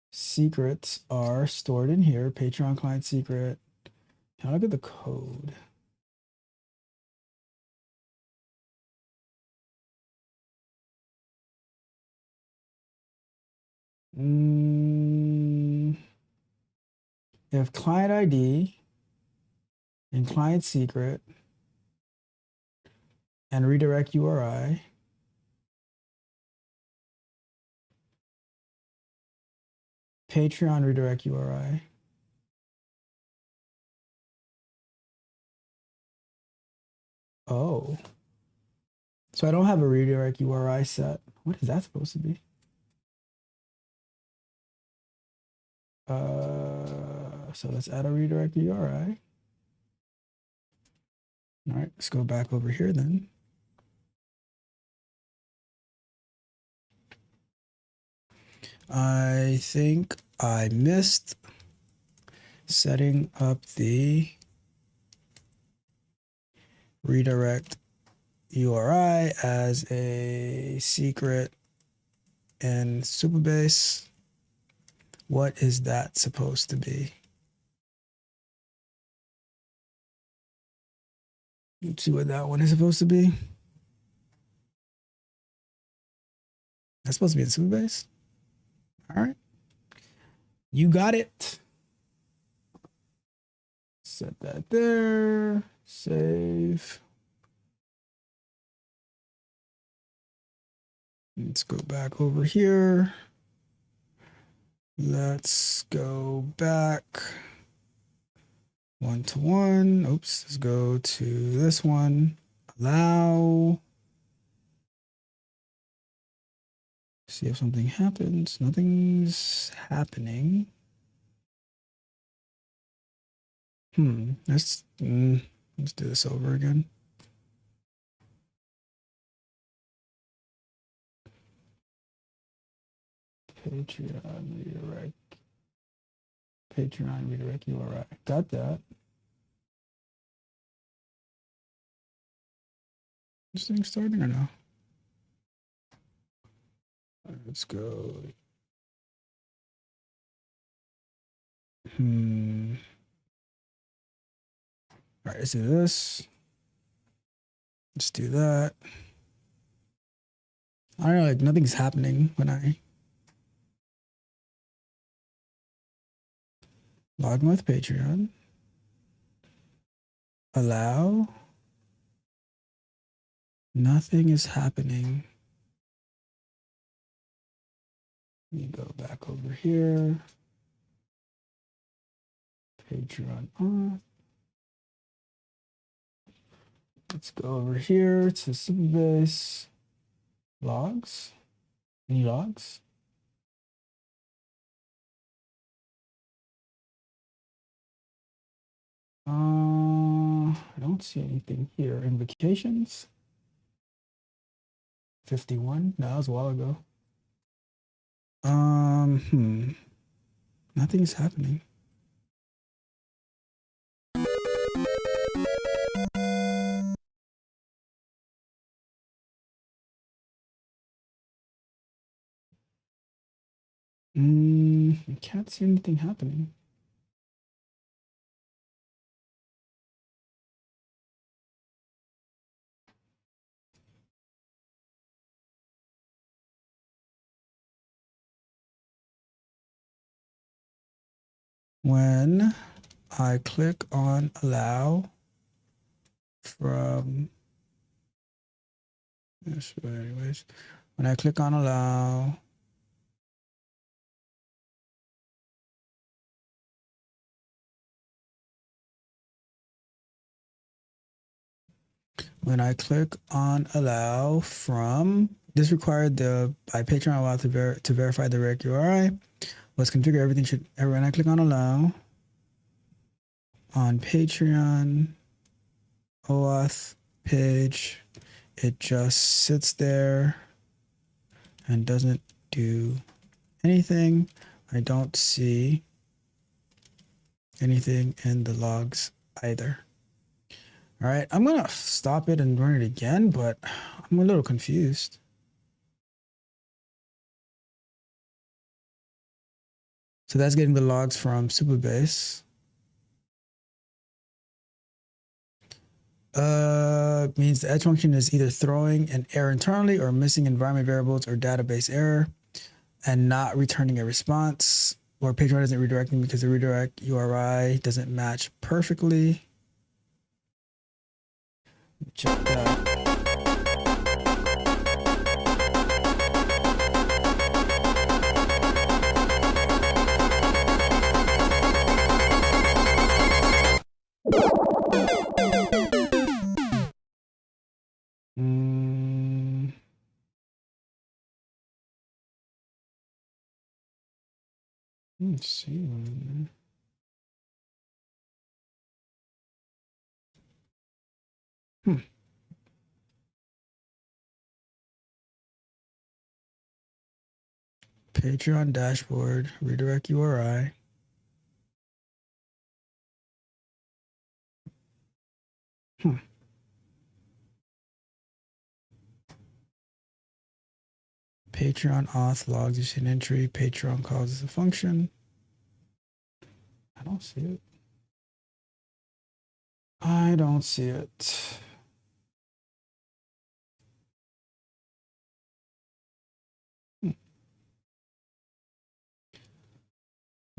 Secrets are stored in here. Patreon client secret. Can I look at the code? You have client ID and client secret and redirect URI. Patreon redirect URI. Oh. So I don't have a redirect URI set. What is that supposed to be? So let's add a redirect URI. All right, let's go back over here then. I think I missed setting up the redirect URI as a secret in Superbase. What is that supposed to be? Let's see what that one is supposed to be. That's supposed to be in Superbase. All right. You got it. Set that there. Save. Let's go back over here. Let's go back one-to-one. Oops, let's go to this one. Allow. See if something happens. Nothing's happening. Let's do this over again. Patreon redirect URI. Got that. This thing starting or no? Let's go. All right, let's do this. Let's do that. I don't know, like nothing's happening when I Log in with Patreon. Allow. Nothing is happening. Let me go back over here. Patreon on. Let's go over here to Superbase. Logs. Any logs? I don't see anything here. Invocations. 51. No, that was a while ago. Nothing is happening. I can't see anything happening. When I click on allow from, anyways, when I click on allow, from, this required by Patreon allow to verify the rec URI. Let's configure everything. When I click on allow on Patreon Auth page, it just sits there and doesn't do anything. I don't see anything in the logs either. All right, I'm gonna stop it and run it again, but I'm a little confused. So that's getting the logs from Superbase. Means the edge function is either throwing an error internally or missing environment variables or database error and not returning a response, or Patreon isn't redirecting because the redirect URI doesn't match perfectly. Check that. Let's see. Patreon dashboard, redirect URI. Patreon auth logs using entry. Patreon calls as a function. I don't see it. I don't see it.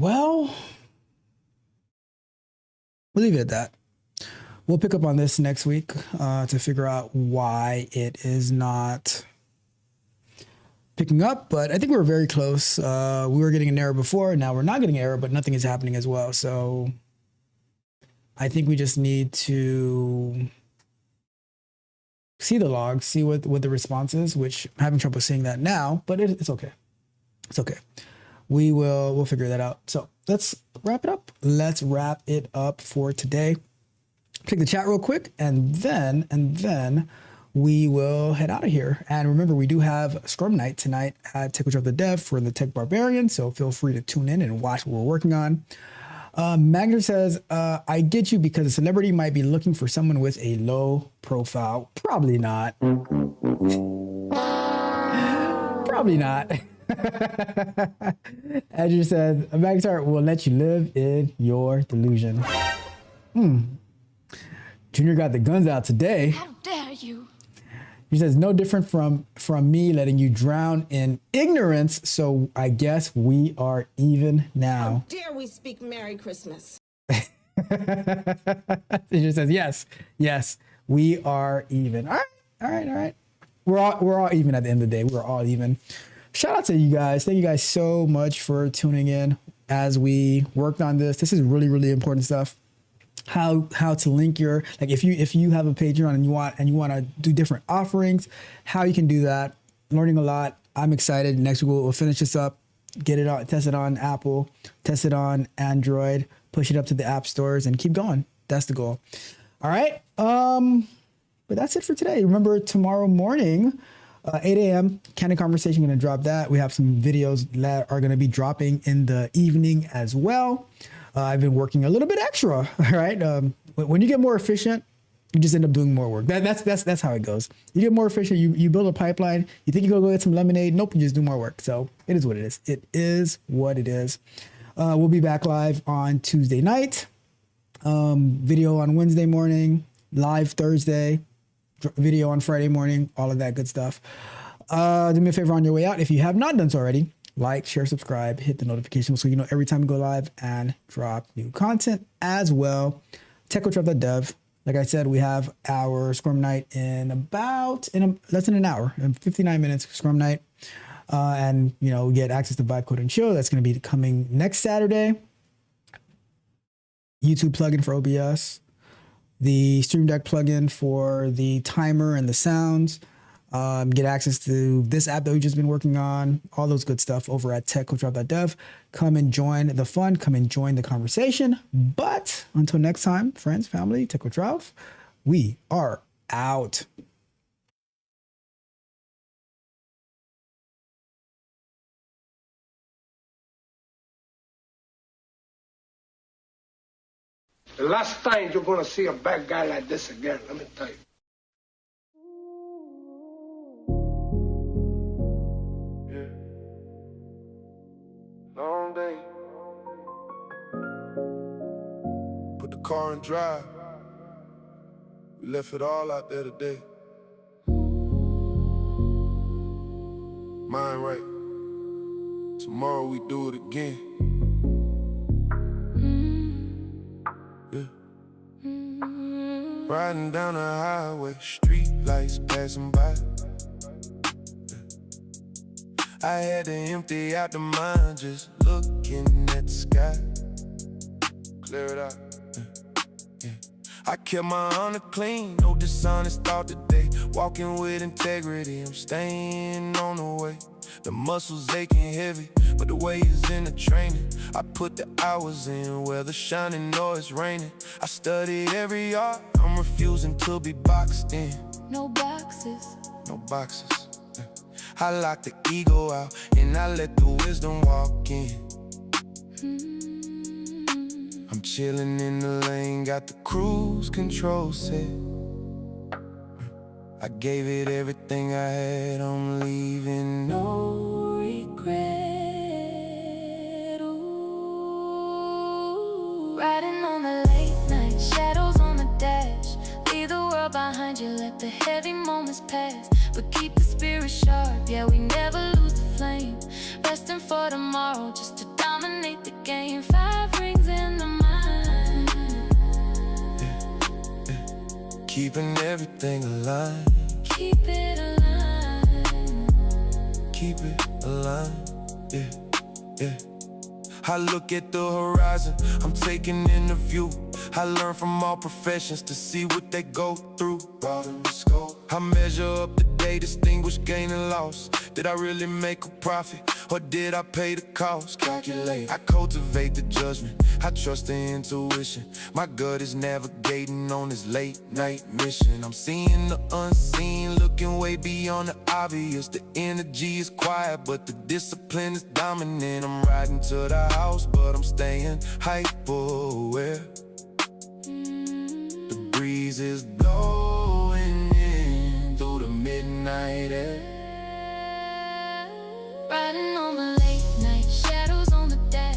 Well, we'll leave it at that. We'll pick up on this next week to figure out why it is not picking up, but I think we were very close. We were getting an error before, now we're not getting an error, but nothing is happening as well. So I think we just need to see the logs, see what the response is, which I'm having trouble seeing that now, but it's okay. It's okay. We'll figure that out. So let's wrap it up. Let's wrap it up for today. Check the chat real quick, and then we will head out of here. And remember, we do have Scrum Night tonight at Tech the Dev for the Tech Barbarian, so feel free to tune in and watch what we're working on. Magner says, I get you because a celebrity might be looking for someone with a low profile. Probably not. Probably not. Andrew says, Magnar will let you live in your delusion. Junior got the guns out today. How dare you? He says, no different from me letting you drown in ignorance. So I guess we are even now. How dare we speak Merry Christmas? He just says, yes, we are even. All right. We're all even at the end of the day. We're all even. Shout out to you guys. Thank you guys so much for tuning in as we worked on this. This is really, really important stuff. How to link your, like, if you have a Patreon and you want to do different offerings, how you can do that. Learning a lot. I'm excited. Next week we'll finish this up, get it on, test it on Apple, test it on Android, push it up to the app stores, and keep going. That's the goal. All right. But that's it for today. Remember, tomorrow morning, 8 a.m. Candid Conversation, going to drop that. We have some videos that are going to be dropping in the evening as well. I've been working a little bit extra, all right? When you get more efficient, you just end up doing more work. That's how it goes. You get more efficient, you build a pipeline, you think you're going to go get some lemonade. Nope, you just do more work. So it is what it is. It is what it is. We'll be back live on Tuesday night, video on Wednesday morning, live Thursday, video on Friday morning, all of that good stuff. Do me a favor on your way out. If you have not done so already, like, share, subscribe, hit the notification so you know every time we go live and drop new content as well. TechCoachUp.dev. Like I said, we have our Scrum Night in less than an hour, in 59 minutes, Scrum Night. And, we get access to Vibe Code and Chill. That's going to be coming next Saturday. YouTube plugin for OBS. The Stream Deck plugin for the timer and the sounds. Get access to this app that we've just been working on, all those good stuff over at techcoachrob.dev. Come and join the fun, come and join the conversation. But until next time, friends, family, Tech Coach Rob, we are out. The last time you're gonna see a bad guy like this again, let me tell you. Long day. Put the car in drive. We left it all out there today. Mind right. Tomorrow we do it again. Yeah. Riding down the highway, street lights passing by. I had to empty out the mind, just looking at the sky. Clear it out. Yeah. I kept my honor clean, no dishonest thought today. Walking with integrity, I'm staying on the way. The muscles aching heavy, but the way is in the training. I put the hours in, whether shining or it's raining. I studied every art, I'm refusing to be boxed in. No boxes. No boxes. I lock the ego out, and I let the wisdom walk in. I'm chilling in the lane, got the cruise control set. I gave it everything I had, I'm leaving no regret. Ooh. Riding on the late night, shadows on the dash. Leave the world behind you, let the heavy moments pass. But keep the spirit sharp, yeah, we never lose the flame. Resting for tomorrow, just to dominate the game. 5 rings in the mind. Keeping everything alive. Keep it alive. Keep it alive, yeah, yeah. I look at the horizon, I'm taking in the view. I learn from all professions to see what they go through. I measure up the day, distinguish gain and loss. Did I really make a profit, or did I pay the cost? Calculate, I cultivate the judgment, I trust the intuition. My gut is navigating on this late night mission. I'm seeing the unseen, looking way beyond the obvious. The energy is quiet, but the discipline is dominant. I'm riding to the house, but I'm staying hyper-aware. The breeze is blowing in through the midnight air. Riding on the late night, shadows on the dash.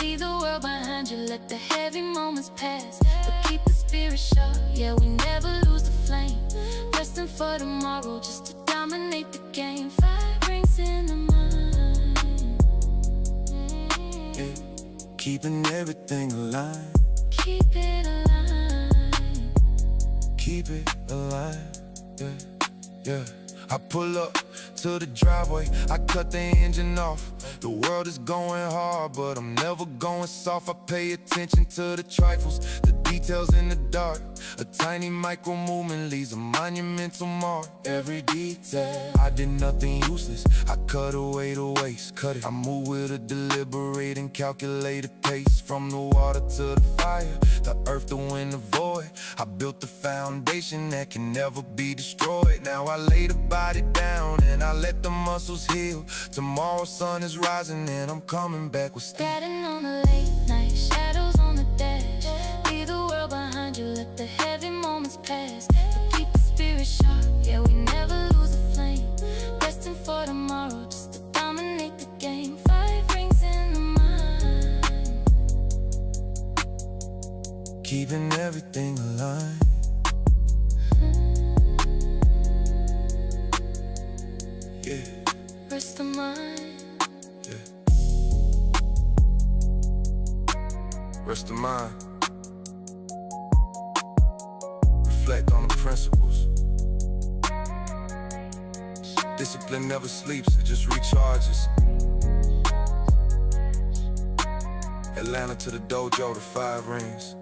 Leave the world behind you, let the heavy moments pass. But keep the spirit sharp, yeah, we never lose the flame. Resting for tomorrow, keeping everything alive. Keep it alive. Keep it alive, yeah, yeah. I pull up to the driveway, I cut the engine off. The world is going hard, but I'm never going soft. I pay attention to the trifles, the details in the dark. A tiny micro movement leaves a monumental mark. Every detail, I did nothing useless. I cut away the waste, cut it. I move with a deliberate and calculated pace. From the water to the fire, the earth, the wind, the void. I built the foundation that can never be destroyed. Now I lay the body down and I let the muscles heal. Tomorrow's sun is rising and I'm coming back with steel. Riding on the late night, shadows on the dash. Leave the world behind you, let the heavy moments pass. But keep the spirit sharp, yeah, we never lose a flame. Resting for tomorrow, just to dominate the game. 5 rings in the mind, keeping everything alive. Yeah. rest the mind. Rest of mind. Reflect on the principles. Discipline never sleeps, it just recharges. Atlanta to the dojo, the 5 rings.